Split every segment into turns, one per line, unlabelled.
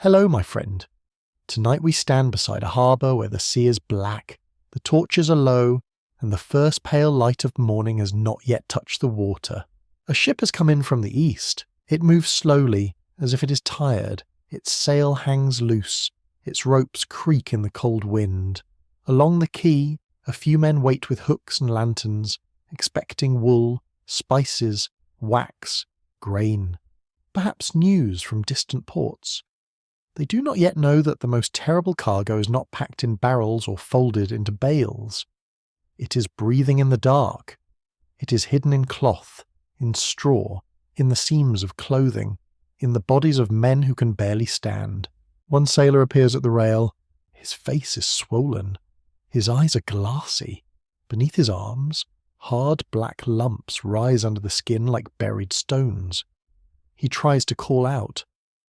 Hello, my friend. Tonight we stand beside a harbour where the sea is black, the torches are low, and the first pale light of morning has not yet touched the water. A ship has come in from the east. It moves slowly, as if it is tired. Its sail hangs loose. Its ropes creak in the cold wind. Along the quay, a few men wait with hooks and lanterns, expecting wool, spices, wax, grain, perhaps news from distant ports. They do not yet know that the most terrible cargo is not packed in barrels or folded into bales. It is breathing in the dark. It is hidden in cloth, in straw, in the seams of clothing, in the bodies of men who can barely stand. One sailor appears at the rail. His face is swollen. His eyes are glassy. Beneath his arms, hard black lumps rise under the skin like buried stones. He tries to call out,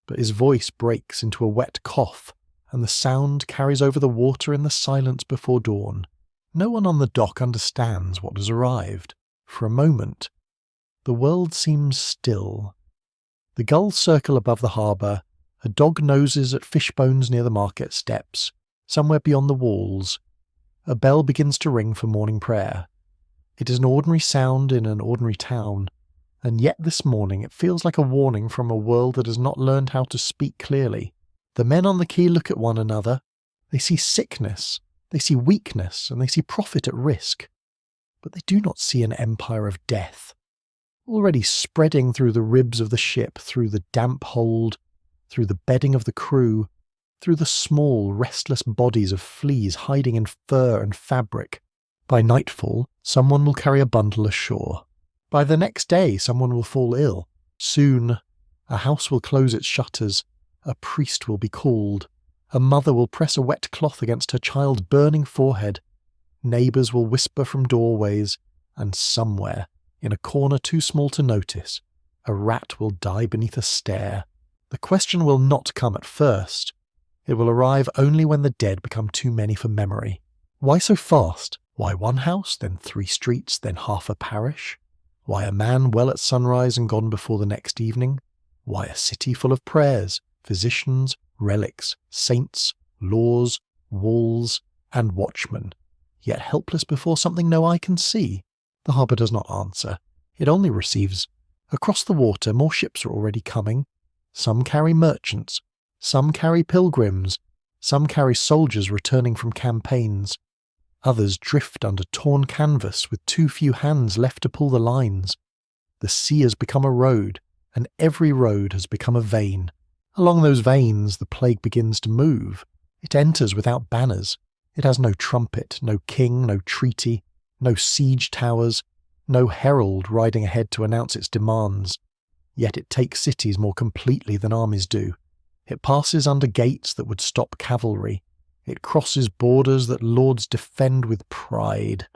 but his voice breaks into a wet cough, and the sound carries over the water in the silence before dawn. No one on the dock understands what has arrived. For a moment, the world seems still. The gulls circle above the harbour. A dog noses at fish bones near the market steps, somewhere beyond the walls. A bell begins to ring for morning prayer. It is an ordinary sound in an ordinary town, and yet this morning it feels like a warning from a world that has not learned how to speak clearly. The men on the quay look at one another. They see sickness, they see weakness, and they see profit at risk. But they do not see an empire of death, already spreading through the ribs of the ship, through the damp hold, through the bedding of the crew, through the small, restless bodies of fleas hiding in fur and fabric. By nightfall, someone will carry a bundle ashore. By the next day, someone will fall ill. Soon, a house will close its shutters. A priest will be called. A mother will press a wet cloth against her child's burning forehead. Neighbours will whisper from doorways, and somewhere, in a corner too small to notice, a rat will die beneath a stair. The question will not come at first. It will arrive only when the dead become too many for memory. Why so fast? Why one house, then 3 streets, then half a parish? Why a man well at sunrise and gone before the next evening? Why a city full of prayers, physicians, relics, saints, laws, walls, and watchmen, yet helpless before something no eye can see? The harbour does not answer. It only receives. Across the water more ships are already coming. Some carry merchants, some carry pilgrims, some carry soldiers returning from campaigns. Others drift under torn canvas with too few hands left to pull the lines. The sea has become a road, and every road has become a vein. Along those veins the plague begins to move. It enters without banners. It has no trumpet, no king, no treaty, no siege towers, no herald riding ahead to announce its demands. Yet it takes cities more completely than armies do. It passes under gates that would stop cavalry. It crosses borders that lords defend with pride.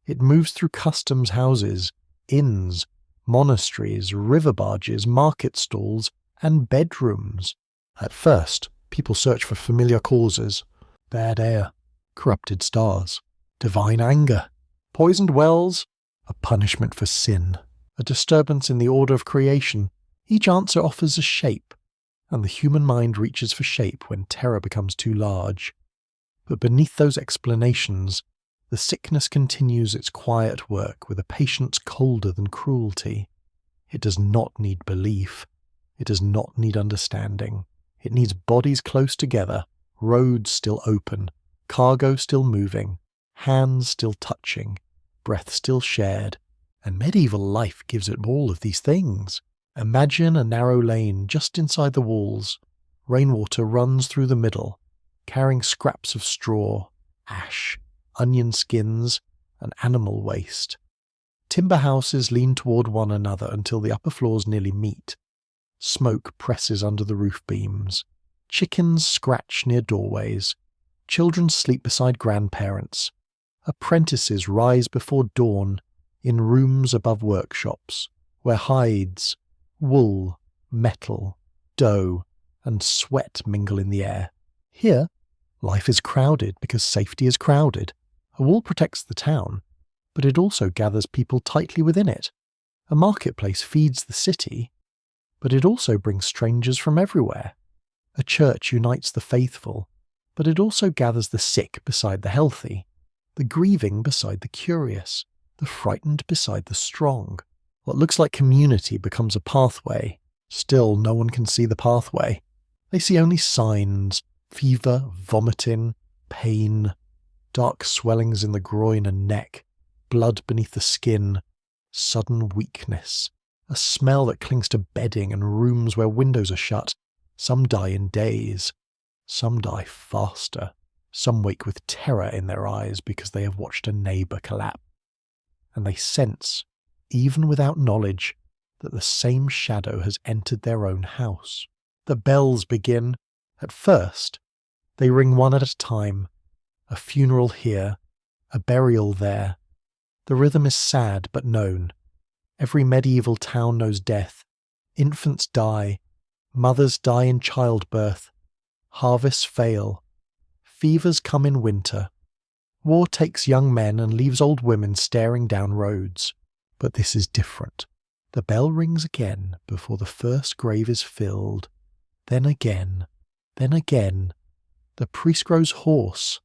It moves through customs houses, inns, monasteries, river barges, market stalls, and bedrooms. At first, people search for familiar causes: bad air, corrupted stars, divine anger, poisoned wells, a punishment for sin, a disturbance in the order of creation. Each answer offers a shape, and the human mind reaches for shape when terror becomes too large. But beneath those explanations, the sickness continues its quiet work with a patience colder than cruelty. It does not need belief. It does not need understanding. It needs bodies close together, roads still open, cargo still moving, hands still touching, breath still shared, and medieval life gives it all of these things. Imagine a narrow lane just inside the walls. Rainwater runs through the middle, carrying scraps of straw, ash, onion skins, and animal waste. Timber houses lean toward one another until the upper floors nearly meet. Smoke presses under the roof beams. Chickens scratch near doorways. Children sleep beside grandparents. Apprentices rise before dawn in rooms above workshops, where hides, wool, metal, dough, and sweat mingle in the air. Here, life is crowded because safety is crowded. A wall protects the town, but it also gathers people tightly within it. A marketplace feeds the city, but it also brings strangers from everywhere. A church unites the faithful, but it also gathers the sick beside the healthy, the grieving beside the curious, the frightened beside the strong. What looks like community becomes a pathway. Still, no one can see the pathway. They see only signs: fever, vomiting, pain, dark swellings in the groin and neck, blood beneath the skin, sudden weakness, a smell that clings to bedding and rooms where windows are shut. Some die in days. Some die faster. Some wake with terror in their eyes because they have watched a neighbour collapse. And they sense, even without knowledge, that the same shadow has entered their own house. The bells begin. At first, they ring one at a time. A funeral here, a burial there. The rhythm is sad but known. Every medieval town knows death. Infants die. Mothers die in childbirth. Harvests fail. Fevers come in winter. War takes young men and leaves old women staring down roads. But this is different. The bell rings again before the first grave is filled. Then again. Then again. The priest grows hoarse.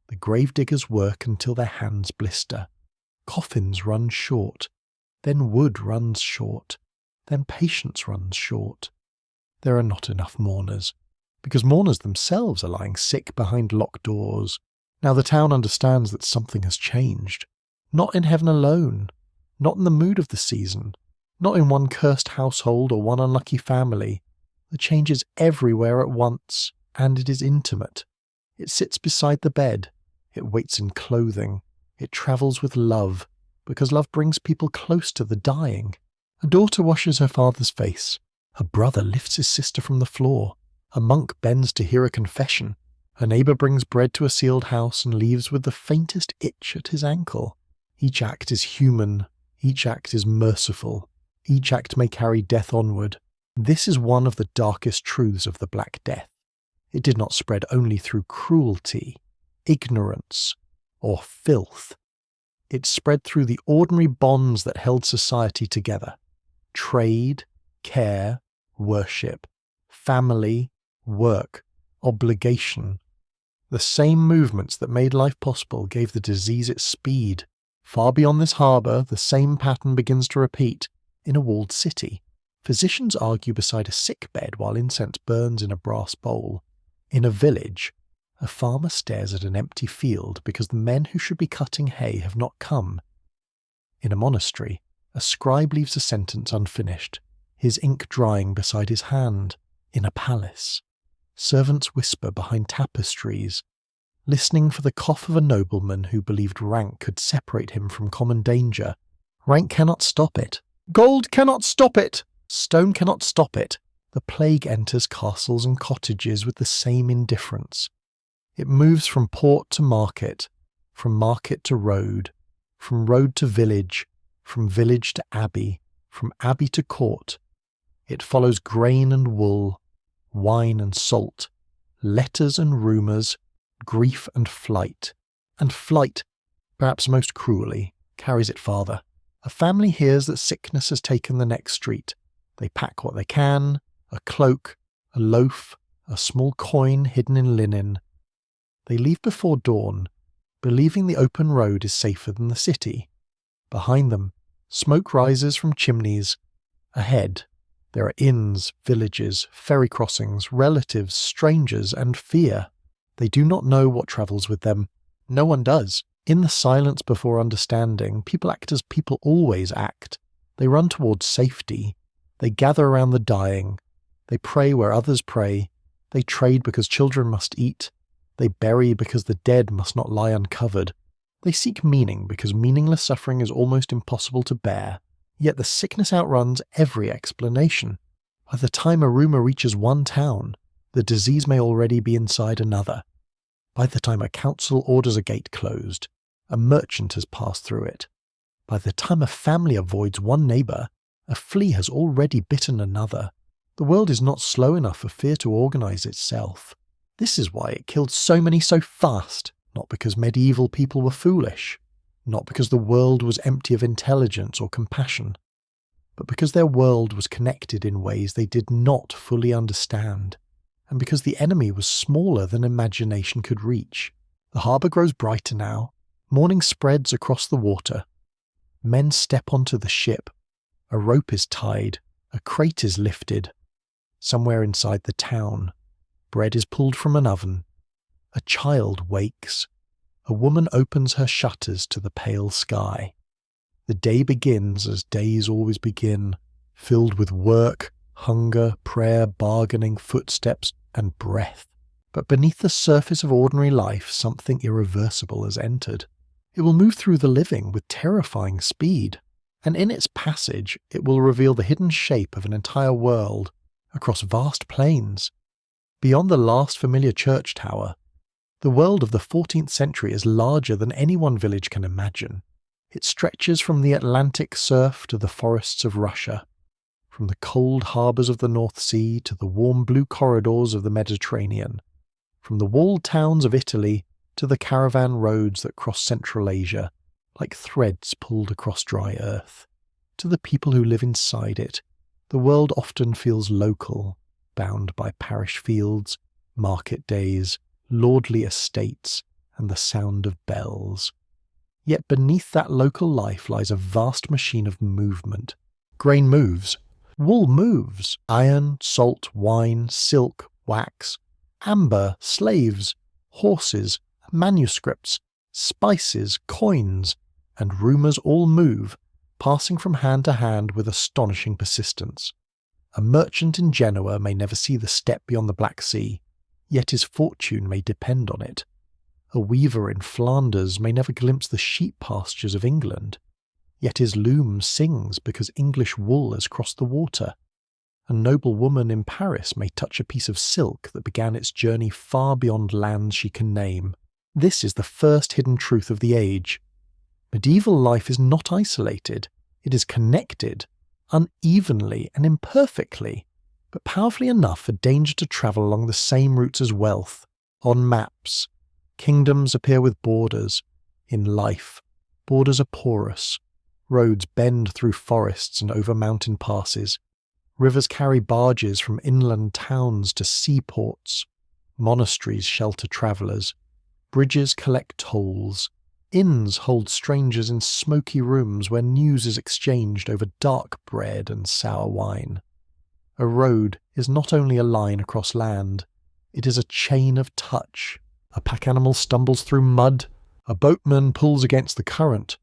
The gravediggers work until their hands blister. Coffins run short. Then wood runs short. Then patience runs short. There are not enough mourners, because mourners themselves are lying sick behind locked doors. Now the town understands that something has changed. Not in heaven alone. Not in the mood of the season. Not in one cursed household or one unlucky family. The change is everywhere at once, and it is intimate. It sits beside the bed. It waits in clothing. It travels with love, because love brings people close to the dying. A daughter washes her father's face. A brother lifts his sister from the floor. A monk bends to hear a confession. A neighbour brings bread to a sealed house and leaves with the faintest itch at his ankle. Each act is human. Each act is merciful. Each act may carry death onward. This is one of the darkest truths of the Black Death. It did not spread only through cruelty, ignorance, or filth. It spread through the ordinary bonds that held society together. Trade, care, worship, family, work, obligation. The same movements that made life possible gave the disease its speed. Far beyond this harbour, the same pattern begins to repeat. In a walled city, physicians argue beside a sick bed while incense burns in a brass bowl. In a village, a farmer stares at an empty field because the men who should be cutting hay have not come. In a monastery, a scribe leaves a sentence unfinished, his ink drying beside his hand. In a palace, servants whisper behind tapestries, listening for the cough of a nobleman who believed rank could separate him from common danger. Rank cannot stop it. Gold cannot stop it. Stone cannot stop it. The plague enters castles and cottages with the same indifference. It moves from port to market, from market to road, from road to village, from village to abbey, from abbey to court. It follows grain and wool, wine and salt, letters and rumours, grief and flight. And flight, perhaps most cruelly, carries it farther. A family hears that sickness has taken the next street. They pack what they can, a cloak, a loaf, a small coin hidden in linen. They leave before dawn, believing the open road is safer than the city. Behind them, smoke rises from chimneys. Ahead, there are inns, villages, ferry crossings, relatives, strangers, and fear. They do not know what travels with them. No one does. In the silence before understanding, people act as people always act. They run towards safety. They gather around the dying. They pray where others pray. They trade because children must eat. They bury because the dead must not lie uncovered. They seek meaning because meaningless suffering is almost impossible to bear. Yet the sickness outruns every explanation. By the time a rumour reaches one town, the disease may already be inside another. By the time a council orders a gate closed, a merchant has passed through it. By the time a family avoids one neighbour, a flea has already bitten another. The world is not slow enough for fear to organise itself. This is why it killed so many so fast, not because medieval people were foolish, not because the world was empty of intelligence or compassion, but because their world was connected in ways they did not fully understand. and because the enemy was smaller than imagination could reach. The harbour grows brighter now. Morning spreads across the water. Men step onto the ship. A rope is tied. A crate is lifted. Somewhere inside the town, bread is pulled from an oven. A child wakes. A woman opens her shutters to the pale sky. The day begins as days always begin, filled with work, hunger, prayer, bargaining, footsteps, and breath. But beneath the surface of ordinary life, something irreversible has entered. It will move through the living with terrifying speed, and in its passage it will reveal the hidden shape of an entire world across vast plains. Beyond the last familiar church tower, the world of the 14th century is larger than any one village can imagine. It stretches from the Atlantic surf to the forests of Russia, from the cold harbours of the North Sea to the warm blue corridors of the Mediterranean, from the walled towns of Italy to the caravan roads that cross Central Asia, like threads pulled across dry earth. To the people who live inside it, the world often feels local, bound by parish fields, market days, lordly estates, and the sound of bells. Yet beneath that local life lies a vast machine of movement. Grain moves. Wool moves. Iron, salt, wine, silk, wax, amber, slaves, horses, manuscripts, spices, coins, and rumours all move, passing from hand to hand with astonishing persistence. A merchant in Genoa may never see the steppe beyond the Black Sea, yet his fortune may depend on it. A weaver in Flanders may never glimpse the sheep pastures of England, yet his loom sings because English wool has crossed the water. A noble woman in Paris may touch a piece of silk that began its journey far beyond lands she can name. This is the first hidden truth of the age. Medieval life is not isolated. It is connected, unevenly and imperfectly, but powerfully enough for danger to travel along the same routes as wealth. On maps, kingdoms appear with borders. In life, borders are porous. Roads bend through forests and over mountain passes. Rivers carry barges from inland towns to seaports. Monasteries shelter travellers. Bridges collect tolls. Inns hold strangers in smoky rooms where news is exchanged over dark bread and sour wine. A road is not only a line across land, it is a chain of touch. A pack animal stumbles through mud, a boatman pulls against the current,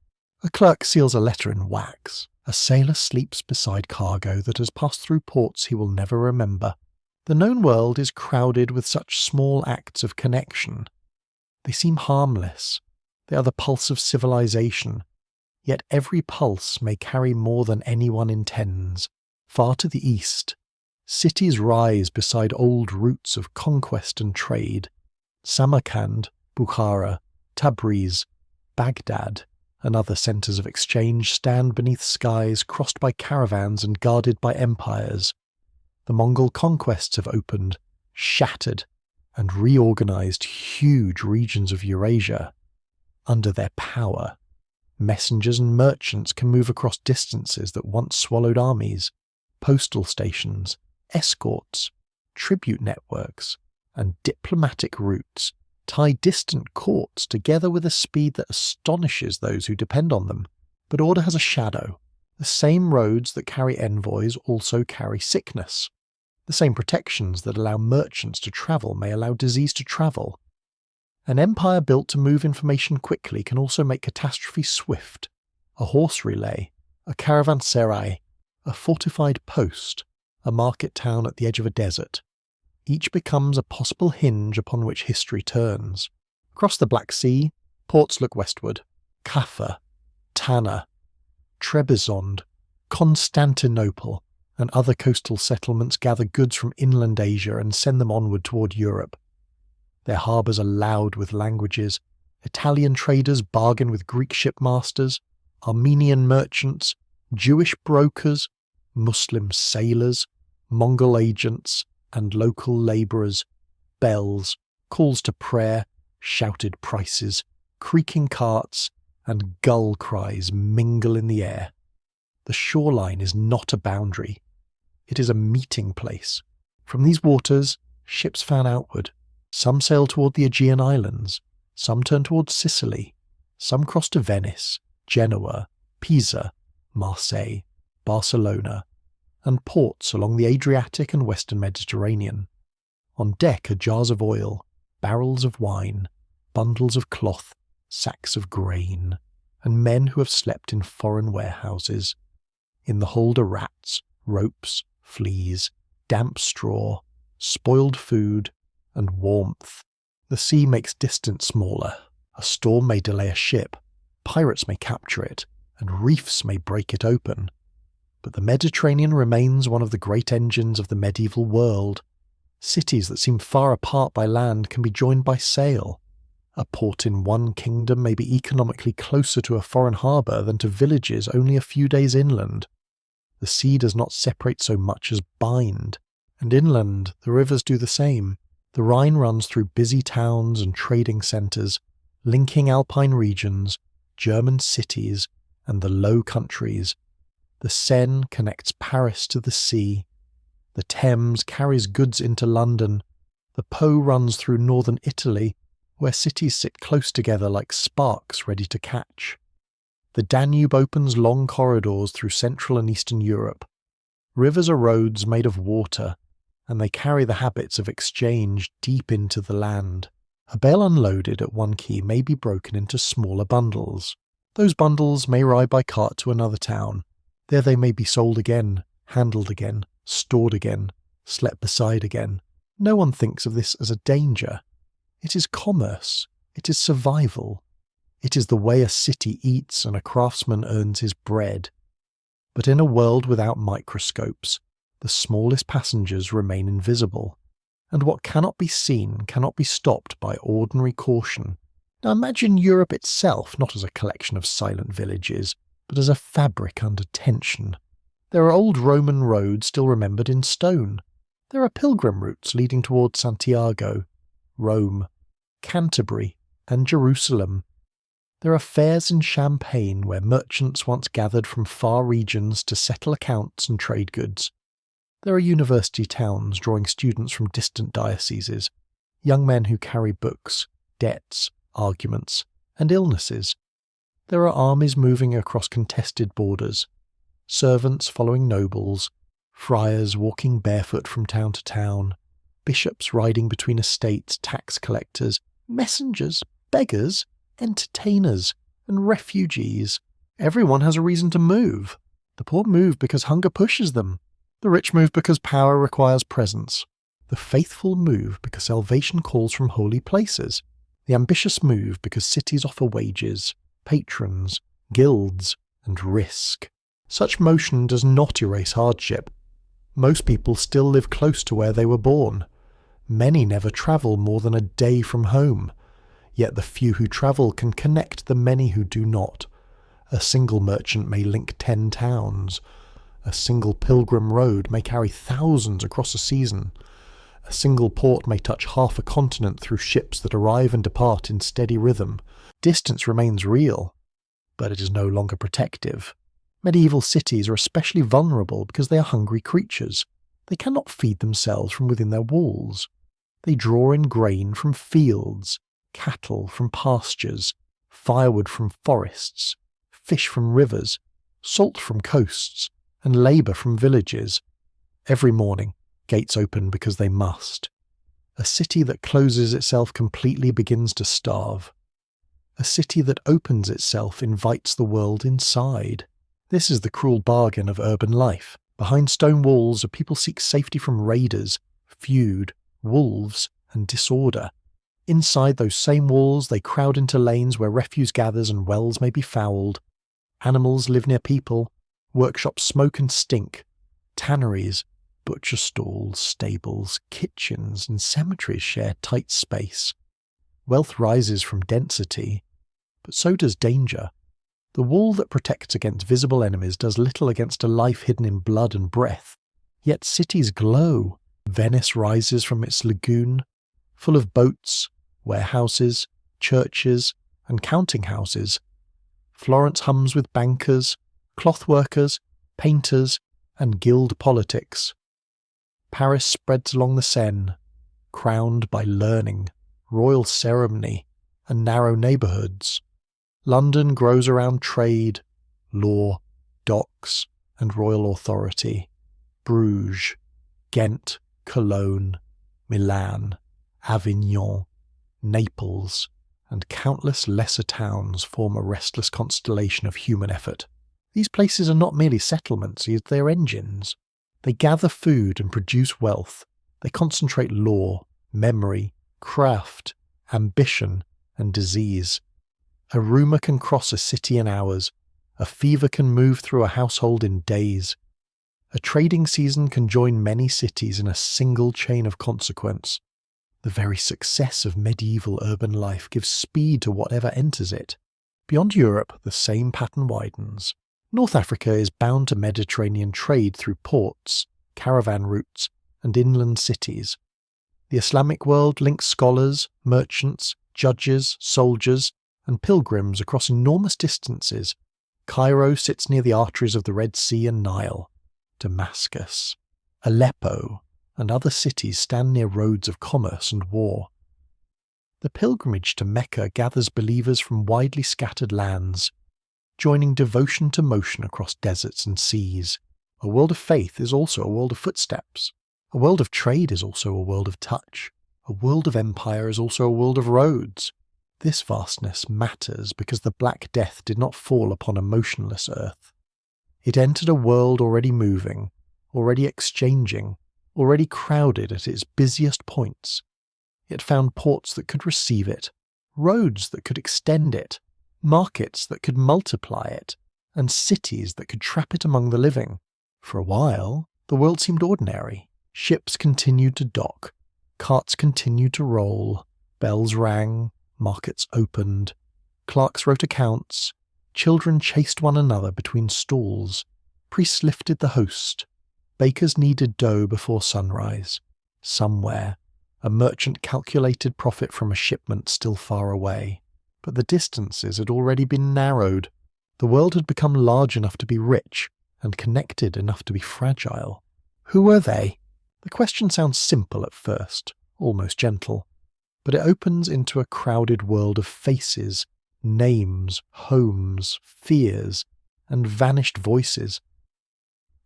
a clerk seals a letter in wax, a sailor sleeps beside cargo that has passed through ports he will never remember. The known world is crowded with such small acts of connection. They seem harmless. They are the pulse of civilization, yet every pulse may carry more than anyone intends. Far to the east, cities rise beside old routes of conquest and trade. Samarkand, Bukhara, Tabriz, Baghdad, and other centres of exchange stand beneath skies crossed by caravans and guarded by empires. The Mongol conquests have opened, shattered, and reorganised huge regions of Eurasia. Under their power, messengers and merchants can move across distances that once swallowed armies. Postal stations, escorts, tribute networks, and diplomatic routes tie distant courts together with a speed that astonishes those who depend on them. But order has a shadow. The same roads that carry envoys also carry sickness. The same protections that allow merchants to travel may allow disease to travel. An empire built to move information quickly can also make catastrophe swift. A horse relay, a caravanserai, a fortified post, a market town at the edge of a desert. Each becomes a possible hinge upon which history turns. Across the Black Sea, ports look westward. Kaffa, Tana, Trebizond, Constantinople, and other coastal settlements gather goods from inland Asia and send them onward toward Europe. Their harbours are loud with languages. Italian traders bargain with Greek shipmasters, Armenian merchants, Jewish brokers, Muslim sailors, Mongol agents, and local labourers. Bells, calls to prayer, shouted prices, creaking carts, and gull cries mingle in the air. The shoreline is not a boundary. It is a meeting place. From these waters, ships fan outward. Some sail toward the Aegean Islands, some turn towards Sicily, some cross to Venice, Genoa, Pisa, Marseille, Barcelona, and ports along the Adriatic and Western Mediterranean. On deck are jars of oil, barrels of wine, bundles of cloth, sacks of grain, and men who have slept in foreign warehouses. In the hold are rats, ropes, fleas, damp straw, spoiled food, and warmth. The sea makes distance smaller. A storm may delay a ship, pirates may capture it, and reefs may break it open. But the Mediterranean remains one of the great engines of the medieval world. Cities that seem far apart by land can be joined by sail. A port in one kingdom may be economically closer to a foreign harbour than to villages only a few days inland. The sea does not separate so much as bind, and inland the rivers do the same. The Rhine runs through busy towns and trading centres, linking Alpine regions, German cities, and the Low Countries. The Seine connects Paris to the sea. The Thames carries goods into London. The Po runs through northern Italy, where cities sit close together like sparks ready to catch. The Danube opens long corridors through Central and Eastern Europe. Rivers are roads made of water, and they carry the habits of exchange deep into the land. A bale unloaded at one quay may be broken into smaller bundles. Those bundles may ride by cart to another town. There they may be sold again, handled again, stored again, slept beside again. No one thinks of this as a danger. It is commerce. It is survival. It is the way a city eats and a craftsman earns his bread. But in a world without microscopes, the smallest passengers remain invisible, and what cannot be seen cannot be stopped by ordinary caution. Now imagine Europe itself not as a collection of silent villages, but as a fabric under tension. There are old Roman roads still remembered in stone. There are pilgrim routes leading towards Santiago, Rome, Canterbury, and Jerusalem. There are fairs in Champagne where merchants once gathered from far regions to settle accounts and trade goods. There are university towns drawing students from distant dioceses, young men who carry books, debts, arguments, and illnesses. There are armies moving across contested borders, servants following nobles, friars walking barefoot from town to town, bishops riding between estates, tax collectors, messengers, beggars, entertainers, and refugees. Everyone has a reason to move. The poor move because hunger pushes them. The rich move because power requires presence. The faithful move because salvation calls from holy places. The ambitious move because cities offer wages, patrons, guilds, and risk. Such motion does not erase hardship. Most people still live close to where they were born. Many never travel more than a day from home. Yet the few who travel can connect the many who do not. A single merchant may link 10 towns. A single pilgrim road may carry thousands across a season. A single port may touch half a continent through ships that arrive and depart in steady rhythm. Distance remains real, but it is no longer protective. Medieval cities are especially vulnerable because they are hungry creatures. They cannot feed themselves from within their walls. They draw in grain from fields, cattle from pastures, firewood from forests, fish from rivers, salt from coasts, and labour from villages. Every morning, gates open because they must. A city that closes itself completely begins to starve. A city that opens itself invites the world inside. This is the cruel bargain of urban life. Behind stone walls, people seek safety from raiders, feud, wolves, and disorder. Inside those same walls, they crowd into lanes where refuse gathers and wells may be fouled. Animals live near people. Workshops smoke and stink. Tanneries, butcher stalls, stables, kitchens, and cemeteries share tight space. Wealth rises from density, but so does danger. The wall that protects against visible enemies does little against a life hidden in blood and breath. Yet cities glow. Venice rises from its lagoon, full of boats, warehouses, churches, and counting houses. Florence hums with bankers, cloth workers, painters, and guild politics. Paris spreads along the Seine. crowned by learning, royal ceremony, and narrow neighbourhoods. London grows around trade, law, docks, and royal authority. Bruges, Ghent, Cologne, Milan, Avignon, Naples, and countless lesser towns form a restless constellation of human effort. These places are not merely settlements, they're engines. They gather food and produce wealth. They concentrate law, memory, craft, ambition, and disease. A rumour can cross a city in hours. A fever can move through a household in days. A trading season can join many cities in a single chain of consequence. The very success of medieval urban life gives speed to whatever enters it. Beyond Europe, the same pattern widens. North Africa is bound to Mediterranean trade through ports, caravan routes, and inland cities. The Islamic world links scholars, merchants, judges, soldiers, and pilgrims across enormous distances. Cairo sits near the arteries of the Red Sea and Nile. Damascus, Aleppo, and other cities stand near roads of commerce and war. The pilgrimage to Mecca gathers believers from widely scattered lands, joining devotion to motion across deserts and seas. A world of faith is also a world of footsteps. A world of trade is also a world of touch. A world of empire is also a world of roads. This vastness matters because the Black Death did not fall upon a motionless earth. It entered a world already moving, already exchanging, already crowded at its busiest points. It found ports that could receive it, roads that could extend it, markets that could multiply it, and cities that could trap it among the living. For a while, the world seemed ordinary. Ships continued to dock, carts continued to roll, bells rang, markets opened, clerks wrote accounts, children chased one another between stalls, priests lifted the host, bakers kneaded dough before sunrise. Somewhere, a merchant calculated profit from a shipment still far away. But the distances had already been narrowed. The world had become large enough to be rich and connected enough to be fragile. Who were they? The question sounds simple at first, almost gentle, but it opens into a crowded world of faces, names, homes, fears, and vanished voices.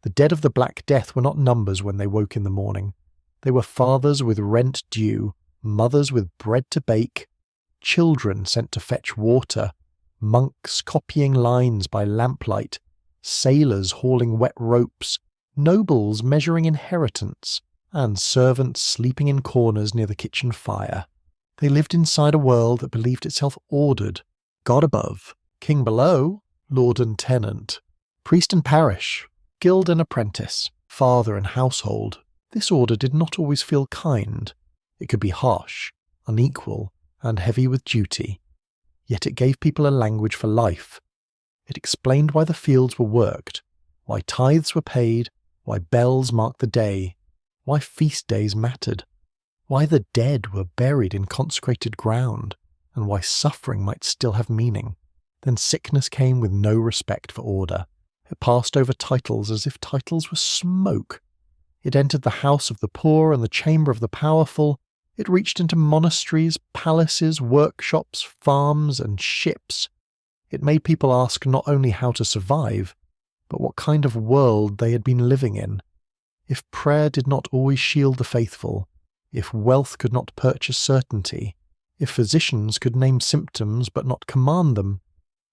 The dead of the Black Death were not numbers when they woke in the morning. They were fathers with rent due, mothers with bread to bake, children sent to fetch water, monks copying lines by lamplight, sailors hauling wet ropes, nobles measuring inheritance, and servants sleeping in corners near the kitchen fire. They lived inside a world that believed itself ordered, God above, king below, lord and tenant, priest and parish, guild and apprentice, father and household. This order did not always feel kind. It could be harsh, unequal, and heavy with duty. Yet it gave people a language for life. It explained why the fields were worked, why tithes were paid, why bells marked the day, why feast days mattered, why the dead were buried in consecrated ground, and why suffering might still have meaning. Then sickness came with no respect for order. It passed over titles as if titles were smoke. It entered the house of the poor and the chamber of the powerful. It reached into monasteries, palaces, workshops, farms, and ships. It made people ask not only how to survive, but what kind of world they had been living in. If prayer did not always shield the faithful, if wealth could not purchase certainty, if physicians could name symptoms but not command them,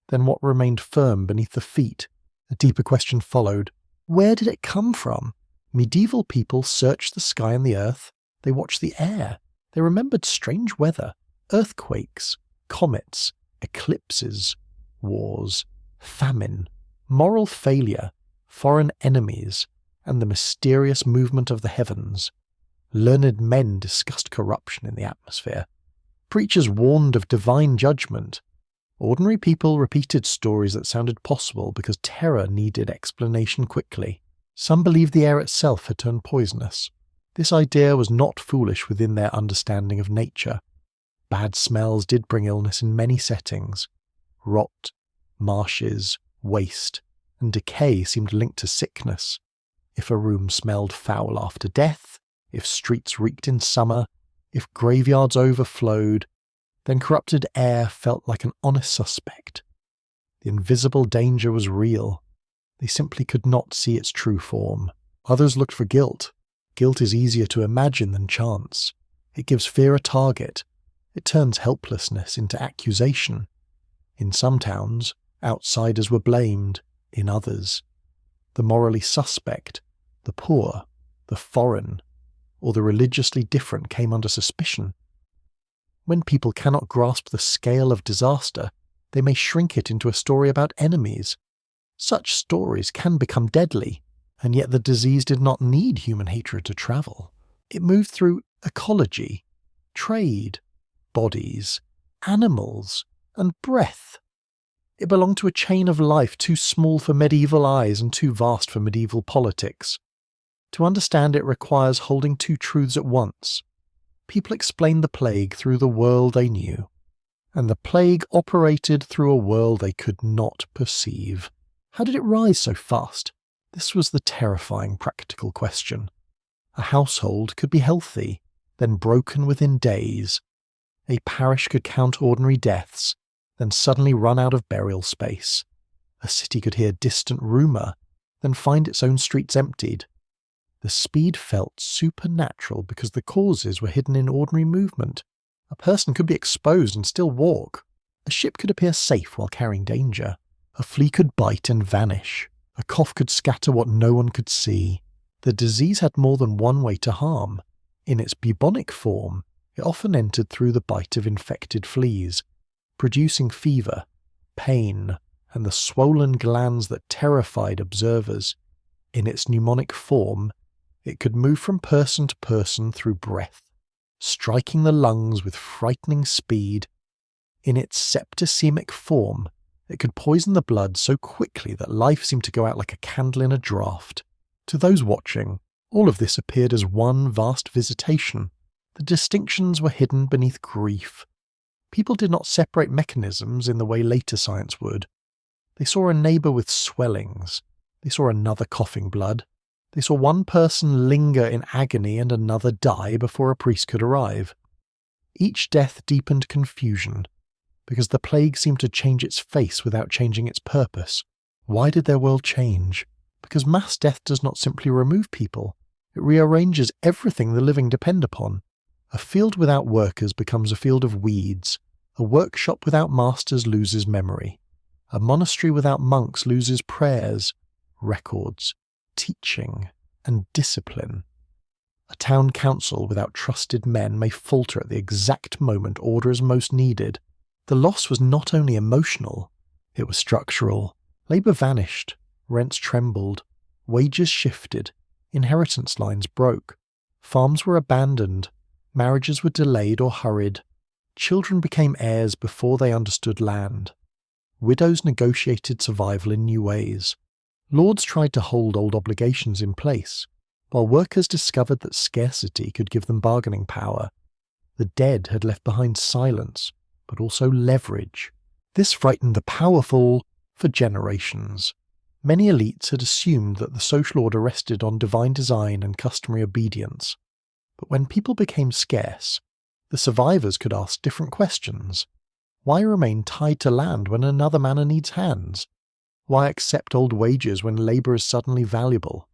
then what remained firm beneath the feet? A deeper question followed. Where did it come from? Medieval people searched the sky and the earth. They watched the air. They remembered strange weather, earthquakes, comets, eclipses, wars, famine, moral failure, foreign enemies, and the mysterious movement of the heavens. Learned men discussed corruption in the atmosphere. Preachers warned of divine judgment. Ordinary people repeated stories that sounded possible because terror needed explanation quickly. Some believed the air itself had turned poisonous. This idea was not foolish within their understanding of nature. Bad smells did bring illness in many settings. Rot, marshes, waste, and decay seemed linked to sickness. If a room smelled foul after death, if streets reeked in summer, If graveyards overflowed, then corrupted air felt like an honest suspect. The invisible danger was real. They simply could not see its true form. Others looked for guilt. Guilt is easier to imagine than chance. It gives fear a target. It turns helplessness into accusation. In some towns, outsiders were blamed. In others, the morally suspect, the poor, the foreign, or the religiously different came under suspicion. When people cannot grasp the scale of disaster, they may shrink it into a story about enemies. Such stories can become deadly, and yet the disease did not need human hatred to travel. It moved through ecology, trade, bodies, animals, and breath. It belonged to a chain of life too small for medieval eyes and too vast for medieval politics. To understand it requires holding two truths at once. People explained the plague through the world they knew, and the plague operated through a world they could not perceive. How did it rise so fast? This was the terrifying practical question. A household could be healthy, then broken within days. A parish could count ordinary deaths, then suddenly run out of burial space. A city could hear distant rumour, then find its own streets emptied. The speed felt supernatural because the causes were hidden in ordinary movement. A person could be exposed and still walk. A ship could appear safe while carrying danger. A flea could bite and vanish. A cough could scatter what no one could see. The disease had more than one way to harm. In its bubonic form, it often entered through the bite of infected fleas, producing fever, pain, and the swollen glands that terrified observers. In its pneumonic form, it could move from person to person through breath, striking the lungs with frightening speed. In its septicemic form, it could poison the blood so quickly that life seemed to go out like a candle in a draught. To those watching, all of this appeared as one vast visitation. The distinctions were hidden beneath grief. People did not separate mechanisms in the way later science would. They saw a neighbour with swellings. They saw another coughing blood. They saw one person linger in agony and another die before a priest could arrive. Each death deepened confusion, because the plague seemed to change its face without changing its purpose. Why did their world change? Because mass death does not simply remove people. It rearranges everything the living depend upon. A field without workers becomes a field of weeds. A workshop without masters loses memory. A monastery without monks loses prayers, records, teaching, and discipline. A town council without trusted men may falter at the exact moment order is most needed. The loss was not only emotional, it was structural. Labour vanished, rents trembled, wages shifted, inheritance lines broke, farms were abandoned, marriages were delayed or hurried, children became heirs before they understood land. Widows negotiated survival in new ways. Lords tried to hold old obligations in place, while workers discovered that scarcity could give them bargaining power. The dead had left behind silence, but also leverage. This frightened the powerful for generations. Many elites had assumed that the social order rested on divine design and customary obedience. But when people became scarce, the survivors could ask different questions. Why remain tied to land when another manor needs hands? Why accept old wages when labour is suddenly valuable?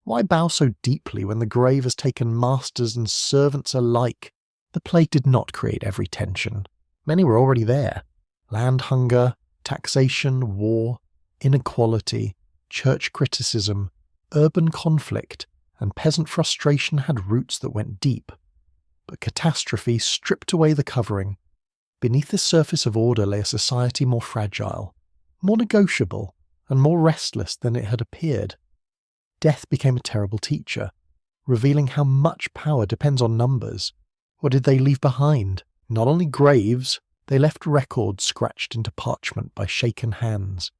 Why bow so deeply when the grave has taken masters and servants alike? The plague did not create every tension. Many were already there. Land hunger, taxation, war, inequality, church criticism, urban conflict, and peasant frustration had roots that went deep. But catastrophe stripped away the covering. Beneath the surface of order lay a society more fragile, more negotiable, and more restless than it had appeared. Death became a terrible teacher, revealing how much power depends on numbers. What did they leave behind? Not only graves, they left records scratched into parchment by shaken hands.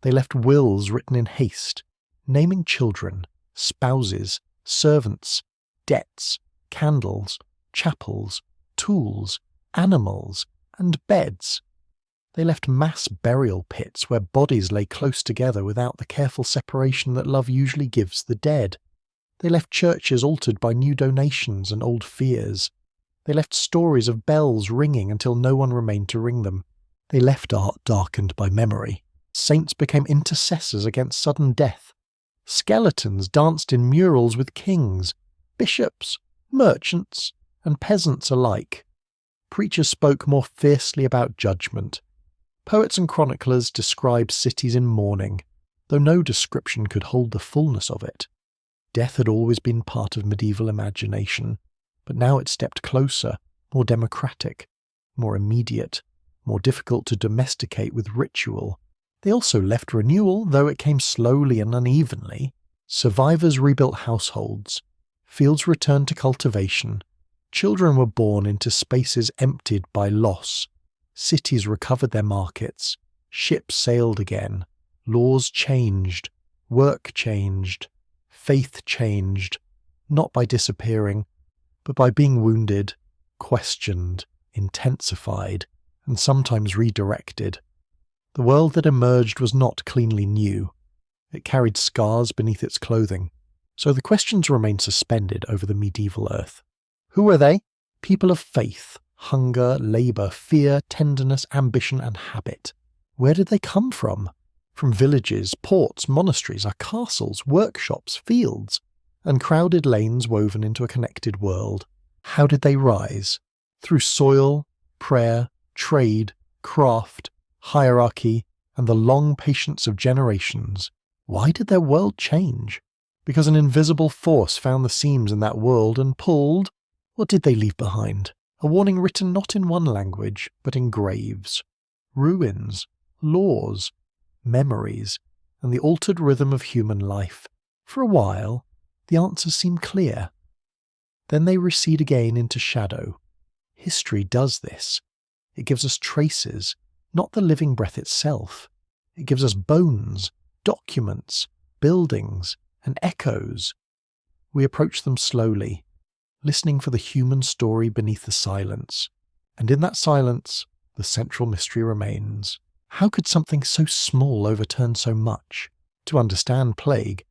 They left wills written in haste, naming children, spouses, servants, debts, candles, chapels, tools, animals, and beds. They left mass burial pits where bodies lay close together without the careful separation that love usually gives the dead. They left churches altered by new donations and old fears. They left stories of bells ringing until no one remained to ring them. They left art darkened by memory. Saints became intercessors against sudden death. Skeletons danced in murals with kings, bishops, merchants, and peasants alike. Preachers spoke more fiercely about judgment. Poets and chroniclers described cities in mourning, though no description could hold the fullness of it. Death had always been part of medieval imagination, but now it stepped closer, more democratic, more immediate, more difficult to domesticate with ritual. They also left renewal, though it came slowly and unevenly. Survivors rebuilt households. Fields returned to cultivation. Children were born into spaces emptied by loss. Cities recovered their markets. Ships sailed again. Laws changed. Work changed. Faith changed. Not by disappearing, but by being wounded, questioned, intensified, and sometimes redirected. The world that emerged was not cleanly new. It carried scars beneath its clothing, so the questions remained suspended over the medieval earth. Who were they? People of faith, hunger, labour, fear, tenderness, ambition, and habit. Where did they come from? From villages, ports, monasteries, our castles, workshops, fields, and crowded lanes woven into a connected world. How did they rise? Through soil, prayer, trade, craft, hierarchy, and the long patience of generations. Why did their world change? Because an invisible force found the seams in that world and pulled. What did they leave behind? A warning written not in one language, but in graves. Ruins, laws, memories, and the altered rhythm of human life. For a while, the answers seem clear. Then they recede again into shadow. History does this. It gives us traces, not the living breath itself. It gives us bones, documents, buildings, and echoes. We approach them slowly, listening for the human story beneath the silence. And in that silence, the central mystery remains. How could something so small overturn so much? To understand plague,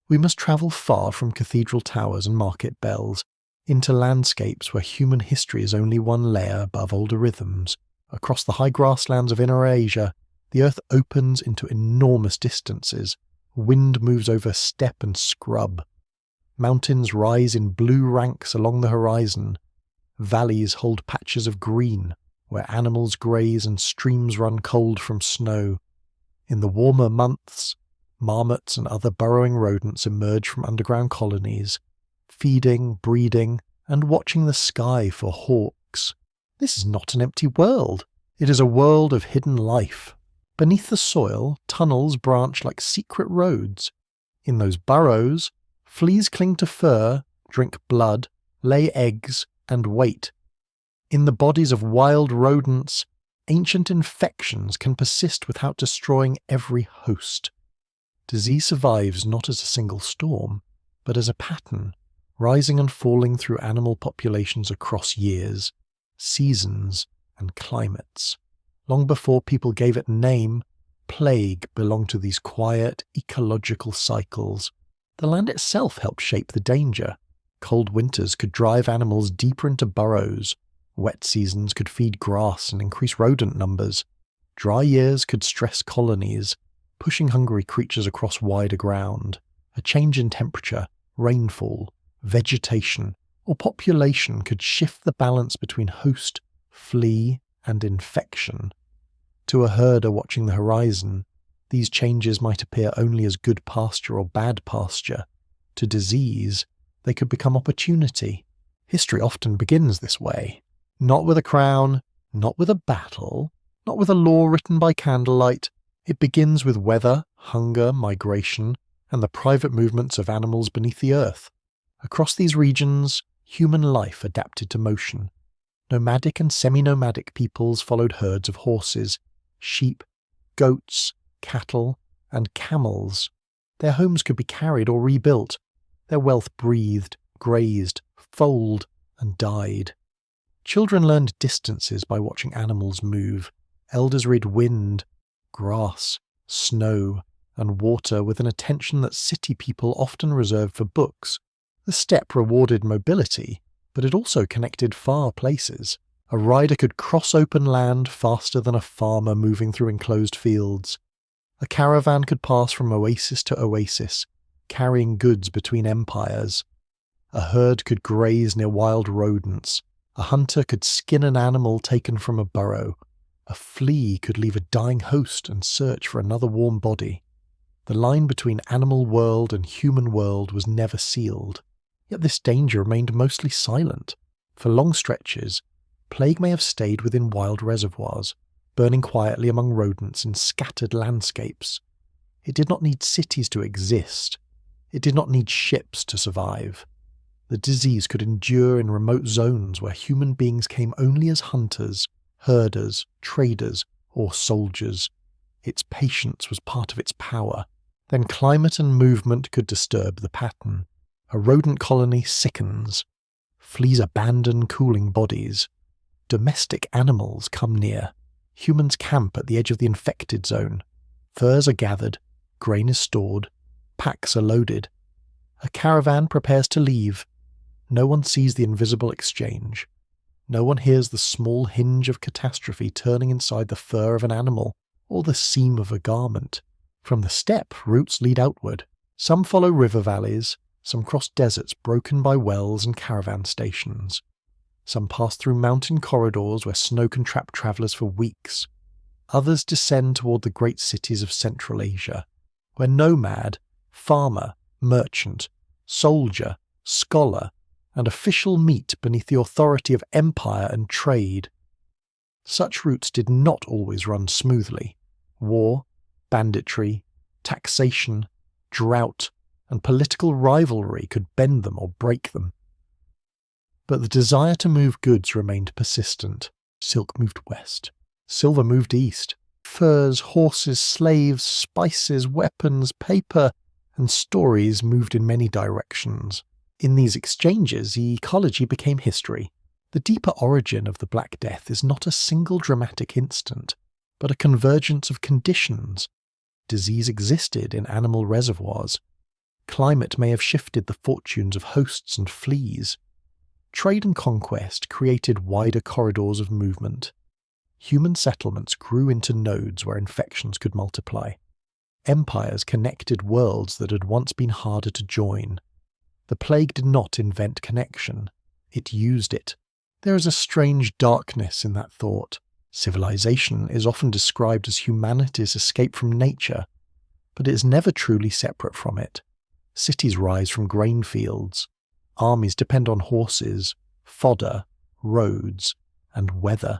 we must travel far from cathedral towers and market bells, into landscapes where human history is only one layer above older rhythms. Across the high grasslands of Inner Asia, the earth opens into enormous distances. Wind moves over steppe and scrub. Mountains rise in blue ranks along the horizon. Valleys hold patches of green, where animals graze and streams run cold from snow. In the warmer months, marmots and other burrowing rodents emerge from underground colonies, feeding, breeding, and watching the sky for hawks. This is not an empty world. It is a world of hidden life. Beneath the soil, tunnels branch like secret roads. In those burrows, fleas cling to fur, drink blood, lay eggs, and wait. In the bodies of wild rodents, ancient infections can persist without destroying every host. Disease survives not as a single storm, but as a pattern, rising and falling through animal populations across years, seasons, and climates. Long before people gave it a name, plague belonged to these quiet, ecological cycles. The land itself helped shape the danger. Cold winters could drive animals deeper into burrows. Wet seasons could feed grass and increase rodent numbers. Dry years could stress colonies, pushing hungry creatures across wider ground. A change in temperature, rainfall, vegetation, or population could shift the balance between host, flea, and infection. To a herder watching the horizon, these changes might appear only as good pasture or bad pasture. To disease, they could become opportunity. History often begins this way. Not with a crown, not with a battle, not with a law written by candlelight. It begins with weather, hunger, migration, and the private movements of animals beneath the earth. Across these regions, human life adapted to motion. Nomadic and semi-nomadic peoples followed herds of horses, sheep, goats, cattle, and camels. Their homes could be carried or rebuilt. Their wealth breathed, grazed, foaled, and died. Children learned distances by watching animals move. Elders read wind, grass, snow, and water with an attention that city people often reserved for books. The steppe rewarded mobility, but it also connected far places. A rider could cross open land faster than a farmer moving through enclosed fields. A caravan could pass from oasis to oasis, carrying goods between empires. A herd could graze near wild rodents. A hunter could skin an animal taken from a burrow. A flea could leave a dying host and search for another warm body. The line between animal world and human world was never sealed. Yet this danger remained mostly silent. For long stretches, plague may have stayed within wild reservoirs, burning quietly among rodents in scattered landscapes. It did not need cities to exist. It did not need ships to survive. The disease could endure in remote zones where human beings came only as hunters, herders, traders, or soldiers. Its patience was part of its power. Then climate and movement could disturb the pattern. A rodent colony sickens. Fleas abandon cooling bodies. Domestic animals come near. Humans camp at the edge of the infected zone. Furs are gathered. Grain is stored. Packs are loaded. A caravan prepares to leave. No one sees the invisible exchange. No one hears the small hinge of catastrophe turning inside the fur of an animal or the seam of a garment. From the steppe, routes lead outward. Some follow river valleys, some cross deserts broken by wells and caravan stations. Some pass through mountain corridors where snow can trap travellers for weeks. Others descend toward the great cities of Central Asia, where nomad, farmer, merchant, soldier, scholar, and official meet beneath the authority of empire and trade. Such routes did not always run smoothly. War, banditry, taxation, drought, and political rivalry could bend them or break them. But the desire to move goods remained persistent. Silk moved west. Silver moved east. Furs, horses, slaves, spices, weapons, paper, and stories moved in many directions. In these exchanges, ecology became history. The deeper origin of the Black Death is not a single dramatic instant, but a convergence of conditions. Disease existed in animal reservoirs. Climate may have shifted the fortunes of hosts and fleas. Trade and conquest created wider corridors of movement. Human settlements grew into nodes where infections could multiply. Empires connected worlds that had once been harder to join. The plague did not invent connection. It used it. There is a strange darkness in that thought. Civilization is often described as humanity's escape from nature, but it is never truly separate from it. Cities rise from grain fields. Armies depend on horses, fodder, roads, and weather.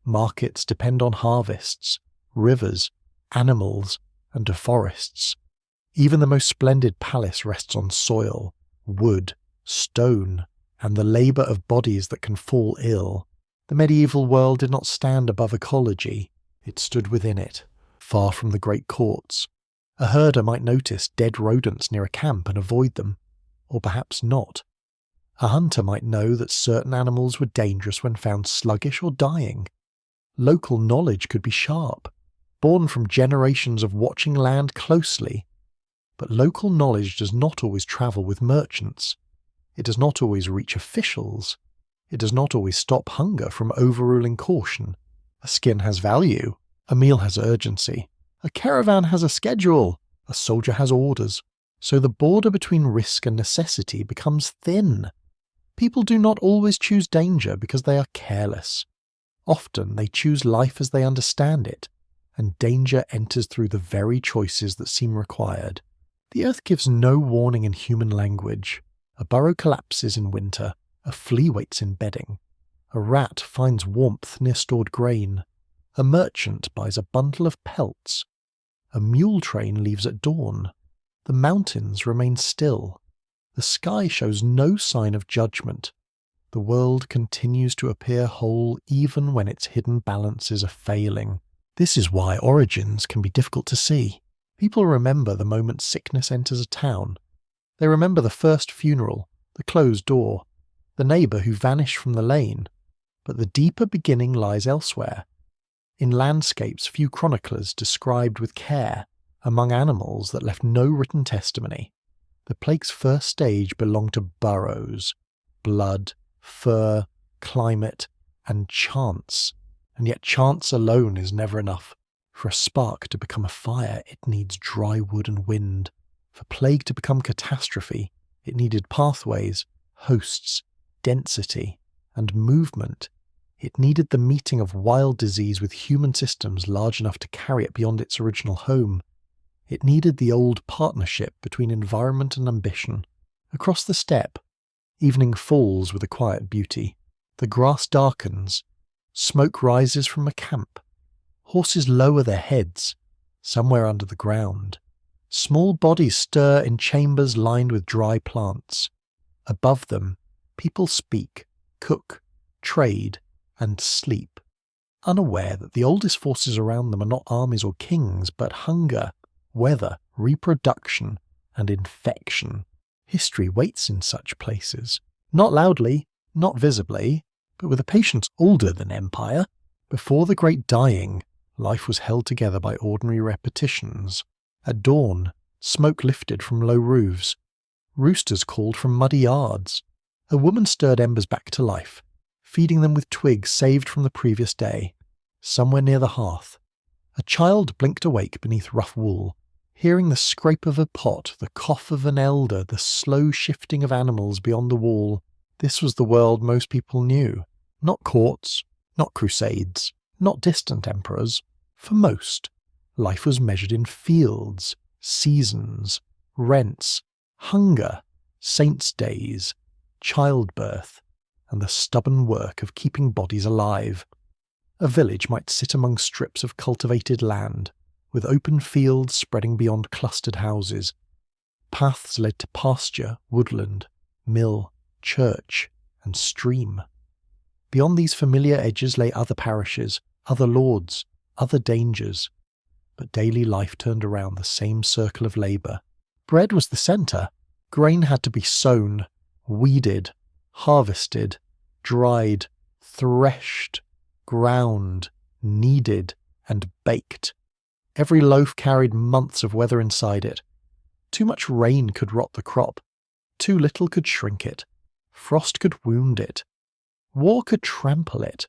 Markets depend on harvests, rivers, animals, and forests. Even the most splendid palace rests on soil, wood, stone, and the labour of bodies that can fall ill. The medieval world did not stand above ecology. It stood within it, far from the great courts. A herder might notice dead rodents near a camp and avoid them, or perhaps not. A hunter might know that certain animals were dangerous when found sluggish or dying. Local knowledge could be sharp, born from generations of watching land closely. But local knowledge does not always travel with merchants. It does not always reach officials. It does not always stop hunger from overruling caution. A skin has value. A meal has urgency. A caravan has a schedule. A soldier has orders. So the border between risk and necessity becomes thin. People do not always choose danger because they are careless. Often they choose life as they understand it, and danger enters through the very choices that seem required. The earth gives no warning in human language. A burrow collapses in winter. A flea waits in bedding. A rat finds warmth near stored grain. A merchant buys a bundle of pelts. A mule train leaves at dawn. The mountains remain still. The sky shows no sign of judgment. The world continues to appear whole even when its hidden balances are failing. This is why origins can be difficult to see. People remember the moment sickness enters a town. They remember the first funeral, the closed door, the neighbour who vanished from the lane. But the deeper beginning lies elsewhere. In landscapes few chroniclers described with care, among animals that left no written testimony. The plague's first stage belonged to burrows. Blood, fur, climate, and chance. And yet chance alone is never enough. For a spark to become a fire, it needs dry wood and wind. For plague to become catastrophe, it needed pathways, hosts, density, and movement. It needed the meeting of wild disease with human systems large enough to carry it beyond its original home. It needed the old partnership between environment and ambition. Across the steppe, evening falls with a quiet beauty. The grass darkens. Smoke rises from a camp. Horses lower their heads, somewhere under the ground. Small bodies stir in chambers lined with dry plants. Above them, people speak, cook, trade, and sleep, unaware that the oldest forces around them are not armies or kings, but hunger, weather, reproduction, and infection. History waits in such places, not loudly, not visibly, but with a patience older than empire. Before the great dying, life was held together by ordinary repetitions. At dawn, smoke lifted from low roofs. Roosters called from muddy yards. A woman stirred embers back to life, feeding them with twigs saved from the previous day. Somewhere near the hearth, a child blinked awake beneath rough wool, hearing the scrape of a pot, the cough of an elder, the slow shifting of animals beyond the wall. This was the world most people knew. Not courts, not crusades, not distant emperors. For most, life was measured in fields, seasons, rents, hunger, saints' days, childbirth, and the stubborn work of keeping bodies alive. A village might sit among strips of cultivated land, with open fields spreading beyond clustered houses. Paths led to pasture, woodland, mill, church, and stream. Beyond these familiar edges lay other parishes, other lords, other dangers. But daily life turned around the same circle of labour. Bread was the centre. Grain had to be sown, weeded, harvested, dried, threshed, ground, kneaded, and baked. Every loaf carried months of weather inside it. Too much rain could rot the crop. Too little could shrink it. Frost could wound it. War could trample it.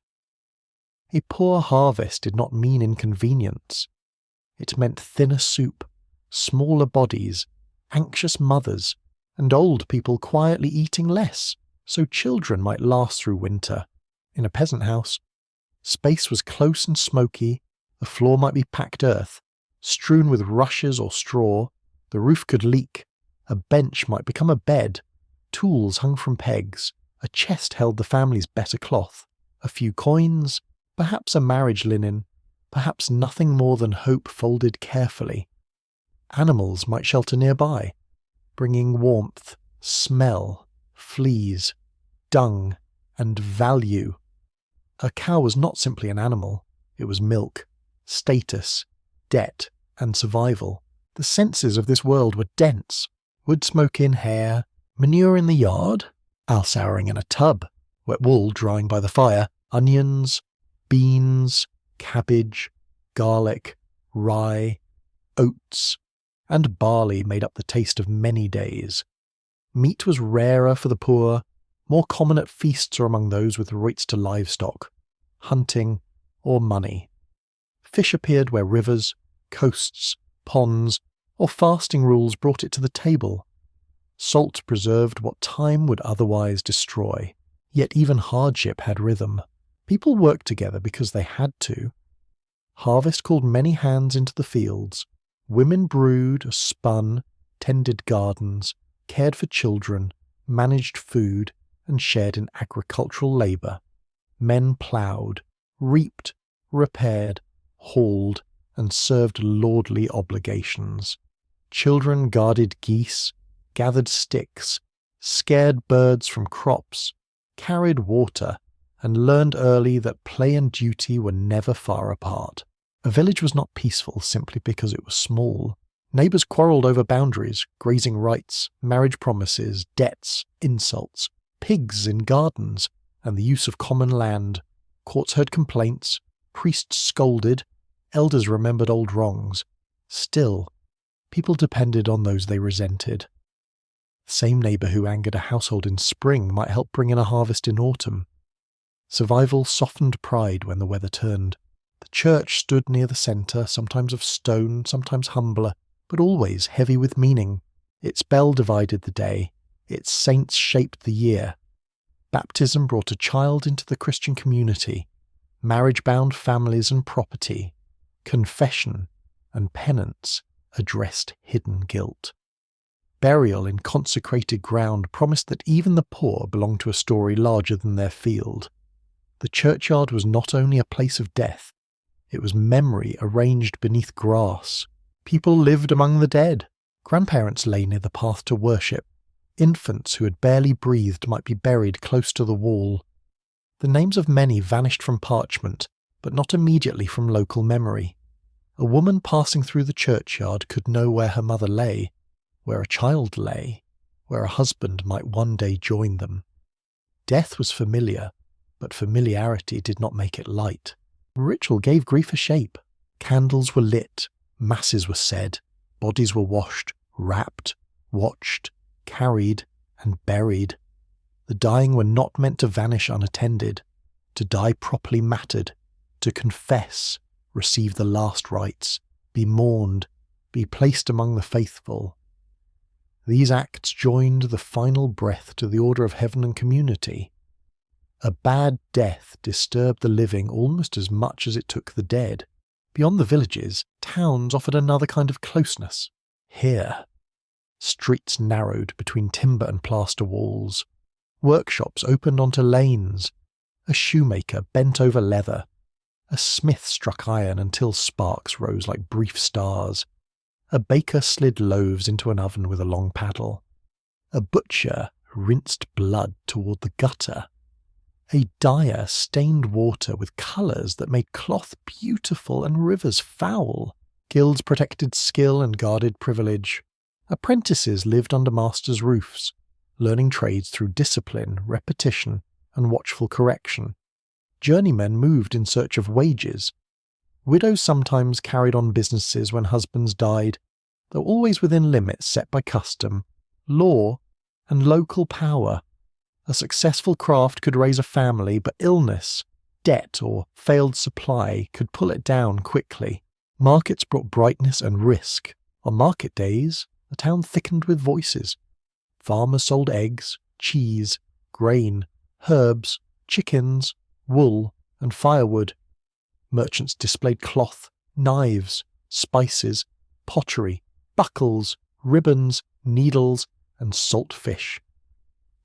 A poor harvest did not mean inconvenience. It meant thinner soup, smaller bodies, anxious mothers, and old people quietly eating less, so children might last through winter. In a peasant house, space was close and smoky, the floor might be packed earth, strewn with rushes or straw, the roof could leak, a bench might become a bed, tools hung from pegs, a chest held the family's better cloth, a few coins, perhaps a marriage linen, perhaps nothing more than hope folded carefully. Animals might shelter nearby, bringing warmth, smell, fleas, dung, and value. A cow was not simply an animal, it was milk, status, debt, and survival. The senses of this world were dense. Wood smoke in hair, manure in the yard, ale souring in a tub, wet wool drying by the fire, onions, beans, cabbage, garlic, rye, oats, and barley made up the taste of many days. Meat was rarer for the poor, more common at feasts or among those with rights to livestock, hunting, or money. Fish appeared where rivers, coasts, ponds, or fasting rules brought it to the table. Salt preserved what time would otherwise destroy. Yet even hardship had rhythm. People worked together because they had to. Harvest called many hands into the fields. Women brewed, spun, tended gardens, cared for children, managed food, and shared in agricultural labour. Men ploughed, reaped, repaired, hauled, and served lordly obligations. Children guarded geese, gathered sticks, scared birds from crops, carried water, and learned early that play and duty were never far apart. A village was not peaceful simply because it was small. Neighbours quarrelled over boundaries, grazing rights, marriage promises, debts, insults, pigs in gardens, and the use of common land. Courts heard complaints, priests scolded, elders remembered old wrongs. Still, people depended on those they resented. The same neighbour who angered a household in spring might help bring in a harvest in autumn. Survival softened pride when the weather turned. The church stood near the centre, sometimes of stone, sometimes humbler, but always heavy with meaning. Its bell divided the day. Its saints shaped the year. Baptism brought a child into the Christian community. Marriage bound families and property. Confession and penance addressed hidden guilt. Burial in consecrated ground promised that even the poor belonged to a story larger than their field. The churchyard was not only a place of death, it was memory arranged beneath grass. People lived among the dead. Grandparents lay near the path to worship. Infants who had barely breathed might be buried close to the wall. The names of many vanished from parchment, but not immediately from local memory. A woman passing through the churchyard could know where her mother lay, where a child lay, where a husband might one day join them. Death was familiar, but familiarity did not make it light. Ritual gave grief a shape. Candles were lit, masses were said, bodies were washed, wrapped, watched, carried, and buried. The dying were not meant to vanish unattended. To die properly mattered. To confess, receive the last rites, be mourned, be placed among the faithful. These acts joined the final breath to the order of heaven and community. A bad death disturbed the living almost as much as it took the dead. Beyond the villages, towns offered another kind of closeness. Here, streets narrowed between timber and plaster walls. Workshops opened onto lanes. A shoemaker bent over leather. A smith struck iron until sparks rose like brief stars. A baker slid loaves into an oven with a long paddle. A butcher rinsed blood toward the gutter. A dyer stained water with colours that made cloth beautiful and rivers foul. Guilds protected skill and guarded privilege. Apprentices lived under masters' roofs, learning trades through discipline, repetition, and watchful correction. Journeymen moved in search of wages. Widows sometimes carried on businesses when husbands died, though always within limits set by custom, law, and local power. A successful craft could raise a family, but illness, debt, or failed supply could pull it down quickly. Markets brought brightness and risk. On market days, the town thickened with voices. Farmers sold eggs, cheese, grain, herbs, chickens, wool, and firewood. Merchants displayed cloth, knives, spices, pottery, buckles, ribbons, needles, and salt fish.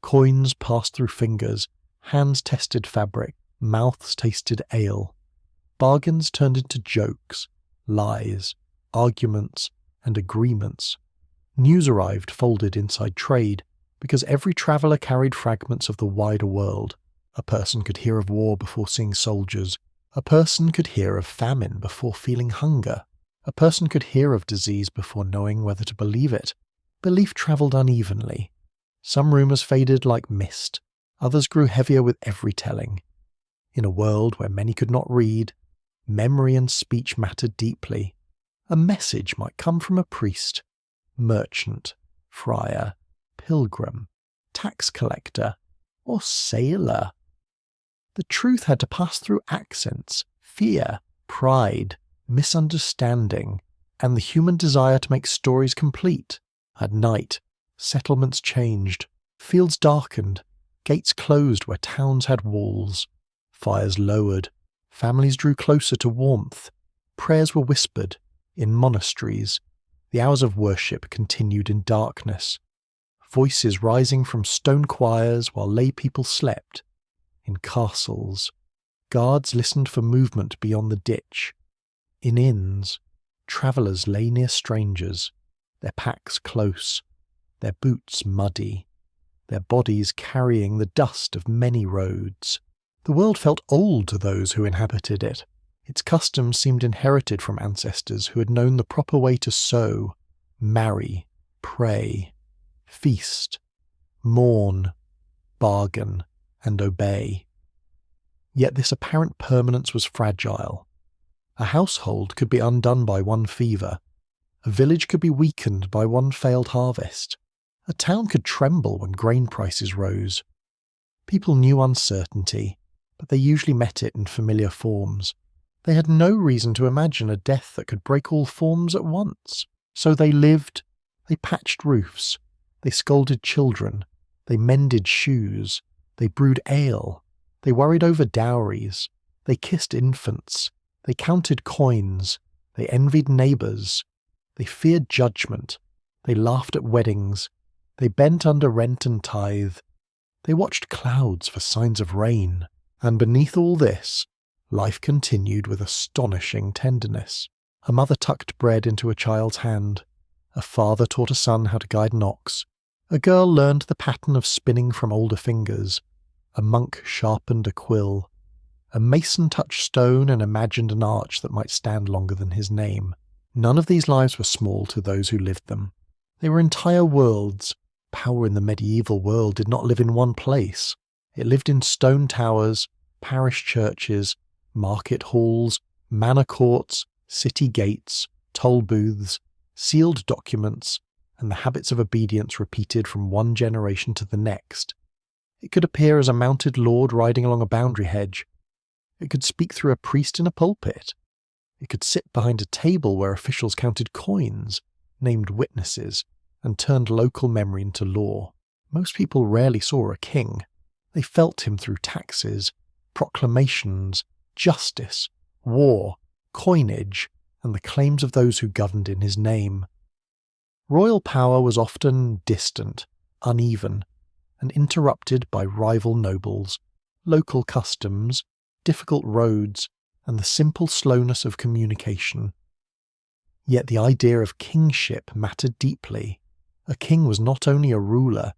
Coins passed through fingers, hands tested fabric, mouths tasted ale. Bargains turned into jokes, lies, arguments, and agreements. News arrived folded inside trade, because every traveller carried fragments of the wider world. A person could hear of war before seeing soldiers. A person could hear of famine before feeling hunger. A person could hear of disease before knowing whether to believe it. Belief travelled unevenly. Some rumours faded like mist. Others grew heavier with every telling. In a world where many could not read, memory and speech mattered deeply. A message might come from a priest, merchant, friar, pilgrim, tax collector, or sailor. The truth had to pass through accents, fear, pride, misunderstanding, and the human desire to make stories complete. At night, settlements changed, fields darkened, gates closed where towns had walls, fires lowered, families drew closer to warmth, prayers were whispered in monasteries, the hours of worship continued in darkness, voices rising from stone choirs while lay people slept. In castles, guards listened for movement beyond the ditch. In inns, travellers lay near strangers, their packs close, their boots muddy, their bodies carrying the dust of many roads. The world felt old to those who inhabited it. Its customs seemed inherited from ancestors who had known the proper way to sow, marry, pray, feast, mourn, bargain, and obey. Yet this apparent permanence was fragile. A household could be undone by one fever. A village could be weakened by one failed harvest. A town could tremble when grain prices rose. People knew uncertainty, but they usually met it in familiar forms. They had no reason to imagine a death that could break all forms at once. So they lived, they patched roofs, they scolded children, they mended shoes, they brewed ale, they worried over dowries, they kissed infants, they counted coins, they envied neighbours, they feared judgment, they laughed at weddings, they bent under rent and tithe, they watched clouds for signs of rain, and beneath all this, life continued with astonishing tenderness. A mother tucked bread into a child's hand, a father taught a son how to guide an ox, a girl learned the pattern of spinning from older fingers, a monk sharpened a quill, a mason touched stone and imagined an arch that might stand longer than his name. None of these lives were small to those who lived them. They were entire worlds. Power in the medieval world did not live in one place. It lived in stone towers, parish churches, market halls, manor courts, city gates, toll booths, sealed documents, and the habits of obedience repeated from one generation to the next. It could appear as a mounted lord riding along a boundary hedge. It could speak through a priest in a pulpit. It could sit behind a table where officials counted coins, named witnesses, and turned local memory into law. Most people rarely saw a king. They felt him through taxes, proclamations, justice, war, coinage, and the claims of those who governed in his name. Royal power was often distant, uneven, and interrupted by rival nobles, local customs, difficult roads, and the simple slowness of communication. Yet the idea of kingship mattered deeply. A king was not only a ruler,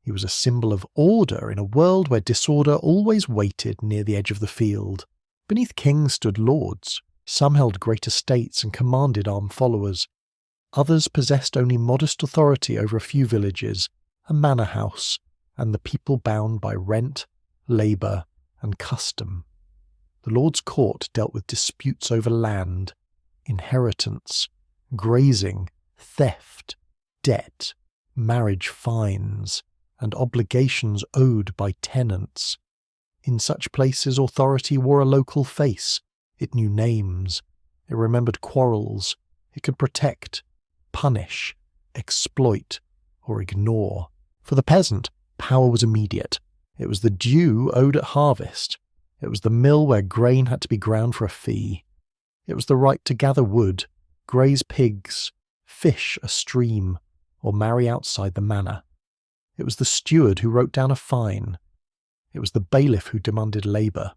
he was a symbol of order in a world where disorder always waited near the edge of the field. Beneath kings stood lords. Some held great estates and commanded armed followers. Others possessed only modest authority over a few villages, a manor house, and the people bound by rent, labour, and custom. The Lord's court dealt with disputes over land, inheritance, grazing, theft, debt, marriage fines, and obligations owed by tenants. In such places authority wore a local face. It knew names. It remembered quarrels. It could protect, punish, exploit, or ignore. For the peasant, power was immediate. It was the due owed at harvest. It was the mill where grain had to be ground for a fee. It was the right to gather wood, graze pigs, fish a stream, or marry outside the manor. It was the steward who wrote down a fine. It was the bailiff who demanded labour.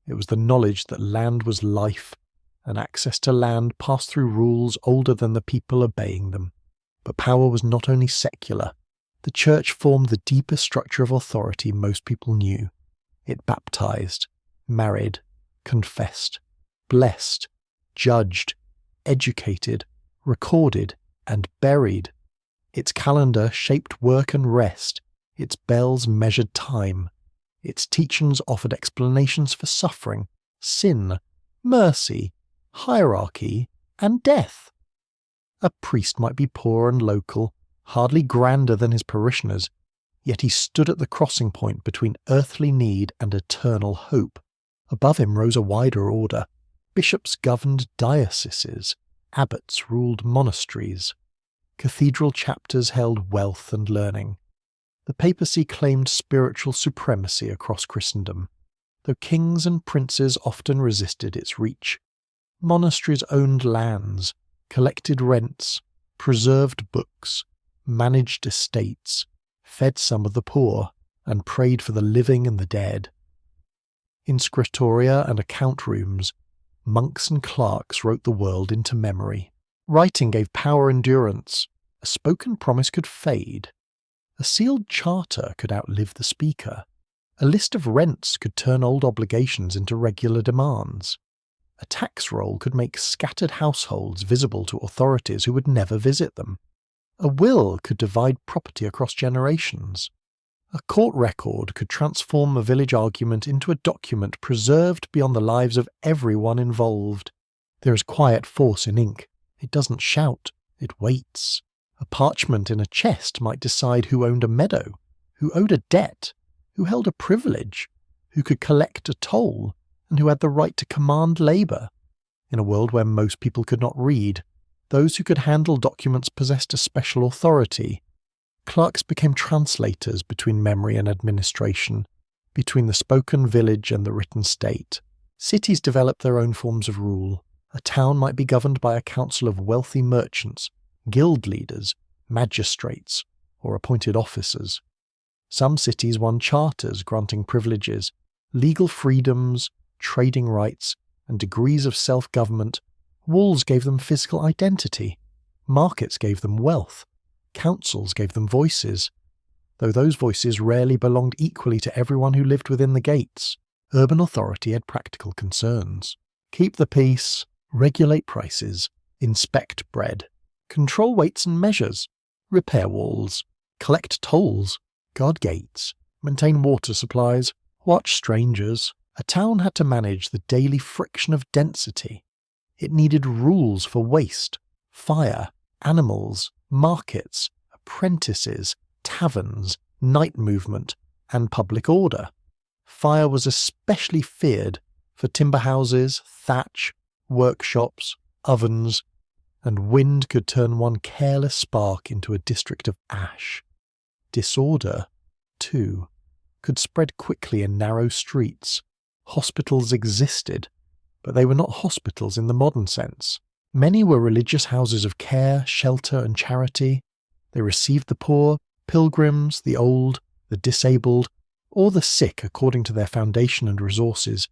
It was the knowledge that land was life, and access to land passed through rules older than the people obeying them. But power was not only secular. The church formed the deepest structure of authority most people knew. It baptized, married, confessed, blessed, judged, educated, recorded, and buried. Its calendar shaped work and rest. Its bells measured time. Its teachings offered explanations for suffering, sin, mercy, hierarchy, and death. A priest might be poor and local, hardly grander than his parishioners, yet he stood at the crossing point between earthly need and eternal hope. Above him rose a wider order. Bishops governed dioceses, abbots ruled monasteries. Cathedral chapters held wealth and learning. The papacy claimed spiritual supremacy across Christendom, though kings and princes often resisted its reach. Monasteries owned lands, collected rents, preserved books, managed estates, fed some of the poor, and prayed for the living and the dead. In scriptoria and account rooms, monks and clerks wrote the world into memory. Writing gave power endurance. A spoken promise could fade. A sealed charter could outlive the speaker. A list of rents could turn old obligations into regular demands. A tax roll could make scattered households visible to authorities who would never visit them. A will could divide property across generations. A court record could transform a village argument into a document preserved beyond the lives of everyone involved. There is quiet force in ink. It doesn't shout, it waits. A parchment in a chest might decide who owned a meadow, who owed a debt, who held a privilege, who could collect a toll, and who had the right to command labour. In a world where most people could not read, those who could handle documents possessed a special authority. Clerks became translators between memory and administration, between the spoken village and the written state. Cities developed their own forms of rule. A town might be governed by a council of wealthy merchants, guild leaders, magistrates, or appointed officers. Some cities won charters granting privileges, legal freedoms, trading rights, and degrees of self-government. Walls gave them physical identity. Markets gave them wealth. Councils gave them voices, though those voices rarely belonged equally to everyone who lived within the gates. Urban authority had practical concerns. Keep the peace, regulate prices, inspect bread, control weights and measures, repair walls, collect tolls, guard gates, maintain water supplies, watch strangers. A town had to manage the daily friction of density. It needed rules for waste, fire, animals, markets, apprentices, taverns, night movement, and public order. Fire was especially feared for timber houses, thatch, workshops, ovens, and wind could turn one careless spark into a district of ash. Disorder, too, could spread quickly in narrow streets. Hospitals existed, but they were not hospitals in the modern sense. Many were religious houses of care, shelter, and charity. They received the poor, pilgrims, the old, the disabled, or the sick according to their foundation and resources.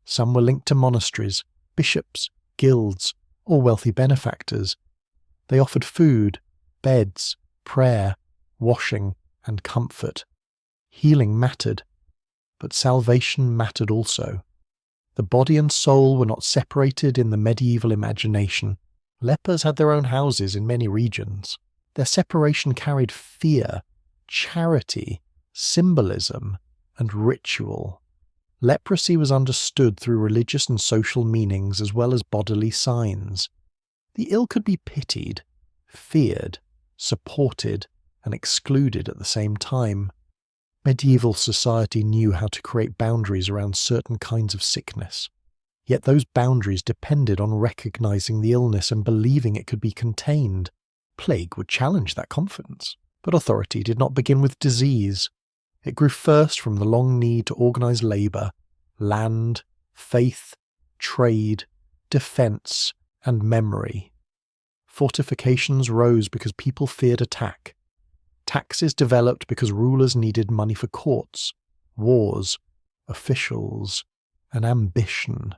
Some were linked to monasteries, bishops, guilds, or wealthy benefactors. They offered food, beds, prayer, washing, and comfort. Healing mattered, but salvation mattered also. The body and soul were not separated in the medieval imagination. Lepers had their own houses in many regions. Their separation carried fear, charity, symbolism, and ritual. Leprosy was understood through religious and social meanings as well as bodily signs. The ill could be pitied, feared, supported, and excluded at the same time. Medieval society knew how to create boundaries around certain kinds of sickness. Yet those boundaries depended on recognizing the illness and believing it could be contained. Plague would challenge that confidence. But authority did not begin with disease. It grew first from the long need to organize labor, land, faith, trade, defense, and memory. Fortifications rose because people feared attack. Taxes developed because rulers needed money for courts, wars, officials, and ambition.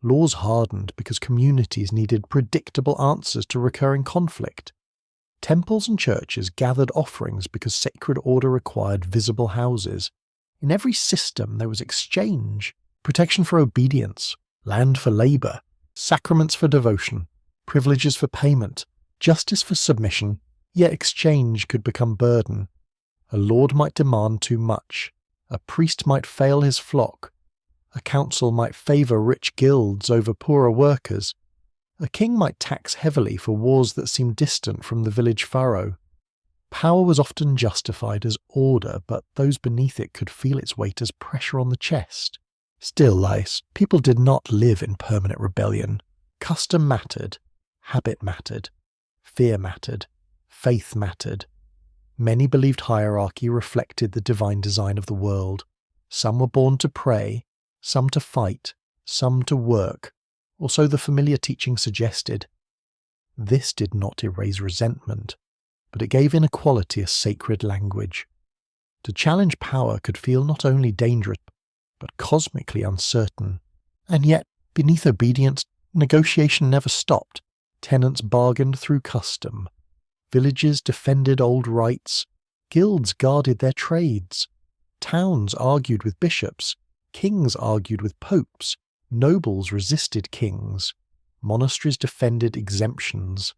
Laws hardened because communities needed predictable answers to recurring conflict. Temples and churches gathered offerings because sacred order required visible houses. In every system there was exchange, protection for obedience, land for labor, sacraments for devotion, privileges for payment, justice for submission. Yet exchange could become burden. A lord might demand too much. A priest might fail his flock. A council might favour rich guilds over poorer workers. A king might tax heavily for wars that seemed distant from the village furrow. Power was often justified as order, but those beneath it could feel its weight as pressure on the chest. Still, Lais, people did not live in permanent rebellion. Custom mattered. Habit mattered. Fear mattered. Faith mattered. Many believed hierarchy reflected the divine design of the world. Some were born to pray, some to fight, some to work, or so the familiar teaching suggested. This did not erase resentment, but it gave inequality a sacred language. To challenge power could feel not only dangerous, but cosmically uncertain. And yet, beneath obedience, negotiation never stopped. Tenants bargained through custom. Villages defended old rights, guilds guarded their trades, towns argued with bishops, kings argued with popes, nobles resisted kings, monasteries defended exemptions,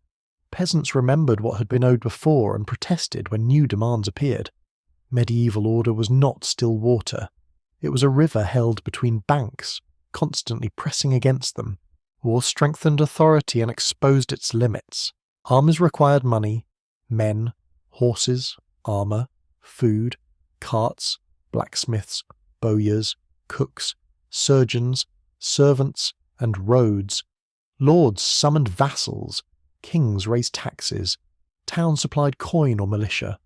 peasants remembered what had been owed before and protested when new demands appeared. Medieval order was not still water. It was a river held between banks, constantly pressing against them. War strengthened authority and exposed its limits. Armies required money, Men, horses, armour, food, carts, blacksmiths, bowyers, cooks, surgeons, servants, and roads. Lords summoned vassals, kings raised taxes, towns supplied coin or militia.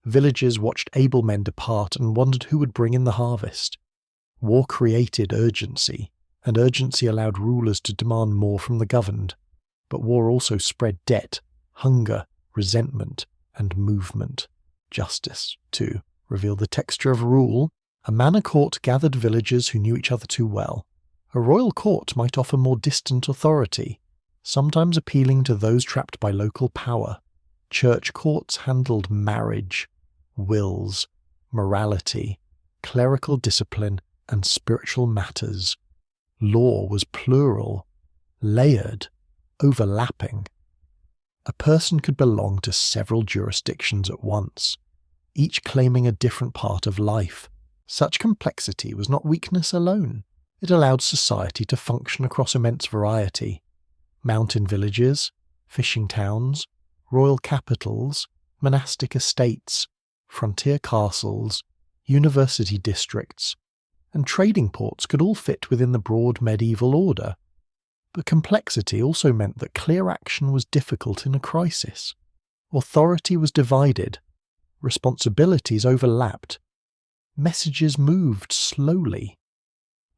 Villages watched able men depart and wondered who would bring in the harvest. War created urgency, and urgency allowed rulers to demand more from the governed. But war also spread debt, hunger, resentment, and movement. Justice, too, revealed the texture of rule. A manor court gathered villagers who knew each other too well. A royal court might offer more distant authority, sometimes appealing to those trapped by local power. Church courts handled marriage, wills, morality, clerical discipline, and spiritual matters. Law was plural, layered, overlapping. A person could belong to several jurisdictions at once, each claiming a different part of life. Such complexity was not weakness alone. It allowed society to function across immense variety. Mountain villages, fishing towns, royal capitals, monastic estates, frontier castles, university districts, and trading ports could all fit within the broad medieval order. But complexity also meant that clear action was difficult in a crisis. Authority was divided, responsibilities overlapped, messages moved slowly.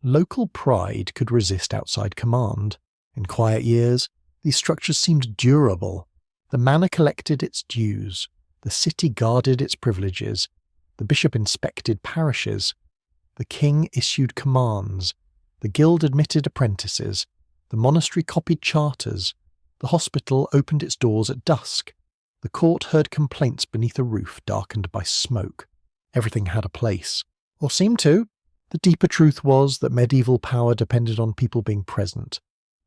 Local pride could resist outside command. In quiet years, these structures seemed durable. The manor collected its dues, the city guarded its privileges, the bishop inspected parishes, the king issued commands, the guild admitted apprentices, the monastery copied charters, the hospital opened its doors at dusk, the court heard complaints beneath a roof darkened by smoke. Everything had a place, or seemed to. The deeper truth was that medieval power depended on people being present.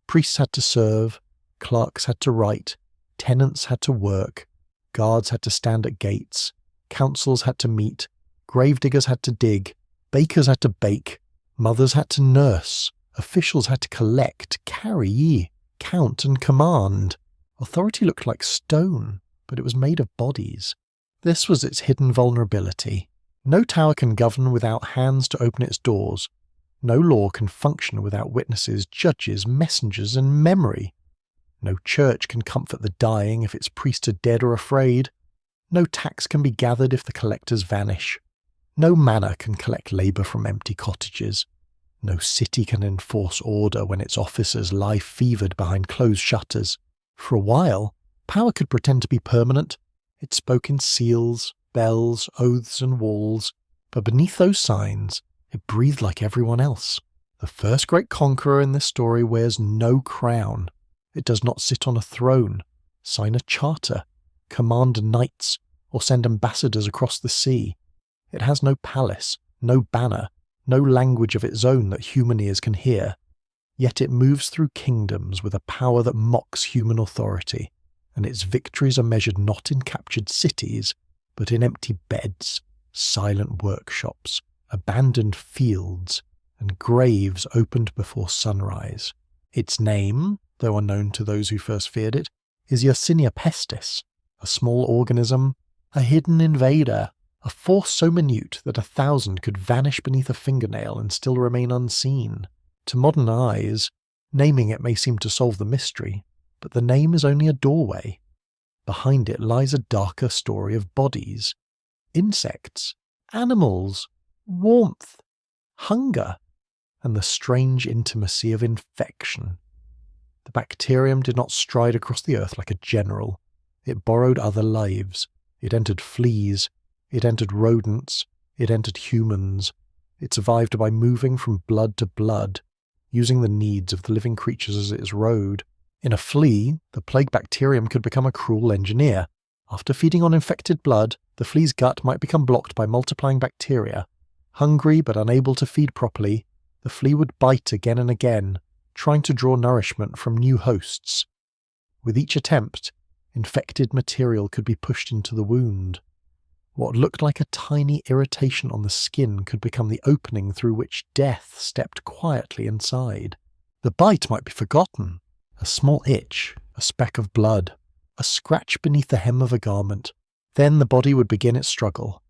Priests had to serve, clerks had to write, tenants had to work, guards had to stand at gates, councils had to meet, gravediggers had to dig, bakers had to bake, mothers had to nurse, officials had to collect, carry, count, and command. Authority looked like stone, but it was made of bodies. This was its hidden vulnerability. No tower can govern without hands to open its doors. No law can function without witnesses, judges, messengers, and memory. No church can comfort the dying if its priests are dead or afraid. No tax can be gathered if the collectors vanish. No manor can collect labour from empty cottages. No city can enforce order when its officers lie fevered behind closed shutters. For a while, power could pretend to be permanent. It spoke in seals, bells, oaths, and walls, but beneath those signs, it breathed like everyone else. The first great conqueror in this story wears no crown. It does not sit on a throne, sign a charter, command knights, or send ambassadors across the sea. It has no palace, no banner, no language of its own that human ears can hear. Yet it moves through kingdoms with a power that mocks human authority, and its victories are measured not in captured cities, but in empty beds, silent workshops, abandoned fields, and graves opened before sunrise. Its name, though unknown to those who first feared it, is Yersinia pestis, a small organism, a hidden invader, a force so minute that 1,000 could vanish beneath a fingernail and still remain unseen. To modern eyes, naming it may seem to solve the mystery, but the name is only a doorway. Behind it lies a darker story of bodies, insects, animals, warmth, hunger, and the strange intimacy of infection. The bacterium did not stride across the earth like a general. It borrowed other lives. It entered fleas. It entered rodents. It entered humans. It survived by moving from blood to blood, using the needs of the living creatures as its road. In a flea, the plague bacterium could become a cruel engineer. After feeding on infected blood, the flea's gut might become blocked by multiplying bacteria. Hungry but unable to feed properly, the flea would bite again and again, trying to draw nourishment from new hosts. With each attempt, infected material could be pushed into the wound. What looked like a tiny irritation on the skin could become the opening through which death stepped quietly inside. The bite might be forgotten, a small itch, a speck of blood, a scratch beneath the hem of a garment. Then the body would begin its struggle.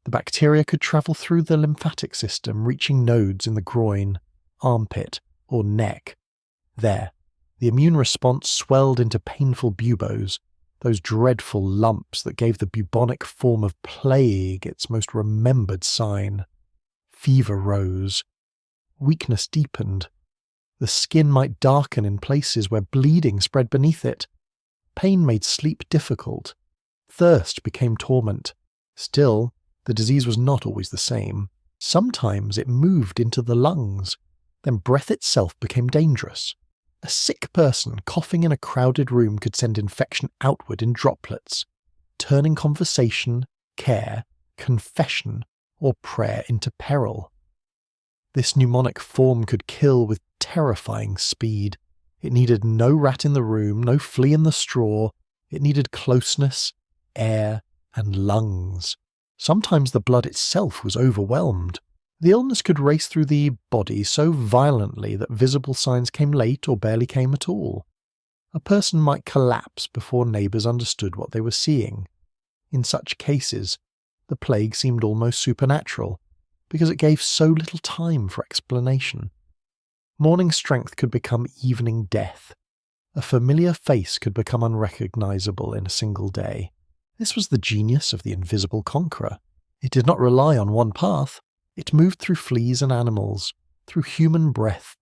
The bacteria could travel through the lymphatic system, reaching nodes in the groin, armpit, or neck. There, the immune response swelled into painful buboes, those dreadful lumps that gave the bubonic form of plague its most remembered sign. Fever rose. Weakness deepened. The skin might darken in places where bleeding spread beneath it. Pain made sleep difficult. Thirst became torment. Still, the disease was not always the same. Sometimes it moved into the lungs. Then breath itself became dangerous. A sick person coughing in a crowded room could send infection outward in droplets, turning conversation, care, confession, or prayer into peril. This pneumonic form could kill with terrifying speed. It needed no rat in the room, no flea in the straw. It needed closeness, air, and lungs. Sometimes the blood itself was overwhelmed. The illness could race through the body so violently that visible signs came late or barely came at all. A person might collapse before neighbours understood what they were seeing. In such cases, the plague seemed almost supernatural, because it gave so little time for explanation. Morning strength could become evening death. A familiar face could become unrecognisable in a single day. This was the genius of the invisible conqueror. It did not rely on one path. It moved through fleas and animals, through human breath,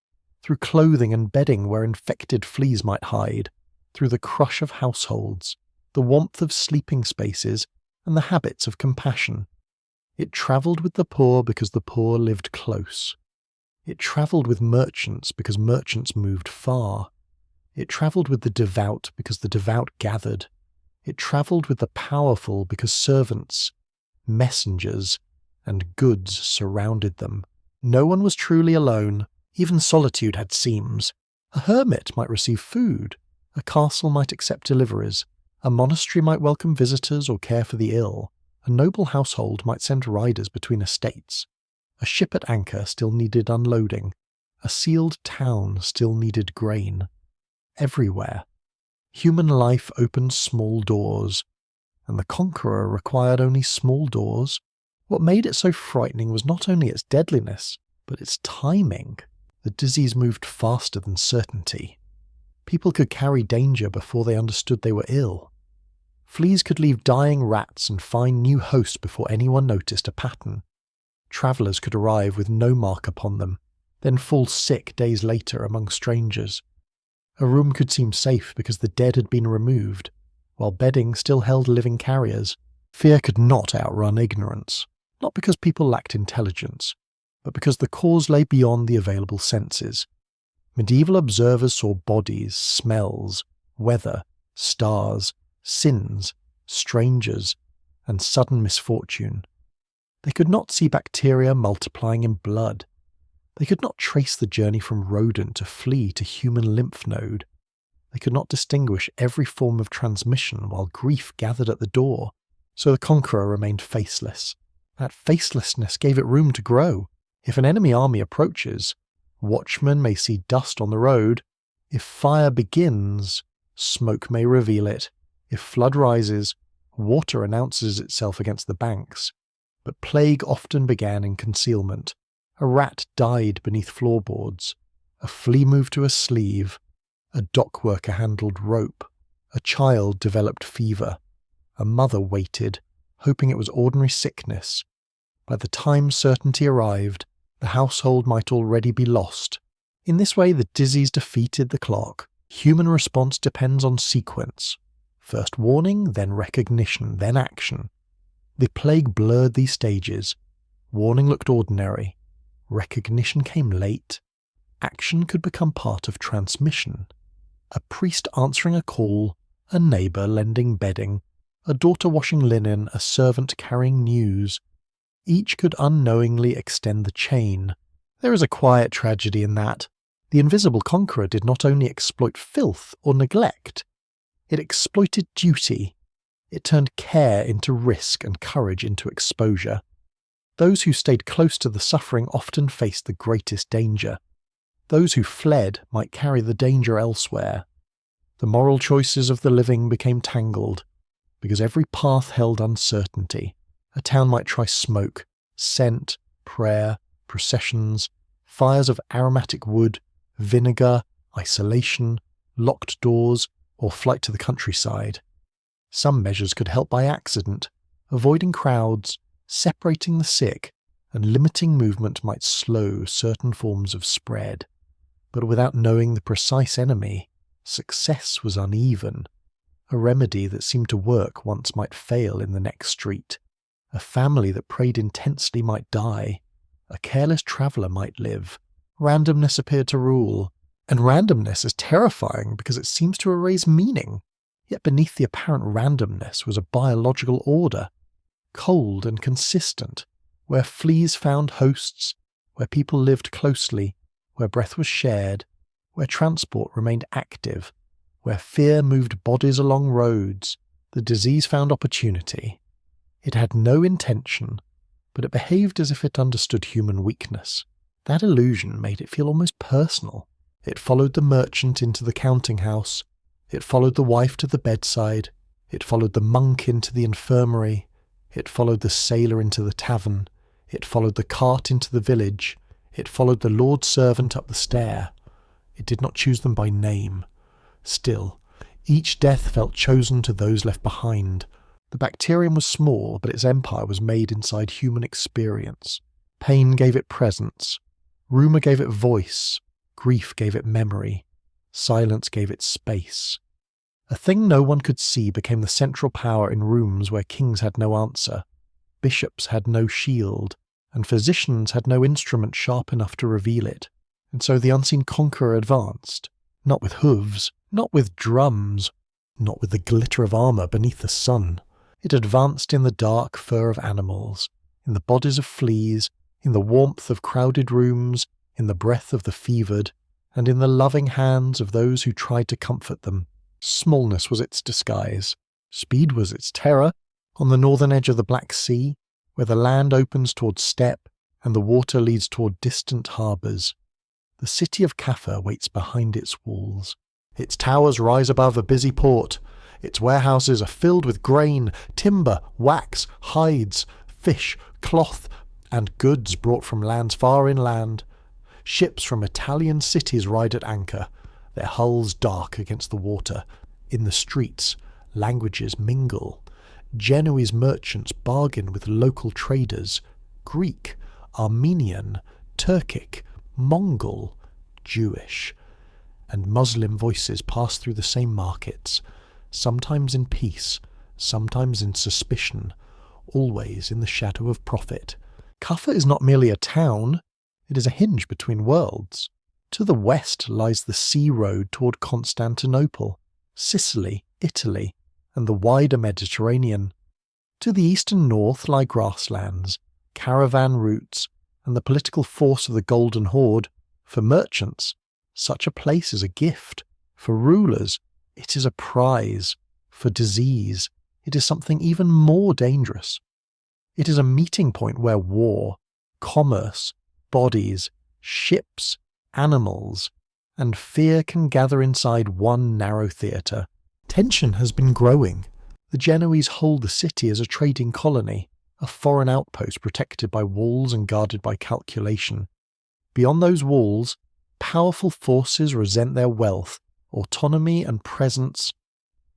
through clothing and bedding where infected fleas might hide, through the crush of households, the warmth of sleeping spaces, and the habits of compassion. It travelled with the poor because the poor lived close. It travelled with merchants because merchants moved far. It travelled with the devout because the devout gathered. It travelled with the powerful because servants, messengers, and goods surrounded them. No one was truly alone. Even solitude had seams. A hermit might receive food. A castle might accept deliveries. A monastery might welcome visitors or care for the ill. A noble household might send riders between estates. A ship at anchor still needed unloading. A sealed town still needed grain. Everywhere, human life opened small doors, and the conqueror required only small doors. What made it so frightening was not only its deadliness, but its timing. The disease moved faster than certainty. People could carry danger before they understood they were ill. Fleas could leave dying rats and find new hosts before anyone noticed a pattern. Travellers could arrive with no mark upon them, then fall sick days later among strangers. A room could seem safe because the dead had been removed, while bedding still held living carriers. Fear could not outrun ignorance. Not because people lacked intelligence, but because the cause lay beyond the available senses. Medieval observers saw bodies, smells, weather, stars, sins, strangers, and sudden misfortune. They could not see bacteria multiplying in blood. They could not trace the journey from rodent to flea to human lymph node. They could not distinguish every form of transmission while grief gathered at the door. So the conqueror remained faceless. That facelessness gave it room to grow. If an enemy army approaches, watchmen may see dust on the road. If fire begins, smoke may reveal it. If flood rises, water announces itself against the banks. But plague often began in concealment. A rat died beneath floorboards. A flea moved to a sleeve. A dock worker handled rope. A child developed fever. A mother waited, hoping it was ordinary sickness. By the time certainty arrived, the household might already be lost. In this way, the disease defeated the clock. Human response depends on sequence. First warning, then recognition, then action. The plague blurred these stages. Warning looked ordinary. Recognition came late. Action could become part of transmission. A priest answering a call, a neighbour lending bedding, a daughter washing linen, a servant carrying news. Each could unknowingly extend the chain. There is a quiet tragedy in that. The invisible conqueror did not only exploit filth or neglect, it exploited duty. It turned care into risk and courage into exposure. Those who stayed close to the suffering often faced the greatest danger. Those who fled might carry the danger elsewhere. The moral choices of the living became tangled, because every path held uncertainty. A town might try smoke, scent, prayer, processions, fires of aromatic wood, vinegar, isolation, locked doors, or flight to the countryside. Some measures could help by accident. Avoiding crowds, separating the sick, and limiting movement might slow certain forms of spread. But without knowing the precise enemy, success was uneven. A remedy that seemed to work once might fail in the next street. A family that prayed intensely might die. A careless traveller might live. Randomness appeared to rule. And randomness is terrifying because it seems to erase meaning. Yet beneath the apparent randomness was a biological order, cold and consistent, where fleas found hosts, where people lived closely, where breath was shared, where transport remained active, where fear moved bodies along roads, the disease found opportunity. It had no intention, but it behaved as if it understood human weakness. That illusion made it feel almost personal. It followed the merchant into the counting house. It followed the wife to the bedside. It followed the monk into the infirmary. It followed the sailor into the tavern. It followed the cart into the village. It followed the Lord's servant up the stair. It did not choose them by name. Still, each death felt chosen to those left behind. The bacterium was small, but its empire was made inside human experience. Pain gave it presence. Rumour gave it voice. Grief gave it memory. Silence gave it space. A thing no one could see became the central power in rooms where kings had no answer, bishops had no shield, and physicians had no instrument sharp enough to reveal it. And so the unseen conqueror advanced, not with hooves, not with drums, not with the glitter of armour beneath the sun. It advanced in the dark fur of animals, in the bodies of fleas, in the warmth of crowded rooms, in the breath of the fevered, and in the loving hands of those who tried to comfort them. Smallness was its disguise. Speed was its terror. On the northern edge of the Black Sea, where the land opens toward steppe and the water leads toward distant harbours, the city of Kaffa waits behind its walls. Its towers rise above a busy port. Its warehouses are filled with grain, timber, wax, hides, fish, cloth, and goods brought from lands far inland. Ships from Italian cities ride at anchor, their hulls dark against the water. In the streets, languages mingle. Genoese merchants bargain with local traders. Greek, Armenian, Turkic, Mongol, Jewish. And Muslim voices pass through the same markets, sometimes in peace, sometimes in suspicion, always in the shadow of profit. Kaffa is not merely a town, it is a hinge between worlds. To the west lies the sea road toward Constantinople, Sicily, Italy, and the wider Mediterranean. To the east and north lie grasslands, caravan routes, and the political force of the Golden Horde. For merchants, such a place is a gift. For rulers, it is a prize. For disease, it is something even more dangerous. It is a meeting point where war, commerce, bodies, ships, animals, and fear can gather inside one narrow theatre. Tension has been growing. The Genoese hold the city as a trading colony, a foreign outpost protected by walls and guarded by calculation. Beyond those walls, powerful forces resent their wealth, autonomy and presence.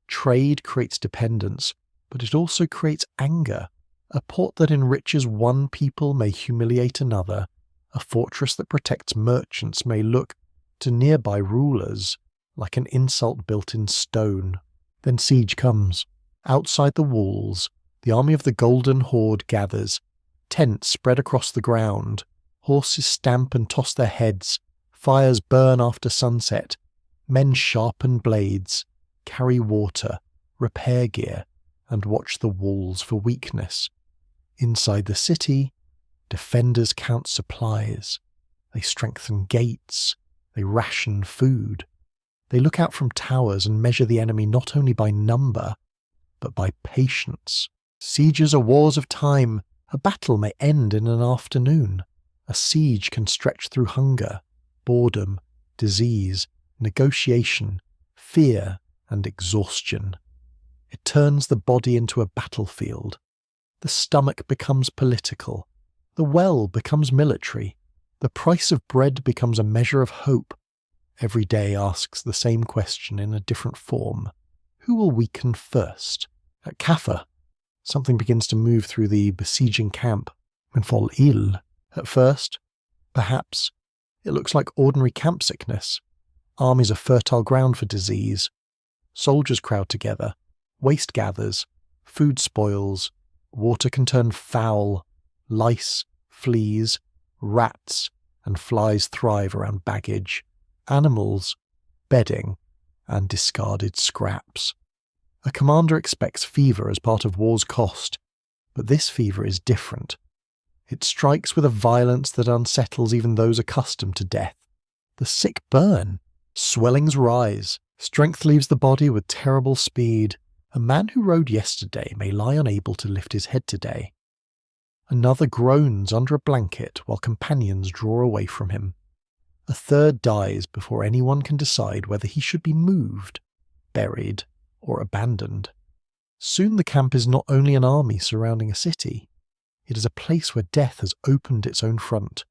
Trade creates dependence, but it also creates anger. A port that enriches one people may humiliate another. A fortress that protects merchants may look to nearby rulers like an insult built in stone. Then siege comes. Outside the walls, the army of the Golden Horde gathers. Tents spread across the ground. Horses stamp and toss their heads. Fires burn after sunset. Men sharpen blades, carry water, repair gear, and watch the walls for weakness. Inside the city, defenders count supplies. They strengthen gates. They ration food. They look out from towers and measure the enemy not only by number, but by patience. Sieges are wars of time. A battle may end in an afternoon. A siege can stretch through hunger, boredom, disease, negotiation, fear, and exhaustion. It turns the body into a battlefield. The stomach becomes political. The well becomes military. The price of bread becomes a measure of hope. Every day asks the same question in a different form. Who will weaken first? At Kaffa, something begins to move through the besieging camp. In Fol Il, at first, perhaps, it looks like ordinary camp sickness. Armies are fertile ground for disease. Soldiers crowd together. Waste gathers. Food spoils. Water can turn foul. Lice, fleas, rats, and flies thrive around baggage, animals, bedding, and discarded scraps. A commander expects fever as part of war's cost, but this fever is different. It strikes with a violence that unsettles even those accustomed to death. The sick burn. Swellings rise. Strength leaves the body with terrible speed. A man who rode yesterday may lie unable to lift his head today. Another groans under a blanket while companions draw away from him. A third dies before anyone can decide whether he should be moved, buried, or abandoned. Soon the camp is not only an army surrounding a city, it is a place where death has opened its own front.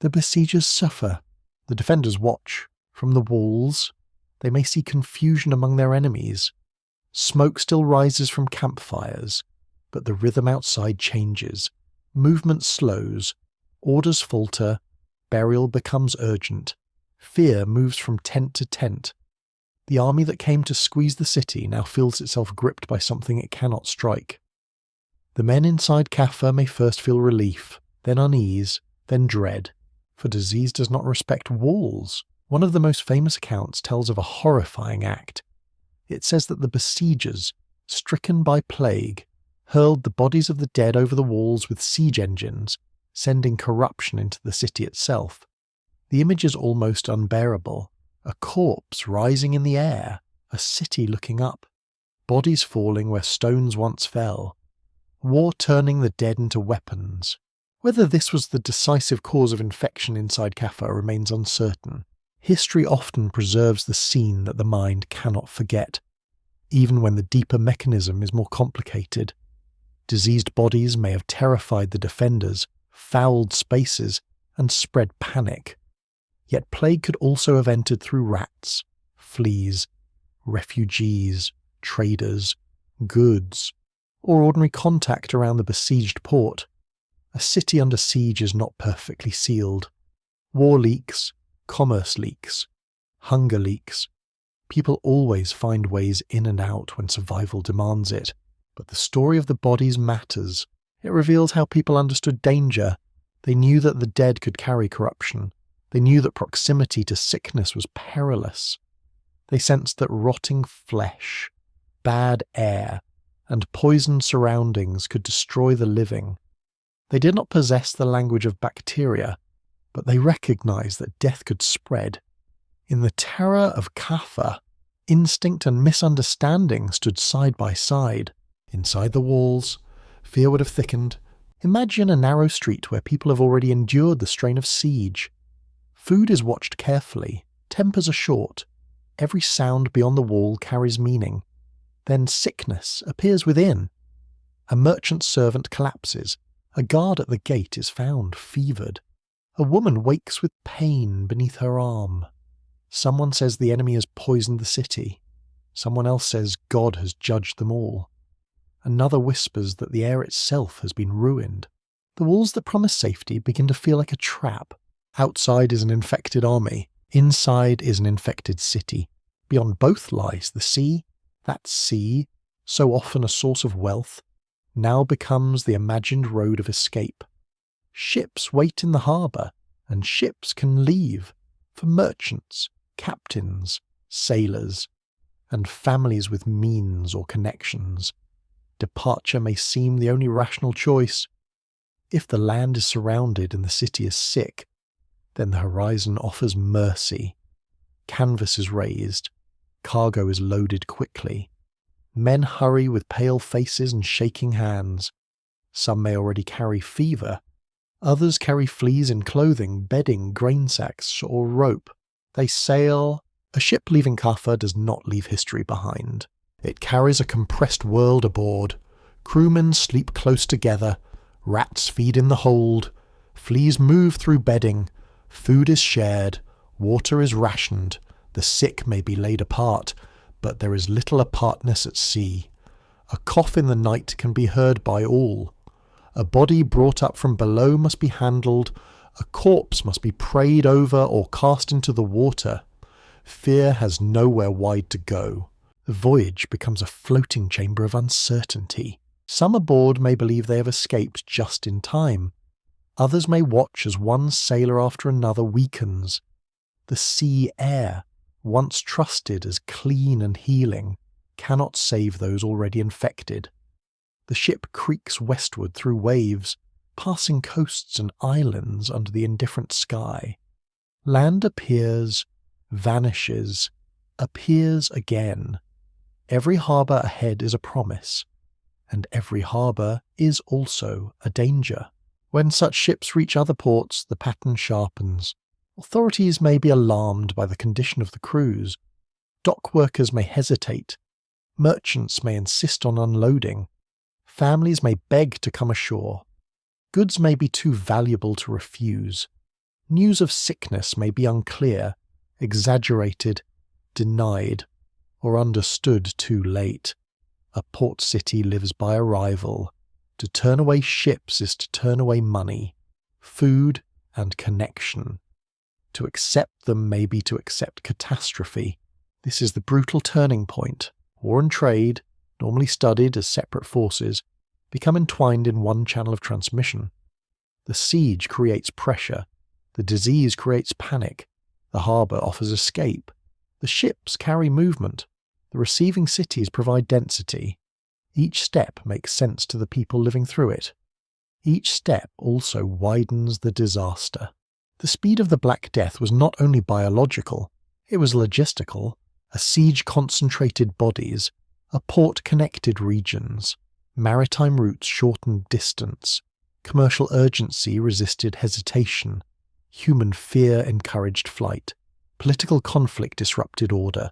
The besiegers suffer. The defenders watch. From the walls, they may see confusion among their enemies. Smoke still rises from campfires, but the rhythm outside changes. Movement slows. Orders falter. Burial becomes urgent. Fear moves from tent to tent. The army that came to squeeze the city now feels itself gripped by something it cannot strike. The men inside Kaffa may first feel relief, then unease, then dread, for disease does not respect walls. One of the most famous accounts tells of a horrifying act. It says that the besiegers, stricken by plague, hurled the bodies of the dead over the walls with siege engines, sending corruption into the city itself. The image is almost unbearable. A corpse rising in the air, a city looking up, bodies falling where stones once fell, war turning the dead into weapons. Whether this was the decisive cause of infection inside Kaffa remains uncertain. History often preserves the scene that the mind cannot forget, even when the deeper mechanism is more complicated. Diseased bodies may have terrified the defenders, fouled spaces, and spread panic. Yet plague could also have entered through rats, fleas, refugees, traders, goods, or ordinary contact around the besieged port. A city under siege is not perfectly sealed. War leaks, commerce leaks, hunger leaks. People always find ways in and out when survival demands it. But the story of the bodies matters. It reveals how people understood danger. They knew that the dead could carry corruption. They knew that proximity to sickness was perilous. They sensed that rotting flesh, bad air, and poisoned surroundings could destroy the living. They did not possess the language of bacteria, but they recognized that death could spread. In the terror of Kaffa, instinct and misunderstanding stood side by side. Inside the walls, fear would have thickened. Imagine a narrow street where people have already endured the strain of siege. Food is watched carefully, tempers are short, every sound beyond the wall carries meaning. Then sickness appears within. A merchant servant collapses, a guard at the gate is found fevered. A woman wakes with pain beneath her arm. Someone says the enemy has poisoned the city. Someone else says God has judged them all. Another whispers that the air itself has been ruined. The walls that promise safety begin to feel like a trap. Outside is an infected army. Inside is an infected city. Beyond both lies the sea. That sea, so often a source of wealth, now becomes the imagined road of escape. Ships wait in the harbour, and ships can leave for merchants, captains, sailors, and families with means or connections. Departure may seem the only rational choice. If the land is surrounded and the city is sick, then the horizon offers mercy. Canvas is raised. Cargo is loaded quickly. Men hurry with pale faces and shaking hands. Some may already carry fever. Others carry fleas in clothing, bedding, grain sacks, or rope. They sail A ship leaving Kaffa does not leave history behind. It carries a compressed world aboard. Crewmen sleep close together. Rats feed in the hold. Fleas move through bedding. Food is shared. Water is rationed. The sick may be laid apart, but there is little apartness at sea. A cough in the night can be heard by all. A body brought up from below must be handled. A corpse must be prayed over or cast into the water. Fear has nowhere wide to go. The voyage becomes a floating chamber of uncertainty. Some aboard may believe they have escaped just in time. Others may watch as one sailor after another weakens. The sea air, once trusted as clean and healing, cannot save those already infected. The ship creaks westward through waves, passing coasts and islands under the indifferent sky. Land appears, vanishes, appears again. Every harbour ahead is a promise, and every harbour is also a danger. When such ships reach other ports, the pattern sharpens. Authorities may be alarmed by the condition of the crews. Dock workers may hesitate. Merchants may insist on unloading. Families may beg to come ashore. Goods may be too valuable to refuse. News of sickness may be unclear, exaggerated, denied, or understood too late. A port city lives by arrival. To turn away ships is to turn away money, food, and connection. To accept them may be to accept catastrophe. This is the brutal turning point. War and trade, normally studied as separate forces, become entwined in one channel of transmission. The siege creates pressure. The disease creates panic. The harbour offers escape. The ships carry movement. The receiving cities provide density. Each step makes sense to the people living through it. Each step also widens the disaster. The speed of the Black Death was not only biological, it was logistical. A siege concentrated bodies, a port connected regions. Maritime routes shortened distance. Commercial urgency resisted hesitation. Human fear encouraged flight. Political conflict disrupted order.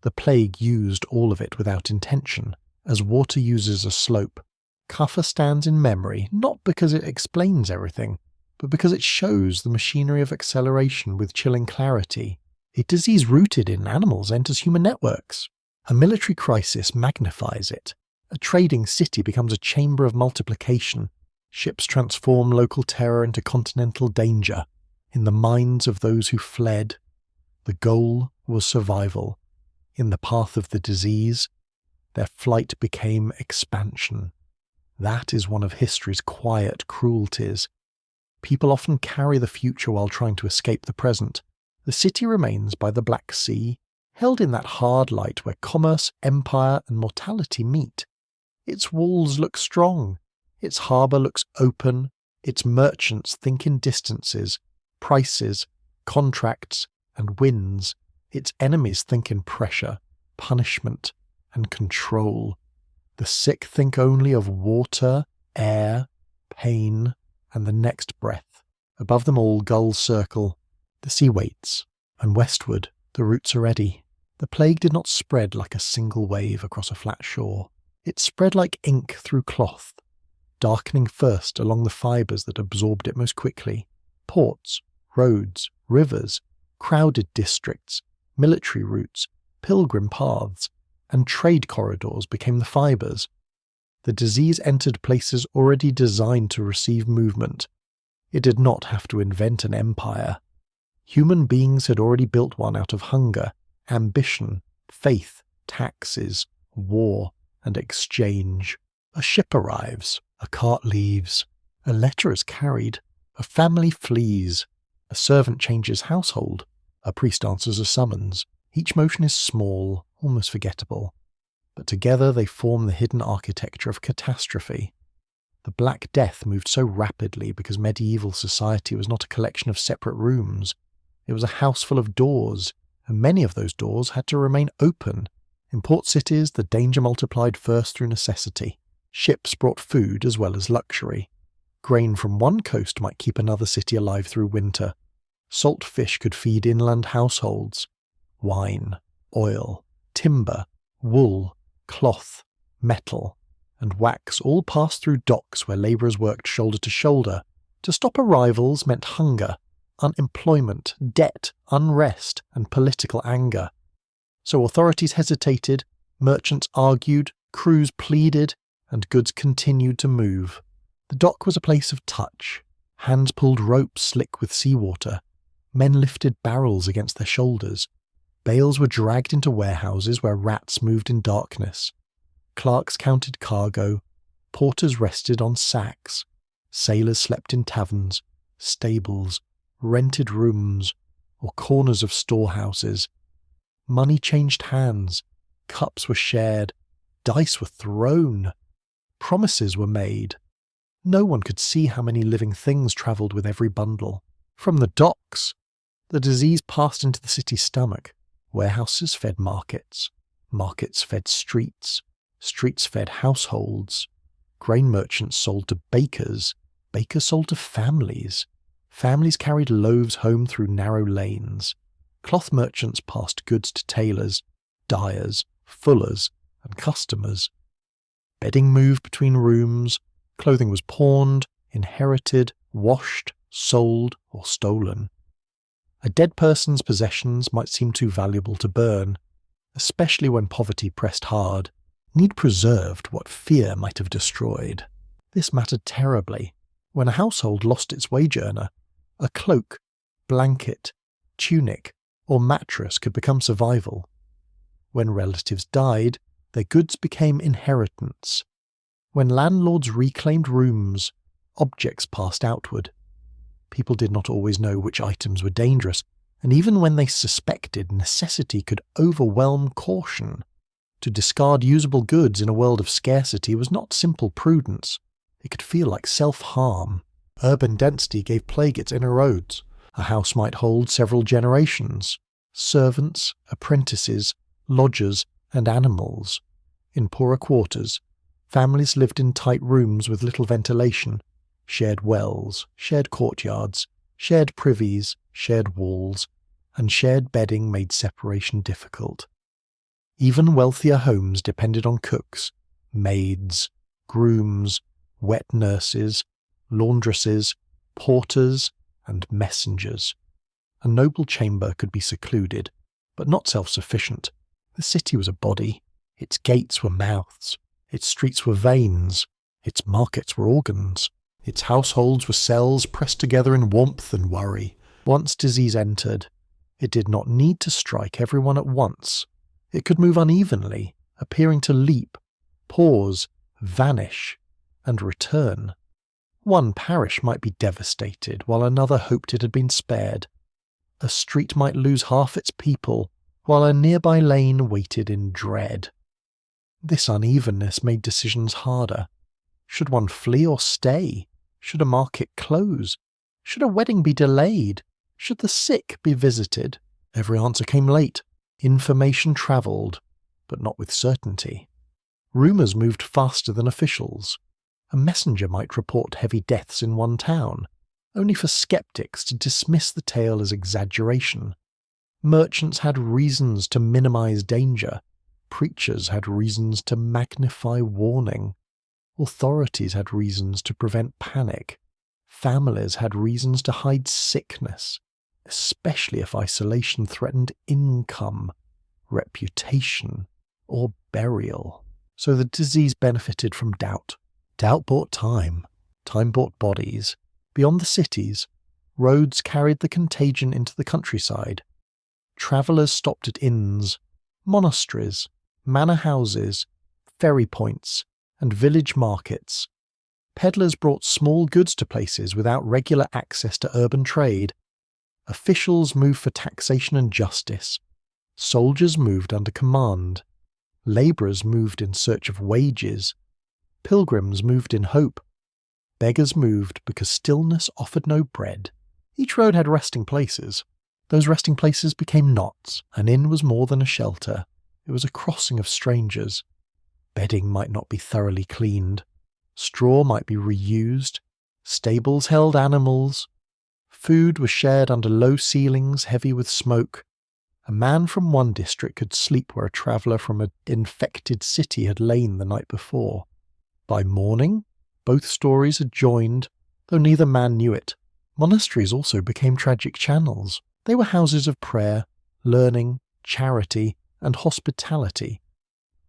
The plague used all of it without intention, as water uses a slope. Kaffa stands in memory not because it explains everything, but because it shows the machinery of acceleration with chilling clarity. A disease rooted in animals enters human networks. A military crisis magnifies it. A trading city becomes a chamber of multiplication. Ships transform local terror into continental danger. In the minds of those who fled, the goal was survival. In the path of the disease, their flight became expansion. That is one of history's quiet cruelties. People often carry the future while trying to escape the present. The city remains by the Black Sea, held in that hard light where commerce, empire, and mortality meet. Its walls look strong. Its harbour looks open. Its merchants think in distances, prices, contracts, and winds. Its enemies think in pressure, punishment, and control. The sick think only of water, air, pain, and the next breath. Above them all, gulls circle. The sea waits, and westward the routes are ready. The plague did not spread like a single wave across a flat shore. It spread like ink through cloth, darkening first along the fibres that absorbed it most quickly. Ports, roads, rivers, crowded districts, military routes, pilgrim paths, and trade corridors became the fibres. The disease entered places already designed to receive movement. It did not have to invent an empire. Human beings had already built one out of hunger, ambition, faith, taxes, war, and exchange. A ship arrives, a cart leaves, a letter is carried, a family flees, a servant changes household, a priest answers a summons. Each motion is small, almost forgettable, but together they form the hidden architecture of catastrophe. The Black Death moved so rapidly because medieval society was not a collection of separate rooms. It was a house full of doors, and many of those doors had to remain open. In port cities, the danger multiplied first through necessity. Ships brought food as well as luxury. Grain from one coast might keep another city alive through winter. Salt fish could feed inland households. wine, oil, timber, wool, cloth, metal, and wax all passed through docks where labourers worked shoulder to shoulder. To stop arrivals meant hunger, unemployment, debt, unrest, and political anger. So authorities hesitated, merchants argued, crews pleaded, and goods continued to move. The dock was a place of touch. Hands pulled ropes slick with seawater. Men lifted barrels against their shoulders. Bales were dragged into warehouses where rats moved in darkness. Clerks counted cargo. Porters rested on sacks. Sailors slept in taverns, stables, rented rooms, or corners of storehouses. Money changed hands. Cups were shared. Dice were thrown. Promises were made. No one could see how many living things travelled with every bundle. From the docks, the disease passed into the city's stomach. Warehouses fed markets. Markets fed streets. Streets fed households. Grain merchants sold to bakers. Bakers sold to families. Families carried loaves home through narrow lanes. Cloth merchants passed goods to tailors, dyers, fullers, and customers. Bedding moved between rooms. Clothing was pawned, inherited, washed, sold, or stolen. A dead person's possessions might seem too valuable to burn, especially when poverty pressed hard. Need preserved what fear might have destroyed. This mattered terribly. When a household lost its wage earner, a cloak, blanket, tunic, or mattress could become survival. When relatives died, their goods became inheritance. When landlords reclaimed rooms, objects passed outward. People did not always know which items were dangerous, and even when they suspected, necessity could overwhelm caution. To discard usable goods in a world of scarcity was not simple prudence. It could feel like self-harm. Urban density gave plague its inner roads. A house might hold several generations. Servants, apprentices, lodgers, and animals. In poorer quarters, families lived in tight rooms with little ventilation, shared wells, shared courtyards, shared privies, shared walls, and shared bedding made separation difficult. Even wealthier homes depended on cooks, maids, grooms, wet nurses, laundresses, porters, and messengers. A noble chamber could be secluded, but not self-sufficient. The city was a body. Its gates were mouths. Its streets were veins. Its markets were organs. Its households were cells pressed together in warmth and worry. Once disease entered, it did not need to strike everyone at once. It could move unevenly, appearing to leap, pause, vanish, and return. One parish might be devastated, while another hoped it had been spared. A street might lose half its people, while a nearby lane waited in dread. This unevenness made decisions harder. Should one flee or stay? Should a market close? Should a wedding be delayed? Should the sick be visited? Every answer came late. Information travelled, but not with certainty. Rumours moved faster than officials. A messenger might report heavy deaths in one town, only for skeptics to dismiss the tale as exaggeration. Merchants had reasons to minimise danger. Preachers had reasons to magnify warning. Authorities had reasons to prevent panic. Families had reasons to hide sickness, especially if isolation threatened income, reputation, or burial. So the disease benefited from doubt. Doubt bought time. Time bought bodies. Beyond the cities, roads carried the contagion into the countryside. Travellers stopped at inns, monasteries, manor houses, ferry points, and village markets. Peddlers brought small goods to places without regular access to urban trade. Officials moved for taxation and justice. Soldiers moved under command. Labourers moved in search of wages. Pilgrims moved in hope. Beggars moved because stillness offered no bread. Each road had resting places. Those resting places became knots. An inn was more than a shelter. It was a crossing of strangers. Bedding might not be thoroughly cleaned. Straw might be reused. Stables held animals. Food was shared under low ceilings heavy with smoke. A man from one district could sleep where a traveller from an infected city had lain the night before. By morning, both stories had joined, though neither man knew it. Monasteries also became tragic channels. They were houses of prayer, learning, charity, and hospitality.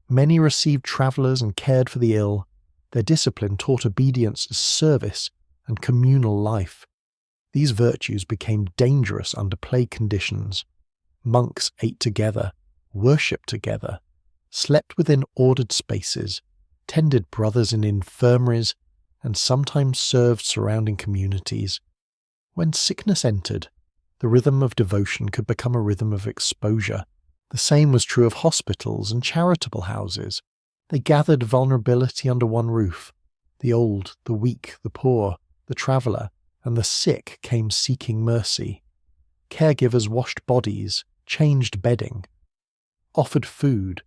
Many received travellers and cared for the ill. Their discipline taught obedience as service and communal life. These virtues became dangerous under plague conditions. Monks ate together, worshipped together, slept within ordered spaces, tended brothers in infirmaries, and sometimes served surrounding communities. When sickness entered, the rhythm of devotion could become a rhythm of exposure. The same was true of hospitals and charitable houses. They gathered vulnerability under one roof. The old, the weak, the poor, the traveller, and the sick came seeking mercy. Caregivers washed bodies, changed bedding, offered food,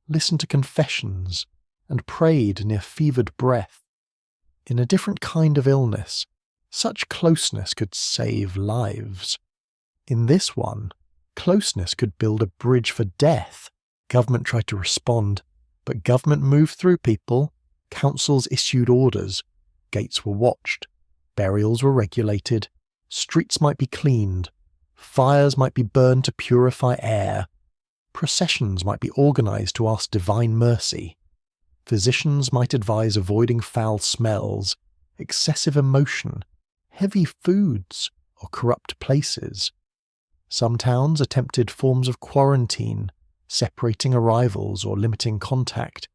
listened to confessions, and prayed near fevered breath. In a different kind of illness, such closeness could save lives. In this one, closeness could build a bridge for death. Government tried to respond, but government moved through people, councils issued orders, gates were watched, burials were regulated, streets might be cleaned, fires might be burned to purify air, processions might be organised to ask divine mercy, physicians might advise avoiding foul smells, excessive emotion, heavy foods, or corrupt places. Some towns attempted forms of quarantine, separating arrivals or limiting contact.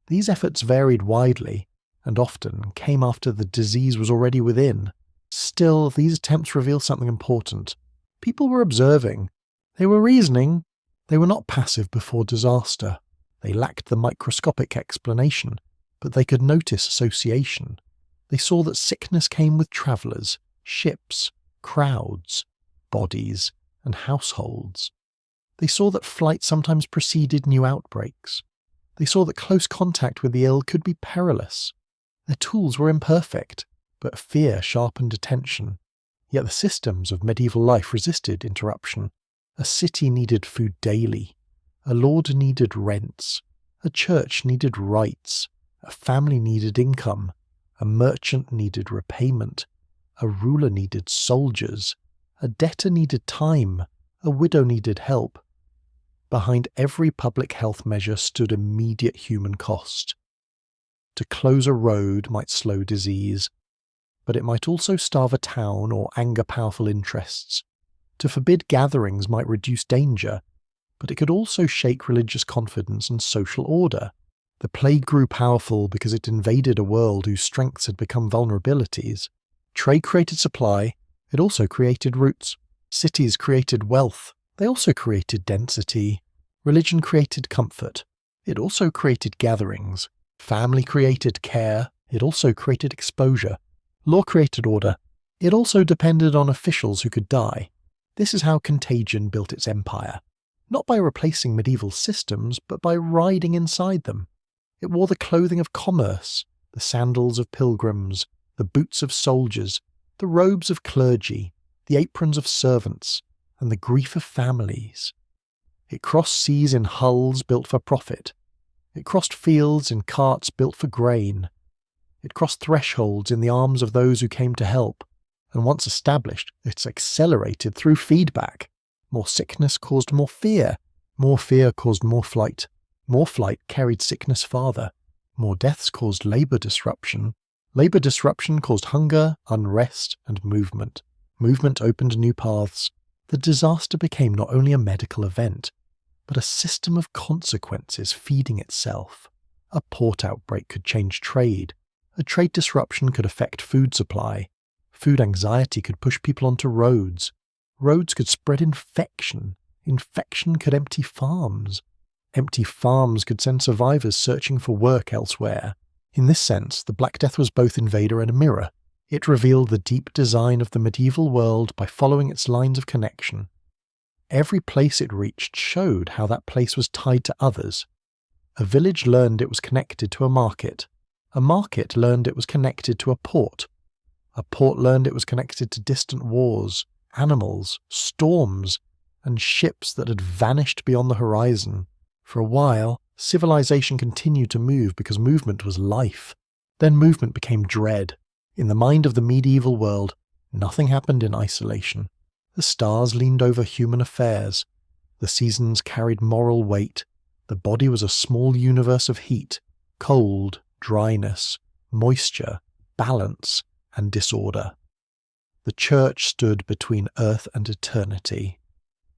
These efforts varied widely, and often came after the disease was already within. Still, these attempts reveal something important. People were observing. They were reasoning. They were not passive before disaster. They lacked the microscopic explanation, but they could notice association. They saw that sickness came with travellers, ships, crowds, bodies, and households. They saw that flight sometimes preceded new outbreaks. They saw that close contact with the ill could be perilous. Their tools were imperfect, but fear sharpened attention. Yet the systems of medieval life resisted interruption. A city needed food daily. A lord needed rents. A church needed rites. A family needed income. A merchant needed repayment. A ruler needed soldiers. A debtor needed time. A widow needed help. Behind every public health measure stood immediate human cost. To close a road might slow disease, but it might also starve a town or anger powerful interests. To forbid gatherings might reduce danger, but it could also shake religious confidence and social order. The plague grew powerful because it invaded a world whose strengths had become vulnerabilities. Trade created supply, it also created roots. Cities created wealth, they also created density. Religion created comfort, it also created gatherings. Family created care, it also created exposure. Law created order, it also depended on officials who could die. This is how contagion built its empire. Not by replacing medieval systems, but by riding inside them. It wore the clothing of commerce, the sandals of pilgrims, the boots of soldiers, the robes of clergy, the aprons of servants, and the grief of families. It crossed seas in hulls built for profit. It crossed fields in carts built for grain. It crossed thresholds in the arms of those who came to help. And once established, it's accelerated through feedback. More sickness caused more fear. More fear caused more flight. More flight carried sickness farther. More deaths caused labour disruption. Labour disruption caused hunger, unrest, and movement. Movement opened new paths. The disaster became not only a medical event, but a system of consequences feeding itself. A port outbreak could change trade. A trade disruption could affect food supply. Food anxiety could push people onto roads. Roads could spread infection. Infection could empty farms. Empty farms could send survivors searching for work elsewhere. In this sense, the Black Death was both invader and a mirror. It revealed the deep design of the medieval world by following its lines of connection. Every place it reached showed how that place was tied to others. A village learned it was connected to a market. A market learned it was connected to a port. A port learned it was connected to distant wars, animals, storms, and ships that had vanished beyond the horizon. For a while, civilization continued to move because movement was life. Then movement became dread. In the mind of the medieval world, nothing happened in isolation. The stars leaned over human affairs. The seasons carried moral weight. The body was a small universe of heat, cold, dryness, moisture, balance, and disorder. The church stood between earth and eternity,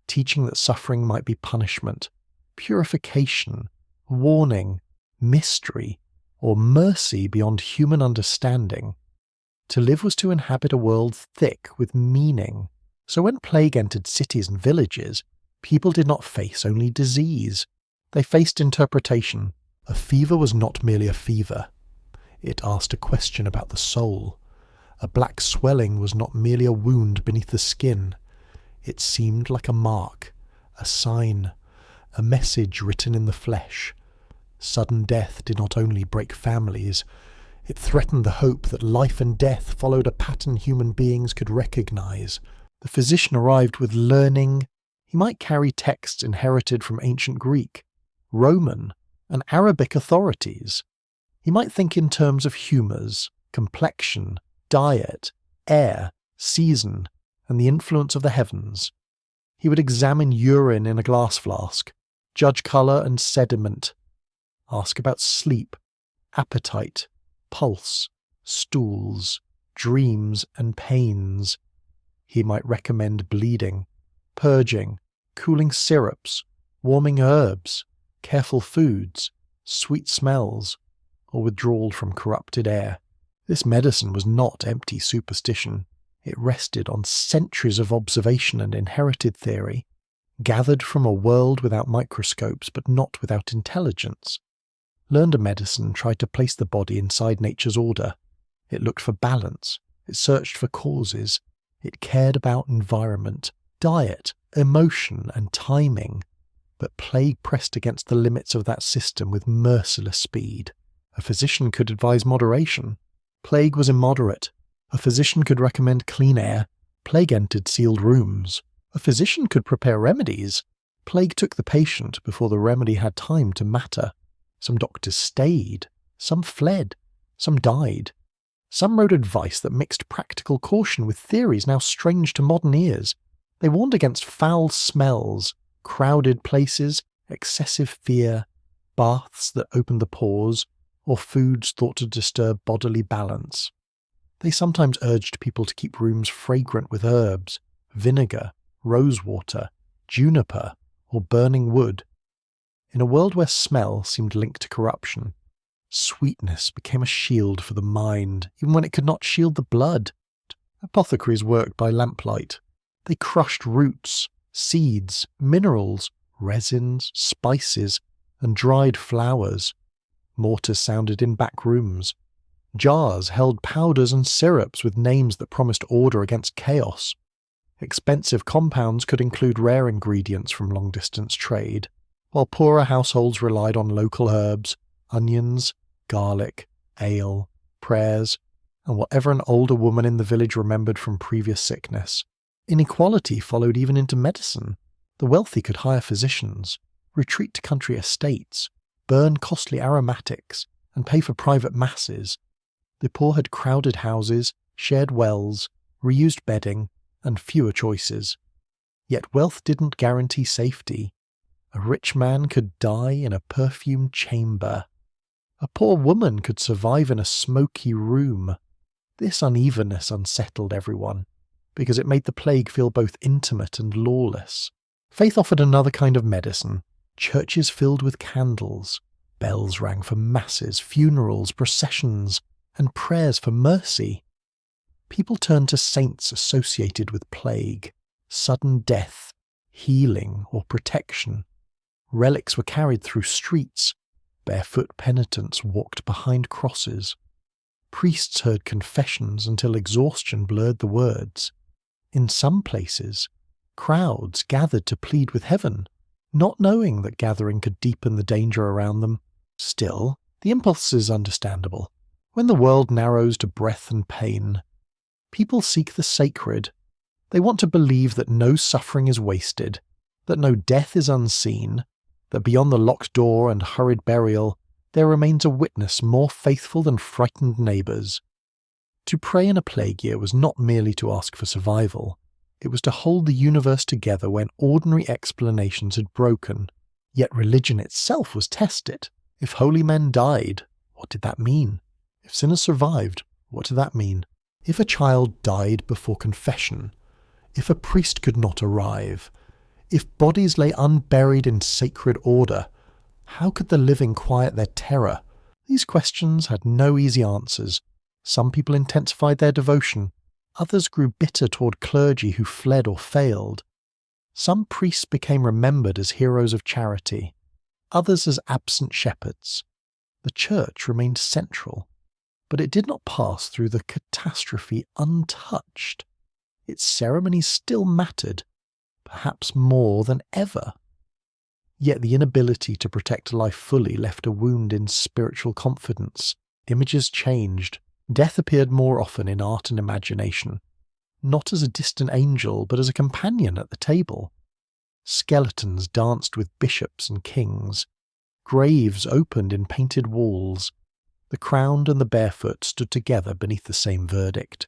teaching that suffering might be punishment, purification, warning, mystery, or mercy beyond human understanding. To live was to inhabit a world thick with meaning. So when plague entered cities and villages, people did not face only disease. They faced interpretation. A fever was not merely a fever. It asked a question about the soul. A black swelling was not merely a wound beneath the skin. It seemed like a mark, a sign, a message written in the flesh. Sudden death did not only break families, it threatened the hope that life and death followed a pattern human beings could recognize. The physician arrived with learning. He might carry texts inherited from ancient Greek, Roman, and Arabic authorities. He might think in terms of humours, complexion, diet, air, season, and the influence of the heavens. He would examine urine in a glass flask, judge colour and sediment, ask about sleep, appetite, pulse, stools, dreams, and pains. He might recommend bleeding, purging, cooling syrups, warming herbs, careful foods, sweet smells, or withdrawal from corrupted air. This medicine was not empty superstition. It rested on centuries of observation and inherited theory, gathered from a world without microscopes but not without intelligence. Learned medicine tried to place the body inside nature's order. It looked for balance. It searched for causes. It cared about environment, diet, emotion, and timing. But plague pressed against the limits of that system with merciless speed. A physician could advise moderation. Plague was immoderate. A physician could recommend clean air. Plague entered sealed rooms. A physician could prepare remedies. Plague took the patient before the remedy had time to matter. Some doctors stayed. Some fled. Some died. Some wrote advice that mixed practical caution with theories now strange to modern ears. They warned against foul smells, crowded places, excessive fear, baths that opened the pores, or foods thought to disturb bodily balance. They sometimes urged people to keep rooms fragrant with herbs, vinegar, rosewater, juniper, or burning wood. In a world where smell seemed linked to corruption, sweetness became a shield for the mind, even when it could not shield the blood. Apothecaries worked by lamplight. They crushed roots, seeds, minerals, resins, spices, and dried flowers. Mortars sounded in back rooms. Jars held powders and syrups with names that promised order against chaos. Expensive compounds could include rare ingredients from long-distance trade, while poorer households relied on local herbs, onions, garlic, ale, prayers, and whatever an older woman in the village remembered from previous sickness. Inequality followed even into medicine. The wealthy could hire physicians, retreat to country estates, burn costly aromatics, and pay for private masses. The poor had crowded houses, shared wells, reused bedding, and fewer choices. Yet wealth didn't guarantee safety. A rich man could die in a perfumed chamber. A poor woman could survive in a smoky room. This unevenness unsettled everyone, because it made the plague feel both intimate and lawless. Faith offered another kind of medicine. Churches filled with candles. Bells rang for masses, funerals, processions, and prayers for mercy. People turned to saints associated with plague, sudden death, healing, or protection. Relics were carried through streets. Barefoot penitents walked behind crosses. Priests heard confessions until exhaustion blurred the words. In some places, crowds gathered to plead with heaven, not knowing that gathering could deepen the danger around them. Still, the impulse is understandable. When the world narrows to breath and pain, people seek the sacred. They want to believe that no suffering is wasted, that no death is unseen, that beyond the locked door and hurried burial, there remains a witness more faithful than frightened neighbours. To pray in a plague year was not merely to ask for survival, it was to hold the universe together when ordinary explanations had broken. Yet religion itself was tested. If holy men died, what did that mean? If sinners survived, what did that mean? If a child died before confession, if a priest could not arrive, if bodies lay unburied in sacred order, how could the living quiet their terror? These questions had no easy answers. Some people intensified their devotion. Others grew bitter toward clergy who fled or failed. Some priests became remembered as heroes of charity, others as absent shepherds. The church remained central, but it did not pass through the catastrophe untouched. Its ceremonies still mattered, perhaps more than ever. Yet the inability to protect life fully left a wound in spiritual confidence. Images changed. Death appeared more often in art and imagination, not as a distant angel, but as a companion at the table. Skeletons danced with bishops and kings. Graves opened in painted walls. The crowned and the barefoot stood together beneath the same verdict.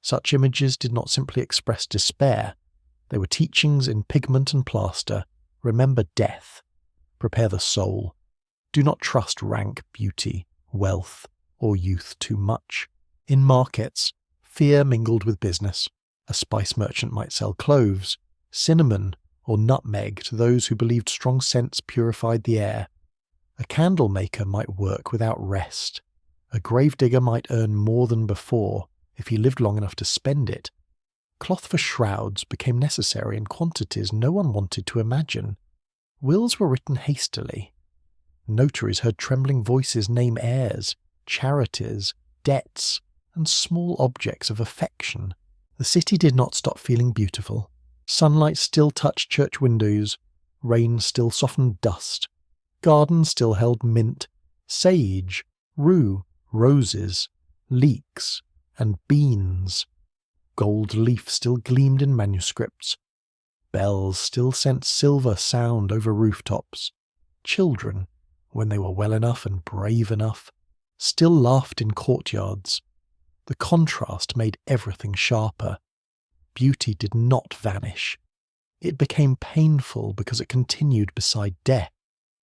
Such images did not simply express despair. They were teachings in pigment and plaster. Remember death. Prepare the soul. Do not trust rank, beauty, wealth, or youth too much. In markets, fear mingled with business. A spice merchant might sell cloves, cinnamon, or nutmeg to those who believed strong scents purified the air. A candle maker might work without rest. A gravedigger might earn more than before if he lived long enough to spend it. Cloth for shrouds became necessary in quantities no one wanted to imagine. Wills were written hastily. Notaries heard trembling voices name heirs, charities, debts, and small objects of affection. The city did not stop feeling beautiful. Sunlight still touched church windows, rain still softened dust, gardens still held mint, sage, rue, roses, leeks, and beans. Gold leaf still gleamed in manuscripts. Bells still sent silver sound over rooftops. Children, when they were well enough and brave enough, still laughed in courtyards. The contrast made everything sharper. Beauty did not vanish. It became painful because it continued beside death.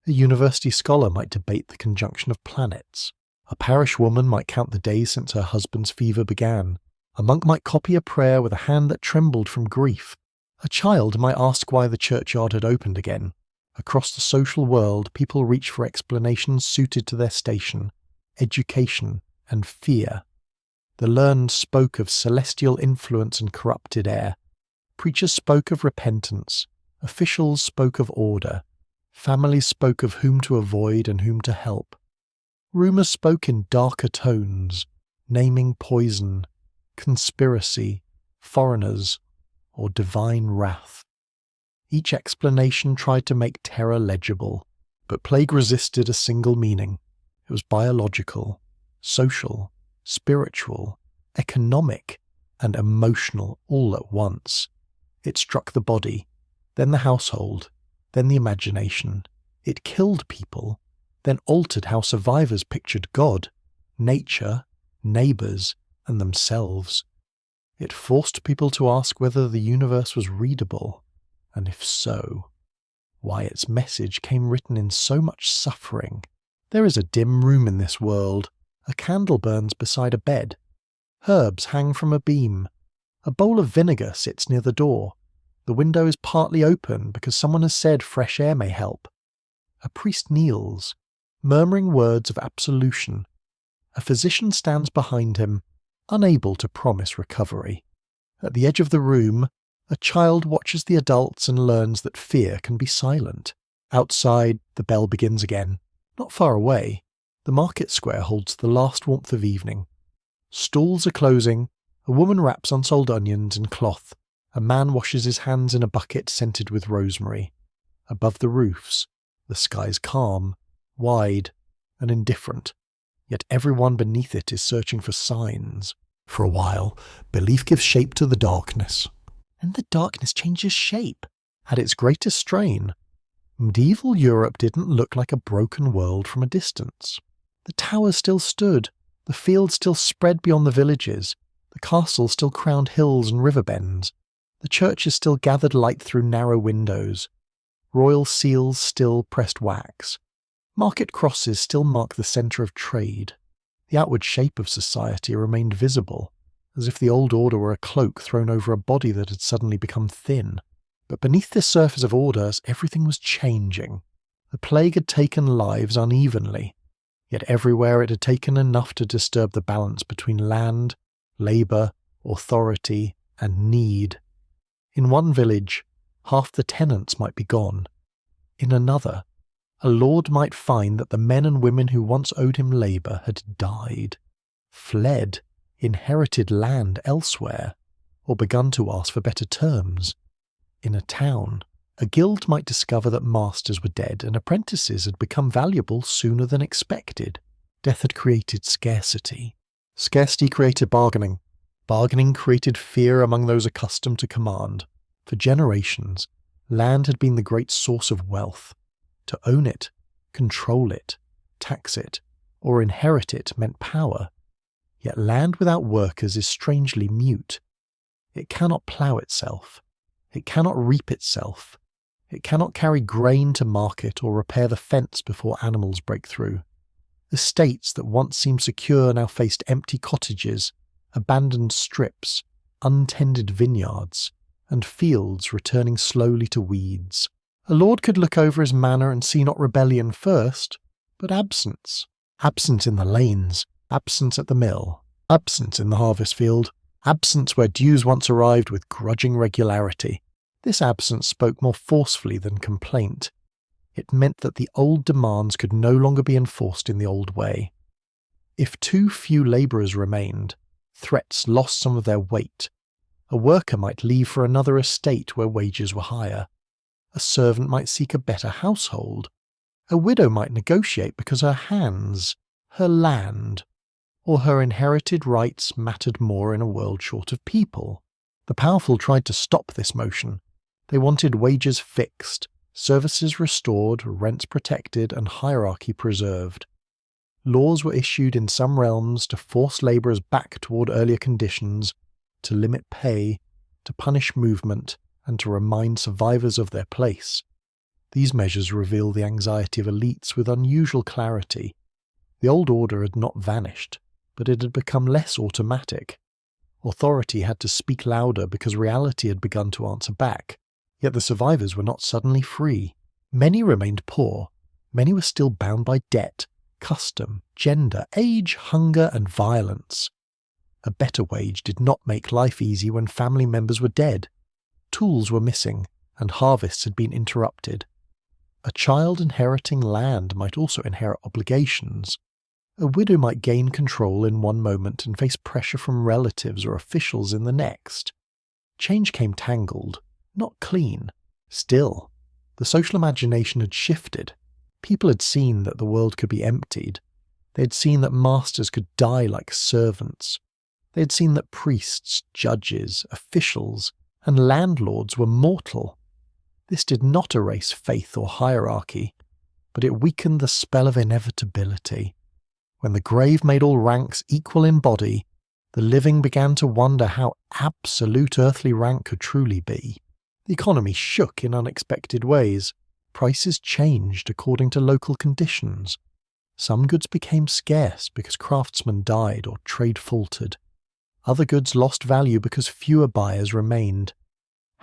A university scholar might debate the conjunction of planets. A parish woman might count the days since her husband's fever began. A monk might copy a prayer with a hand that trembled from grief. A child might ask why the churchyard had opened again. Across the social world, people reached for explanations suited to their station, education, and fear. The learned spoke of celestial influence and corrupted air. Preachers spoke of repentance. Officials spoke of order. Families spoke of whom to avoid and whom to help. Rumours spoke in darker tones, naming poison, conspiracy, foreigners, or divine wrath. Each explanation tried to make terror legible, but plague resisted a single meaning. It was biological, social, spiritual, economic, and emotional all at once. It struck the body, then the household, then the imagination. It killed people, then altered how survivors pictured God, nature, neighbours, and themselves. It forced people to ask whether the universe was readable, and if so, why its message came written in so much suffering. There is a dim room in this world. A candle burns beside a bed. Herbs hang from a beam. A bowl of vinegar sits near the door. The window is partly open because someone has said fresh air may help. A priest kneels, murmuring words of absolution. A physician stands behind him, unable to promise recovery. At the edge of the room, a child watches the adults and learns that fear can be silent. Outside, the bell begins again. Not far away, the market square holds the last warmth of evening. Stalls are closing. A woman wraps unsold onions in cloth. A man washes his hands in a bucket scented with rosemary. Above the roofs, the sky's calm, wide, and indifferent, yet everyone beneath it is searching for signs. For a while, belief gives shape to the darkness. And the darkness changes shape. At its greatest strain, medieval Europe didn't look like a broken world from a distance. The towers still stood, the fields still spread beyond the villages, the castles still crowned hills and river bends, the churches still gathered light through narrow windows, royal seals still pressed wax, market crosses still marked the centre of trade. The outward shape of society remained visible, as if the old order were a cloak thrown over a body that had suddenly become thin. But beneath this surface of orders, everything was changing. The plague had taken lives unevenly, yet everywhere it had taken enough to disturb the balance between land, labour, authority, and need. In one village, half the tenants might be gone. In another, a lord might find that the men and women who once owed him labour had died, fled, inherited land elsewhere, or begun to ask for better terms. In a town, a guild might discover that masters were dead and apprentices had become valuable sooner than expected. Death had created scarcity. Scarcity created bargaining. Bargaining created fear among those accustomed to command. For generations, land had been the great source of wealth. To own it, control it, tax it, or inherit it meant power. Yet land without workers is strangely mute. It cannot plough itself. It cannot reap itself. It cannot carry grain to market or repair the fence before animals break through. Estates that once seemed secure now faced empty cottages, abandoned strips, untended vineyards, and fields returning slowly to weeds. A lord could look over his manor and see not rebellion first, but absence. Absence in the lanes, absence at the mill, absence in the harvest field, absence where dues once arrived with grudging regularity. This absence spoke more forcefully than complaint. It meant that the old demands could no longer be enforced in the old way. If too few labourers remained, threats lost some of their weight. A worker might leave for another estate where wages were higher. A servant might seek a better household. A widow might negotiate because her hands, her land, or her inherited rights mattered more in a world short of people. The powerful tried to stop this motion. They wanted wages fixed, services restored, rents protected, and hierarchy preserved. Laws were issued in some realms to force labourers back toward earlier conditions, to limit pay, to punish movement, and to remind survivors of their place. These measures reveal the anxiety of elites with unusual clarity. The old order had not vanished, but it had become less automatic. Authority had to speak louder because reality had begun to answer back. Yet the survivors were not suddenly free. Many remained poor. Many were still bound by debt, custom, gender, age, hunger, and violence. A better wage did not make life easy when family members were dead. Tools were missing, and harvests had been interrupted. A child inheriting land might also inherit obligations. A widow might gain control in one moment and face pressure from relatives or officials in the next. Change came tangled, not clean. Still, the social imagination had shifted. People had seen that the world could be emptied. They had seen that masters could die like servants. They had seen that priests, judges, officials, and landlords were mortal. This did not erase faith or hierarchy, but it weakened the spell of inevitability. When the grave made all ranks equal in body, the living began to wonder how absolute earthly rank could truly be. The economy shook in unexpected ways. Prices changed according to local conditions. Some goods became scarce because craftsmen died or trade faltered. Other goods lost value because fewer buyers remained.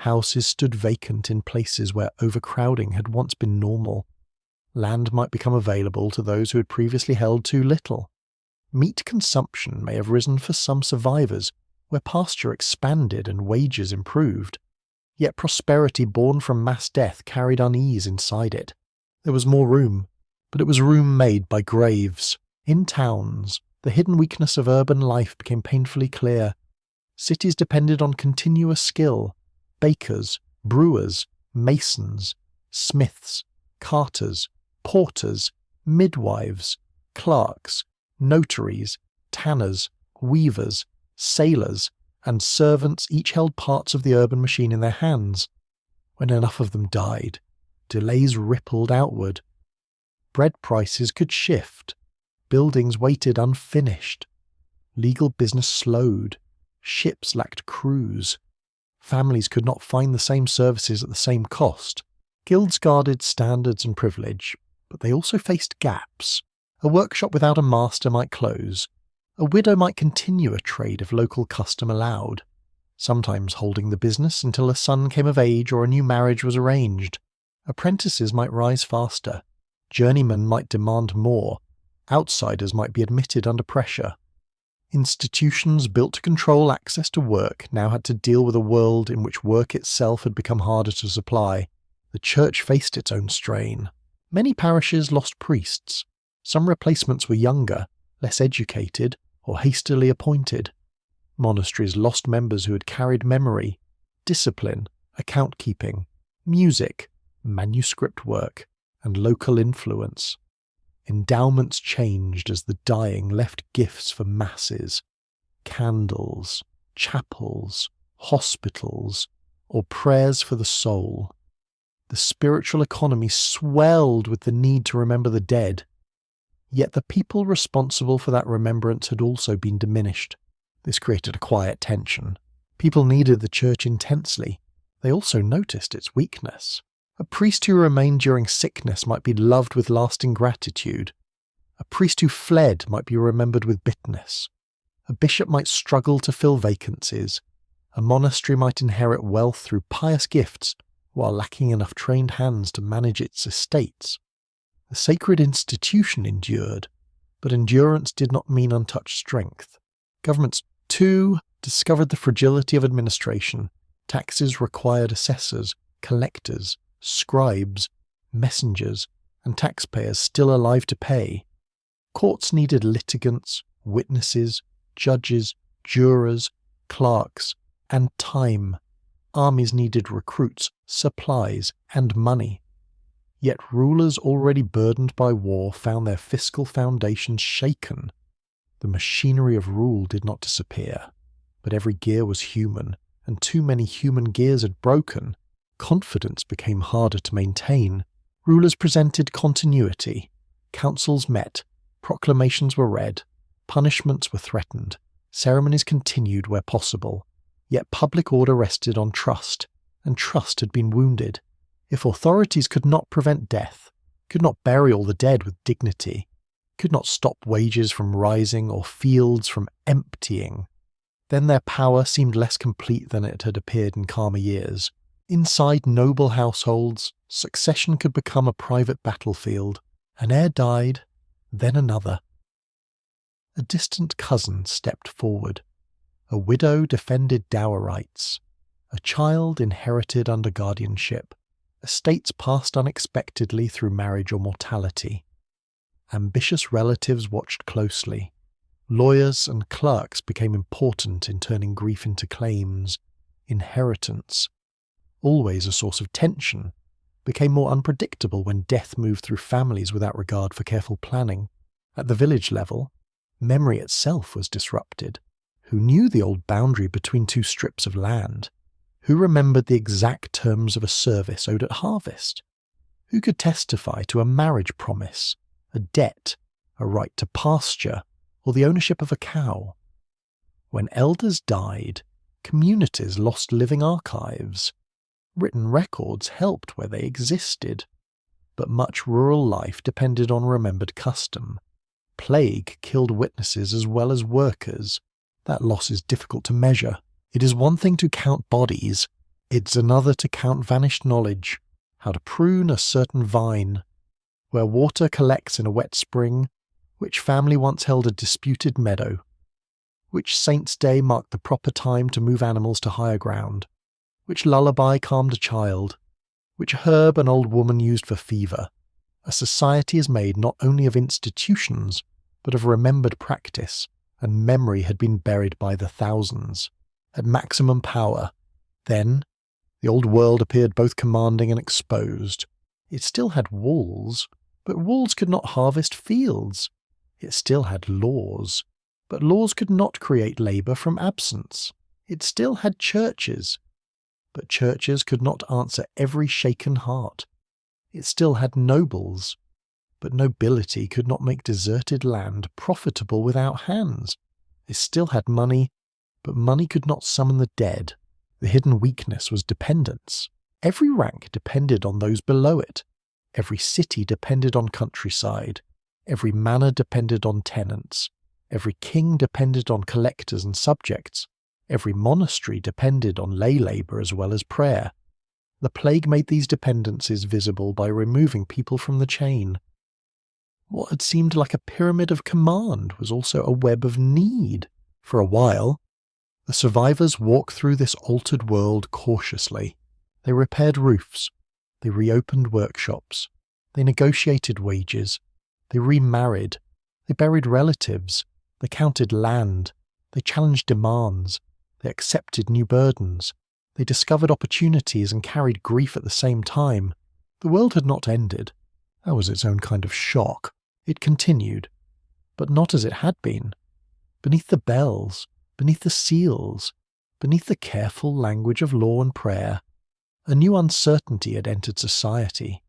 Houses stood vacant in places where overcrowding had once been normal. Land might become available to those who had previously held too little. Meat consumption may have risen for some survivors, where pasture expanded and wages improved. Yet prosperity born from mass death carried unease inside it. There was more room, but it was room made by graves. In towns, the hidden weakness of urban life became painfully clear. Cities depended on continuous skill. Bakers, brewers, masons, smiths, carters, porters, midwives, clerks, notaries, tanners, weavers, sailors, and servants each held parts of the urban machine in their hands. When enough of them died, delays rippled outward. Bread prices could shift. Buildings waited unfinished. Legal business slowed. Ships lacked crews. Families could not find the same services at the same cost. Guilds guarded standards and privilege, but they also faced gaps. A workshop without a master might close. A widow might continue a trade if local custom allowed, sometimes holding the business until a son came of age or a new marriage was arranged. Apprentices might rise faster. Journeymen might demand more. Outsiders might be admitted under pressure. Institutions built to control access to work now had to deal with a world in which work itself had become harder to supply. The church faced its own strain. Many parishes lost priests. Some replacements were younger, less educated, or hastily appointed. Monasteries lost members who had carried memory, discipline, account-keeping, music, manuscript work, and local influence. Endowments changed as the dying left gifts for masses, candles, chapels, hospitals, or prayers for the soul. The spiritual economy swelled with the need to remember the dead. Yet the people responsible for that remembrance had also been diminished. This created a quiet tension. People needed the church intensely. They also noticed its weakness. A priest who remained during sickness might be loved with lasting gratitude. A priest who fled might be remembered with bitterness. A bishop might struggle to fill vacancies. A monastery might inherit wealth through pious gifts, while lacking enough trained hands to manage its estates. The sacred institution endured, but endurance did not mean untouched strength. Governments, too, discovered the fragility of administration. Taxes required assessors, collectors, scribes, messengers, and taxpayers still alive to pay. Courts needed litigants, witnesses, judges, jurors, clerks, and time. Armies needed recruits, supplies, and money. Yet rulers already burdened by war found their fiscal foundations shaken. The machinery of rule did not disappear, but every gear was human, and too many human gears had broken. Confidence became harder to maintain. Rulers presented continuity. Councils met. Proclamations were read. Punishments were threatened. Ceremonies continued where possible. Yet public order rested on trust, and trust had been wounded. If authorities could not prevent death, could not bury all the dead with dignity, could not stop wages from rising or fields from emptying, then their power seemed less complete than it had appeared in calmer years. Inside noble households, succession could become a private battlefield. An heir died, then another. A distant cousin stepped forward. A widow defended dower rights. A child inherited under guardianship. Estates passed unexpectedly through marriage or mortality. Ambitious relatives watched closely. Lawyers and clerks became important in turning grief into claims. Inheritance, always a source of tension, became more unpredictable when death moved through families without regard for careful planning. At the village level, memory itself was disrupted. Who knew the old boundary between two strips of land? Who remembered the exact terms of a service owed at harvest? Who could testify to a marriage promise, a debt, a right to pasture, or the ownership of a cow? When elders died, communities lost living archives. Written records helped where they existed, but much rural life depended on remembered custom. Plague killed witnesses as well as workers. That loss is difficult to measure. It is one thing to count bodies, it's another to count vanished knowledge, how to prune a certain vine, where water collects in a wet spring, which family once held a disputed meadow, which saint's day marked the proper time to move animals to higher ground, which lullaby calmed a child, which herb an old woman used for fever. A society is made not only of institutions, but of remembered practice, and memory had been buried by the thousands. At maximum power, then, the old world appeared both commanding and exposed. It still had walls, but walls could not harvest fields. It still had laws, but laws could not create labour from absence. It still had churches, But churches could not answer every shaken heart. It still had nobles, but nobility could not make deserted land profitable without hands. It still had money, but money could not summon the dead. The hidden weakness was dependence. Every rank depended on those below it. Every city depended on countryside. Every manor depended on tenants. Every king depended on collectors and subjects. Every monastery depended on lay labour as well as prayer. The plague made these dependencies visible by removing people from the chain. What had seemed like a pyramid of command was also a web of need. For a while, the survivors walked through this altered world cautiously. They repaired roofs. They reopened workshops. They negotiated wages. They remarried. They buried relatives. They counted land. They challenged demands. They accepted new burdens. They discovered opportunities and carried grief at the same time. The world had not ended. That was its own kind of shock. It continued, but not as it had been. Beneath the bells, beneath the seals, beneath the careful language of law and prayer, a new uncertainty had entered society.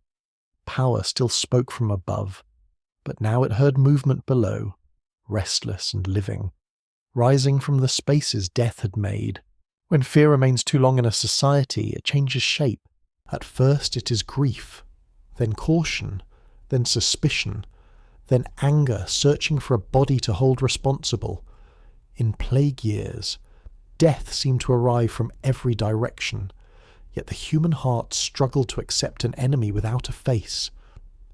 Power still spoke from above, but now it heard movement below, restless and living, rising from the spaces death had made. When fear remains too long in a society, it changes shape. At first it is grief, then caution, then suspicion, then anger searching for a body to hold responsible. In plague years, death seemed to arrive from every direction, yet the human heart struggled to accept an enemy without a face.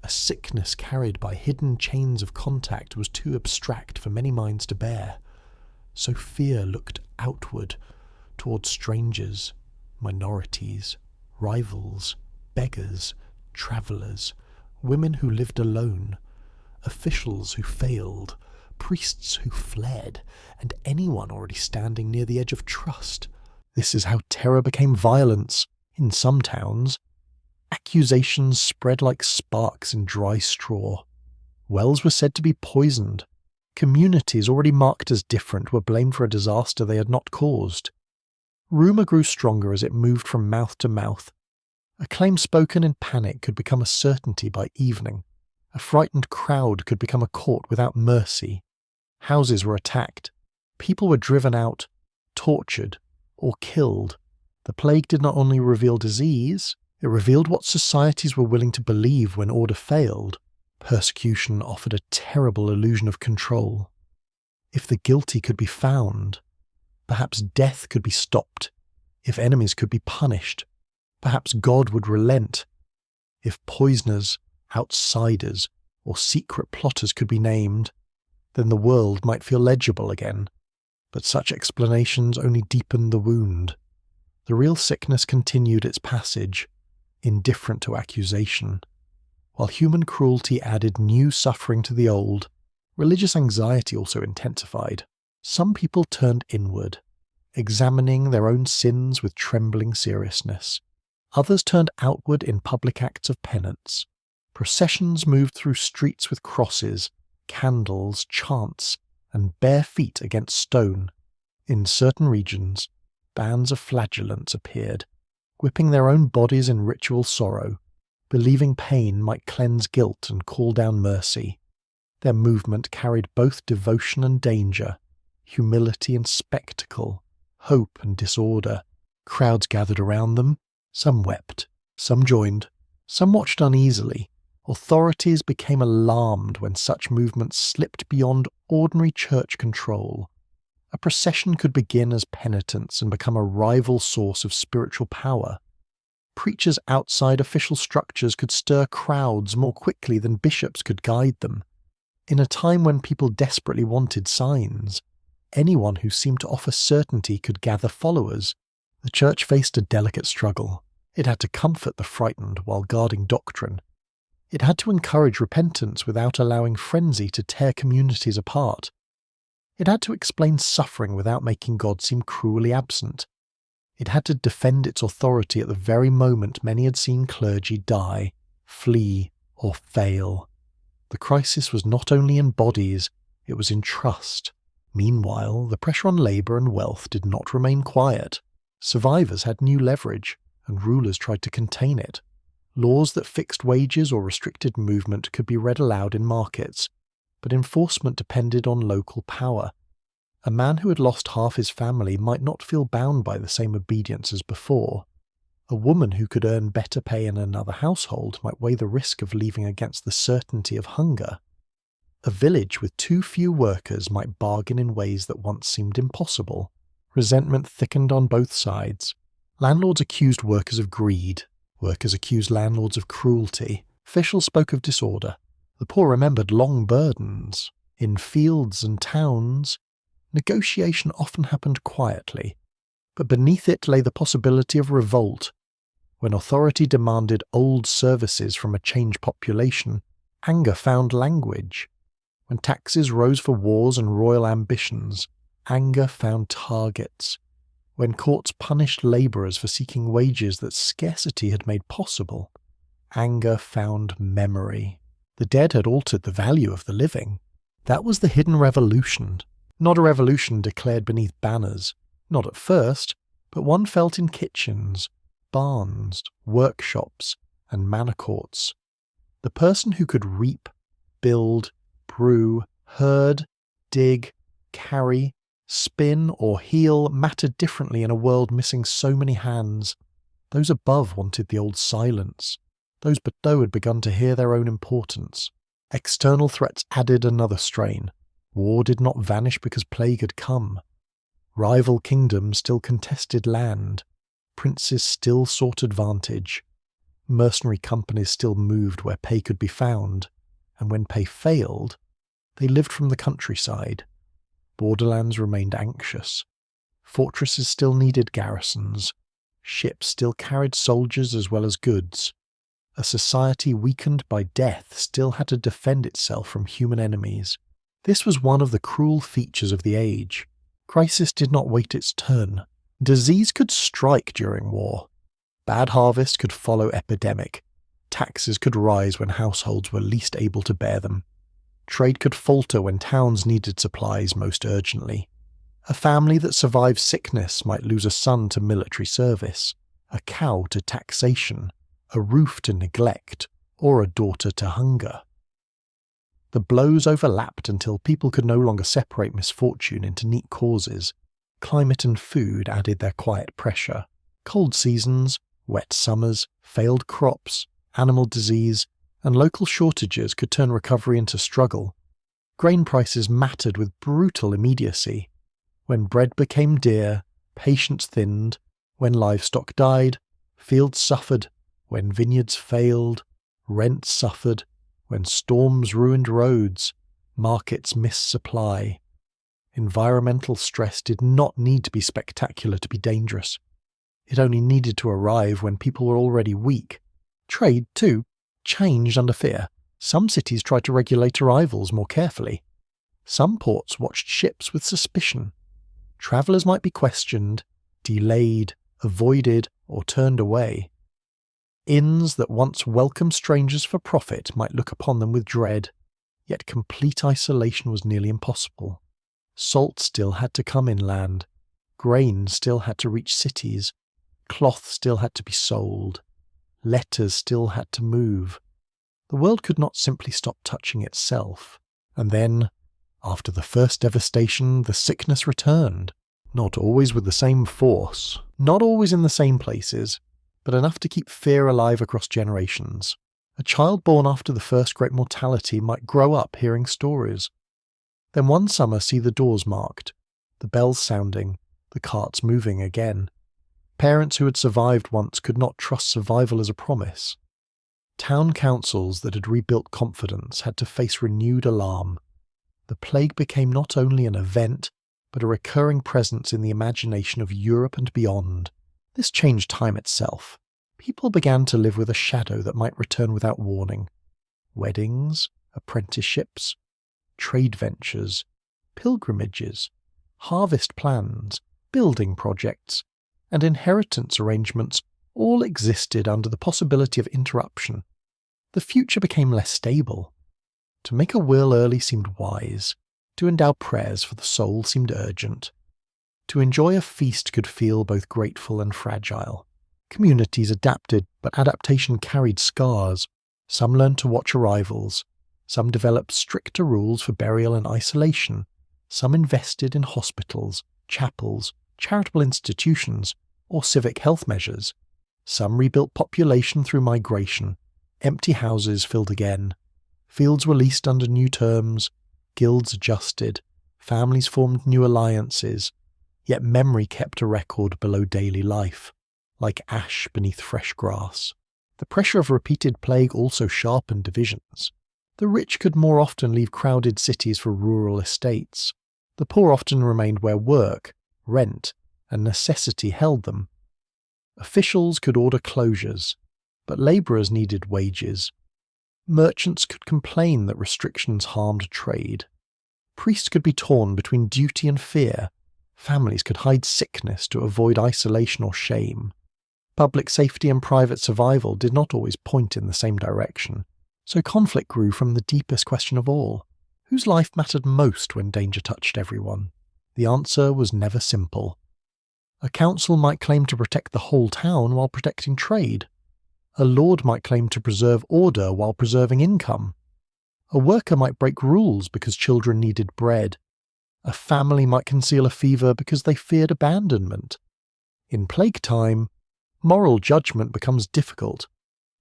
A sickness carried by hidden chains of contact was too abstract for many minds to bear. So fear looked outward, toward strangers, minorities, rivals, beggars, travellers, women who lived alone, officials who failed, priests who fled, and anyone already standing near the edge of trust. This is how terror became violence. In some towns, accusations spread like sparks in dry straw. Wells were said to be poisoned. Communities already marked as different were blamed for a disaster they had not caused. Rumour grew stronger as it moved from mouth to mouth. A claim spoken in panic could become a certainty by evening. A frightened crowd could become a court without mercy. Houses were attacked. People were driven out, tortured, or killed. The plague did not only reveal disease, it revealed what societies were willing to believe when order failed. Persecution offered a terrible illusion of control. If the guilty could be found, perhaps death could be stopped. If enemies could be punished, perhaps God would relent. If poisoners, outsiders, or secret plotters could be named, then the world might feel legible again. But such explanations only deepened the wound. The real sickness continued its passage, indifferent to accusation. While human cruelty added new suffering to the old, religious anxiety also intensified. Some people turned inward, examining their own sins with trembling seriousness. Others turned outward in public acts of penance. Processions moved through streets with crosses, candles, chants, and bare feet against stone. In certain regions, bands of flagellants appeared, whipping their own bodies in ritual sorrow, believing pain might cleanse guilt and call down mercy. Their movement carried both devotion and danger, humility and spectacle, hope and disorder. Crowds gathered around them. Some wept, some joined, some watched uneasily. Authorities became alarmed when such movements slipped beyond ordinary church control. A procession could begin as penitence and become a rival source of spiritual power. Preachers outside official structures could stir crowds more quickly than bishops could guide them. In a time when people desperately wanted signs, anyone who seemed to offer certainty could gather followers. The church faced a delicate struggle. It had to comfort the frightened while guarding doctrine. It had to encourage repentance without allowing frenzy to tear communities apart. It had to explain suffering without making God seem cruelly absent. It had to defend its authority at the very moment many had seen clergy die, flee, or fail. The crisis was not only in bodies, it was in trust. Meanwhile, the pressure on labour and wealth did not remain quiet. Survivors had new leverage, and rulers tried to contain it. Laws that fixed wages or restricted movement could be read aloud in markets, but enforcement depended on local power. A man who had lost half his family might not feel bound by the same obedience as before. A woman who could earn better pay in another household might weigh the risk of leaving against the certainty of hunger. A village with too few workers might bargain in ways that once seemed impossible. Resentment thickened on both sides. Landlords accused workers of greed. Workers accused landlords of cruelty. Officials spoke of disorder. The poor remembered long burdens. In fields and towns, negotiation often happened quietly, but beneath it lay the possibility of revolt. When authority demanded old services from a changed population, anger found language. When taxes rose for wars and royal ambitions, anger found targets. When courts punished labourers for seeking wages that scarcity had made possible, anger found memory. The dead had altered the value of the living. That was the hidden revolution, not a revolution declared beneath banners, not at first, but one felt in kitchens, barns, workshops, and manor courts. The person who could reap, build, brew, herd, dig, carry, spin, or heal mattered differently in a world missing so many hands. Those above wanted the old silence. Those below had begun to hear their own importance. External threats added another strain. War did not vanish because plague had come. Rival kingdoms still contested land. Princes still sought advantage. Mercenary companies still moved where pay could be found, and when pay failed, they lived from the countryside. Borderlands remained anxious. Fortresses still needed garrisons. Ships still carried soldiers as well as goods. A society weakened by death still had to defend itself from human enemies. This was one of the cruel features of the age. Crisis did not wait its turn. Disease could strike during war. Bad harvest could follow epidemic. Taxes could rise when households were least able to bear them. Trade could falter when towns needed supplies most urgently. A family that survived sickness might lose a son to military service, a cow to taxation, a roof to neglect, or a daughter to hunger. The blows overlapped until people could no longer separate misfortune into neat causes. Climate and food added their quiet pressure. Cold seasons, wet summers, failed crops, animal disease, and local shortages could turn recovery into struggle. Grain prices mattered with brutal immediacy. When bread became dear, patience thinned. When livestock died, fields suffered. When vineyards failed, rent suffered. When storms ruined roads, markets missed supply. Environmental stress did not need to be spectacular to be dangerous. It only needed to arrive when people were already weak. Trade, too, changed under fear. Some cities tried to regulate arrivals more carefully. Some ports watched ships with suspicion. Travellers might be questioned, delayed, avoided, or turned away. Inns that once welcomed strangers for profit might look upon them with dread, yet complete isolation was nearly impossible. Salt still had to come inland. Grain still had to reach cities. Cloth still had to be sold. Letters still had to move. The world could not simply stop touching itself. And then, after the first devastation, the sickness returned. Not always with the same force, not always in the same places, but enough to keep fear alive across generations. A child born after the first great mortality might grow up hearing stories. Then one summer see the doors marked, the bells sounding, the carts moving again. Parents who had survived once could not trust survival as a promise. Town councils that had rebuilt confidence had to face renewed alarm. The plague became not only an event, but a recurring presence in the imagination of Europe and beyond. This changed time itself. People began to live with a shadow that might return without warning. Weddings, apprenticeships, trade ventures, pilgrimages, harvest plans, building projects, and inheritance arrangements all existed under the possibility of interruption. The future became less stable. To make a will early seemed wise. To endow prayers for the soul seemed urgent. To enjoy a feast could feel both grateful and fragile. Communities adapted, but adaptation carried scars. Some learned to watch arrivals. Some developed stricter rules for burial and isolation. Some invested in hospitals, chapels, charitable institutions, or civic health measures. Some rebuilt population through migration. Empty houses filled again. Fields were leased under new terms. Guilds adjusted. Families formed new alliances. Yet memory kept a record below daily life, like ash beneath fresh grass. The pressure of repeated plague also sharpened divisions. The rich could more often leave crowded cities for rural estates. The poor often remained where work, rent, and necessity held them. Officials could order closures, but labourers needed wages. Merchants could complain that restrictions harmed trade. Priests could be torn between duty and fear. Families could hide sickness to avoid isolation or shame. Public safety and private survival did not always point in the same direction, so conflict grew from the deepest question of all. Whose life mattered most when danger touched everyone? The answer was never simple. A council might claim to protect the whole town while protecting trade. A lord might claim to preserve order while preserving income. A worker might break rules because children needed bread. A family might conceal a fever because they feared abandonment. In plague time, moral judgment becomes difficult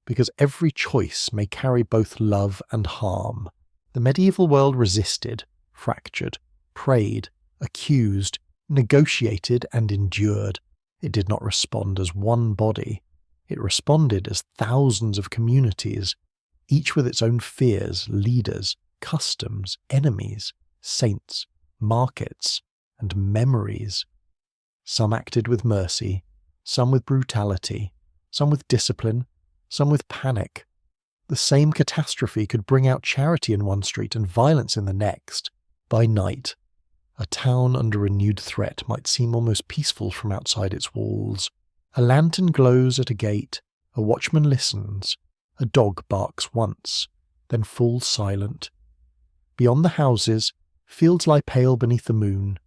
because every choice may carry both love and harm. The medieval world resisted, fractured, prayed, accused, negotiated, and endured. It did not respond as one body. It responded as thousands of communities, each with its own fears, leaders, customs, enemies, saints, markets, and memories. Some acted with mercy, some with brutality, some with discipline, some with panic. The same catastrophe could bring out charity in one street and violence in the next. By night, a town under renewed threat might seem almost peaceful from outside its walls. A lantern glows at a gate, a watchman listens, a dog barks once, then falls silent. Beyond the houses, fields lie pale beneath the moon.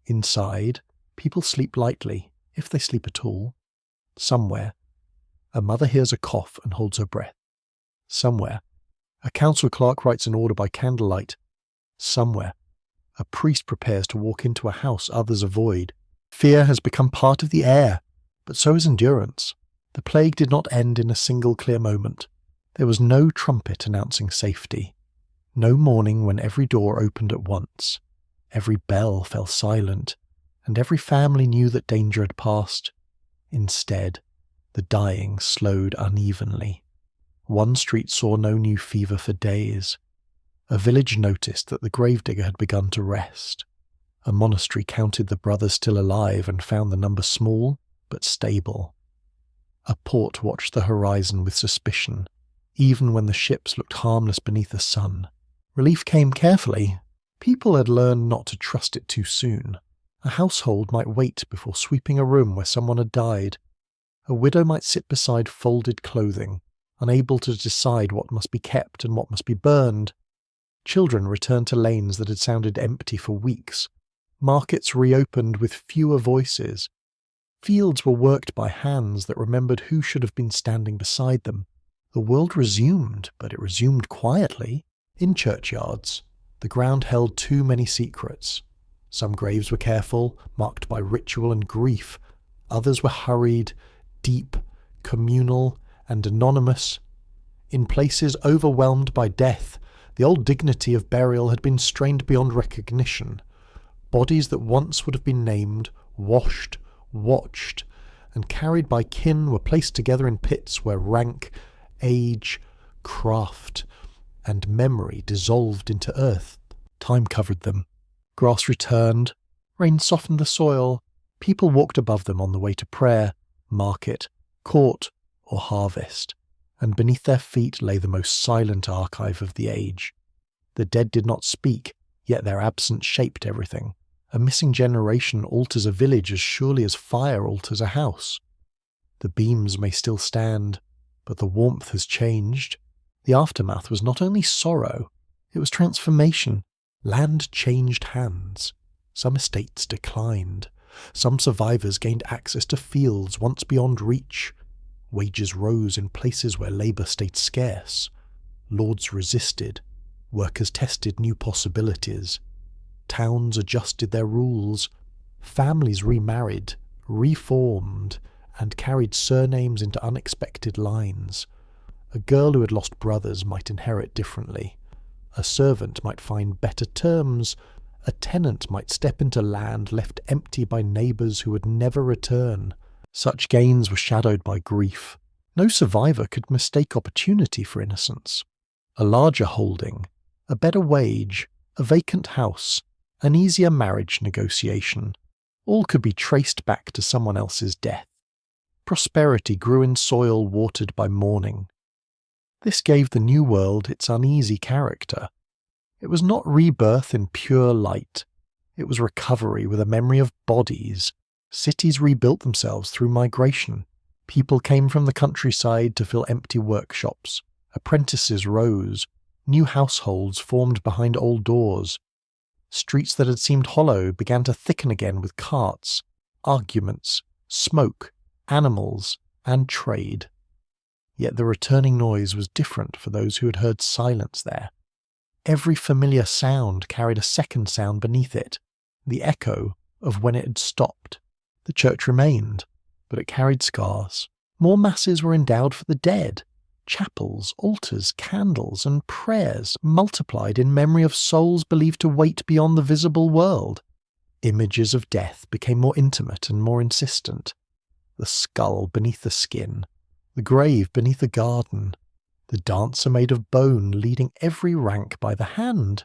Inside, people sleep lightly, if they sleep at all. Somewhere, a mother hears a cough and holds her breath. Somewhere, a council clerk writes an order by candlelight. Somewhere, a priest prepares to walk into a house others avoid. Fear has become part of the air, but so is endurance. The plague did not end in a single clear moment. There was no trumpet announcing safety. No morning when every door opened at once, every bell fell silent, and every family knew that danger had passed. Instead, the dying slowed unevenly. One street saw no new fever for days. A village noticed that the gravedigger had begun to rest. A monastery counted the brothers still alive and found the number small but stable. A port watched the horizon with suspicion, even when the ships looked harmless beneath the sun. Relief came carefully. People had learned not to trust it too soon. A household might wait before sweeping a room where someone had died. A widow might sit beside folded clothing, unable to decide what must be kept and what must be burned. Children returned to lanes that had sounded empty for weeks. Markets reopened with fewer voices. Fields were worked by hands that remembered who should have been standing beside them. The world resumed, but it resumed quietly. In churchyards, the ground held too many secrets. Some graves were careful, marked by ritual and grief. Others were hurried, deep, communal, and anonymous. In places overwhelmed by death, the old dignity of burial had been strained beyond recognition. Bodies that once would have been named, washed, watched, and carried by kin were placed together in pits where rank, age, craft, and memory dissolved into earth. Time covered them. Grass returned, rain softened the soil, people walked above them on the way to prayer, market, court, or harvest, and beneath their feet lay the most silent archive of the age. The dead did not speak, yet their absence shaped everything. A missing generation alters a village as surely as fire alters a house. The beams may still stand, but the warmth has changed. The aftermath was not only sorrow, it was transformation. Land changed hands. Some estates declined. Some survivors gained access to fields once beyond reach. Wages rose in places where labour stayed scarce. Lords resisted. Workers tested new possibilities. Towns adjusted their rules. Families remarried, reformed, and carried surnames into unexpected lines. A girl who had lost brothers might inherit differently. A servant might find better terms. A tenant might step into land left empty by neighbours who would never return. Such gains were shadowed by grief. No survivor could mistake opportunity for innocence. A larger holding, a better wage, a vacant house, an easier marriage negotiation, all could be traced back to someone else's death. Prosperity grew in soil watered by mourning. This gave the new world its uneasy character. It was not rebirth in pure light. It was recovery with a memory of bodies. Cities rebuilt themselves through migration. People came from the countryside to fill empty workshops. Apprentices rose. New households formed behind old doors. Streets that had seemed hollow began to thicken again with carts, arguments, smoke, animals, and trade. Yet the returning noise was different for those who had heard silence there. Every familiar sound carried a second sound beneath it, the echo of when it had stopped. The church remained, but it carried scars. More masses were endowed for the dead. Chapels, altars, candles, and prayers multiplied in memory of souls believed to wait beyond the visible world. Images of death became more intimate and more insistent. The skull beneath the skin, the grave beneath the garden, the dancer made of bone leading every rank by the hand.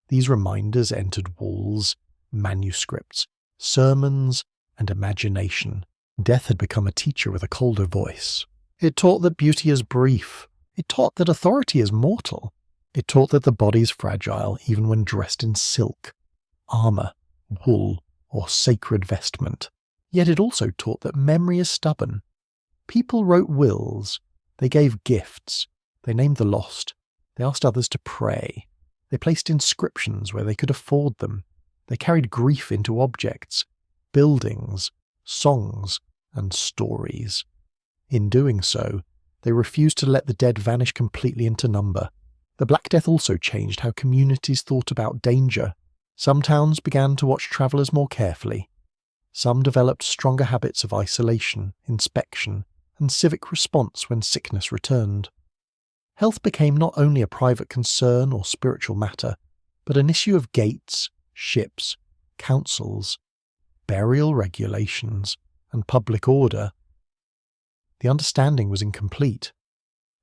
These reminders entered walls, manuscripts, sermons, and imagination. Death had become a teacher with a colder voice. It taught that beauty is brief. It taught that authority is mortal. It taught that the body is fragile even when dressed in silk, armour, wool, or sacred vestment. Yet it also taught that memory is stubborn. People wrote wills. They gave gifts. They named the lost. They asked others to pray. They placed inscriptions where they could afford them. They carried grief into objects, buildings, songs, and stories. In doing so, they refused to let the dead vanish completely into number. The Black Death also changed how communities thought about danger. Some towns began to watch travellers more carefully. Some developed stronger habits of isolation, inspection, and civic response when sickness returned. Health became not only a private concern or spiritual matter, but an issue of gates, ships, councils, burial regulations, and public order. The understanding was incomplete,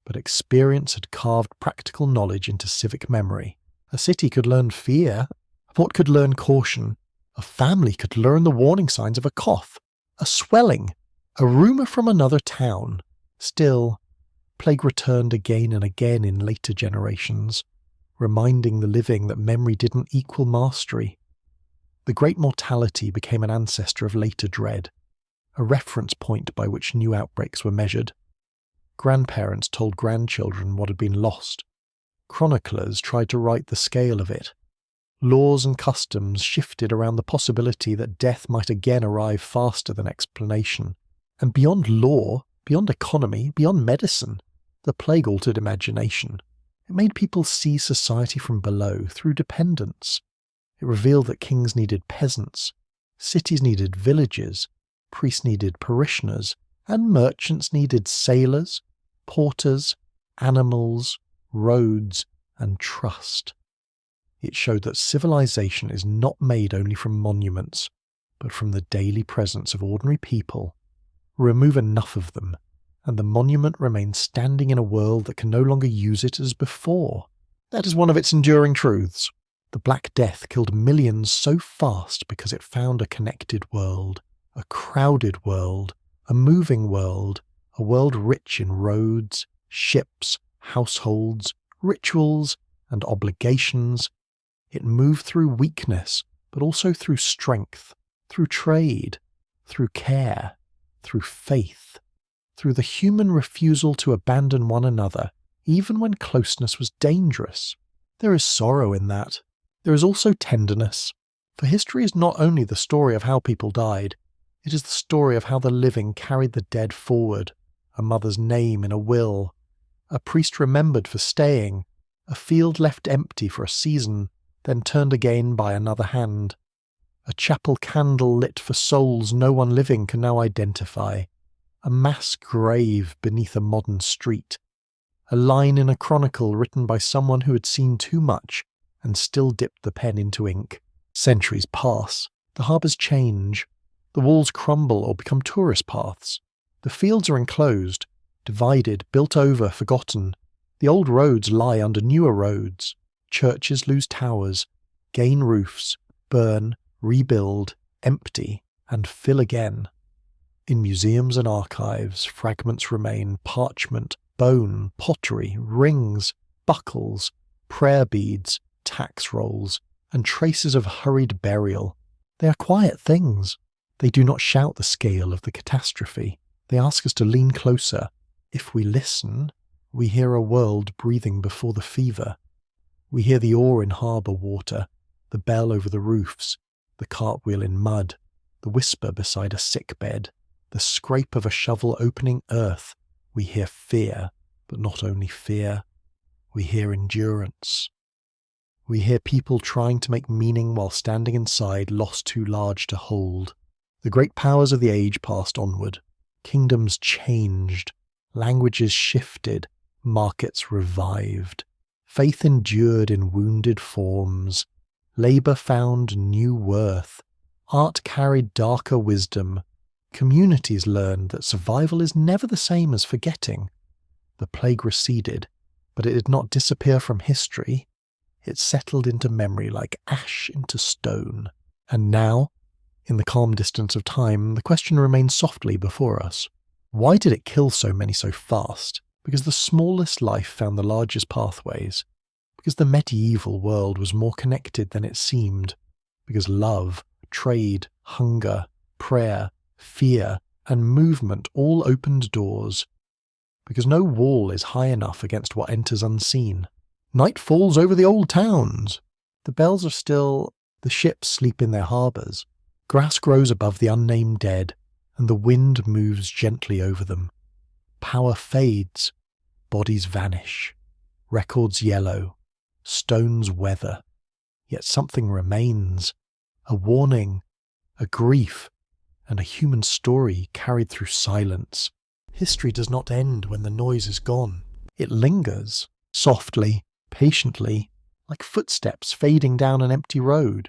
but experience had carved practical knowledge into civic memory. A city could learn fear, a port could learn caution, a family could learn the warning signs of a cough, a swelling, a rumour from another town. Still, plague returned again and again in later generations, reminding the living that memory didn't equal mastery. The great mortality became an ancestor of later dread, a reference point by which new outbreaks were measured. Grandparents told grandchildren what had been lost. Chroniclers tried to write the scale of it. Laws and customs shifted around the possibility that death might again arrive faster than explanation. And beyond law, beyond economy, beyond medicine, the plague altered imagination. It made people see society from below, through dependence. It revealed that kings needed peasants, cities needed villages, priests needed parishioners, and merchants needed sailors, porters, animals, roads, and trust. It showed that civilization is not made only from monuments, but from the daily presence of ordinary people. Remove enough of them, and the monument remains standing in a world that can no longer use it as before. That is one of its enduring truths. The Black Death killed millions so fast because it found a connected world, a crowded world, a moving world, a world rich in roads, ships, households, rituals, and obligations. It moved through weakness, but also through strength, through trade, through care, through faith, through the human refusal to abandon one another, even when closeness was dangerous. There is sorrow in that. There is also tenderness. For history is not only the story of how people died, it is the story of how the living carried the dead forward, a mother's name in a will, a priest remembered for staying, a field left empty for a season, then turned again by another hand, a chapel candle lit for souls no one living can now identify, a mass grave beneath a modern street, a line in a chronicle written by someone who had seen too much and still dipped the pen into ink. Centuries pass, the harbours change, the walls crumble or become tourist paths, the fields are enclosed, divided, built over, forgotten, the old roads lie under newer roads, churches lose towers, gain roofs, burn, rebuild, empty, and fill again. In museums and archives, fragments remain, parchment, bone, pottery, rings, buckles, prayer beads, tax rolls, and traces of hurried burial. They are quiet things. They do not shout the scale of the catastrophe. They ask us to lean closer. If we listen, we hear a world breathing before the fever. We hear the oar in harbour water, the bell over the roofs, the cartwheel in mud, the whisper beside a sick bed, the scrape of a shovel opening earth. We hear fear, but not only fear. We hear endurance. We hear people trying to make meaning while standing inside lost too large to hold. The great powers of the age passed onward. Kingdoms changed. Languages shifted. Markets revived. Faith endured in wounded forms. Labour found new worth. Art carried darker wisdom. Communities learned that survival is never the same as forgetting. The plague receded, but it did not disappear from history. It settled into memory like ash into stone. And now, in the calm distance of time, the question remains softly before us. Why did it kill so many so fast? Because the smallest life found the largest pathways. Because the medieval world was more connected than it seemed. Because love, trade, hunger, prayer, fear, and movement all opened doors. Because no wall is high enough against what enters unseen. Night falls over the old towns. The bells are still. The ships sleep in their harbours. Grass grows above the unnamed dead, and the wind moves gently over them. Power fades. Bodies vanish. Records yellow. Stones weather. Yet something remains. A warning. A grief. And a human story carried through silence. History does not end when the noise is gone. It lingers, softly, patiently, like footsteps fading down an empty road.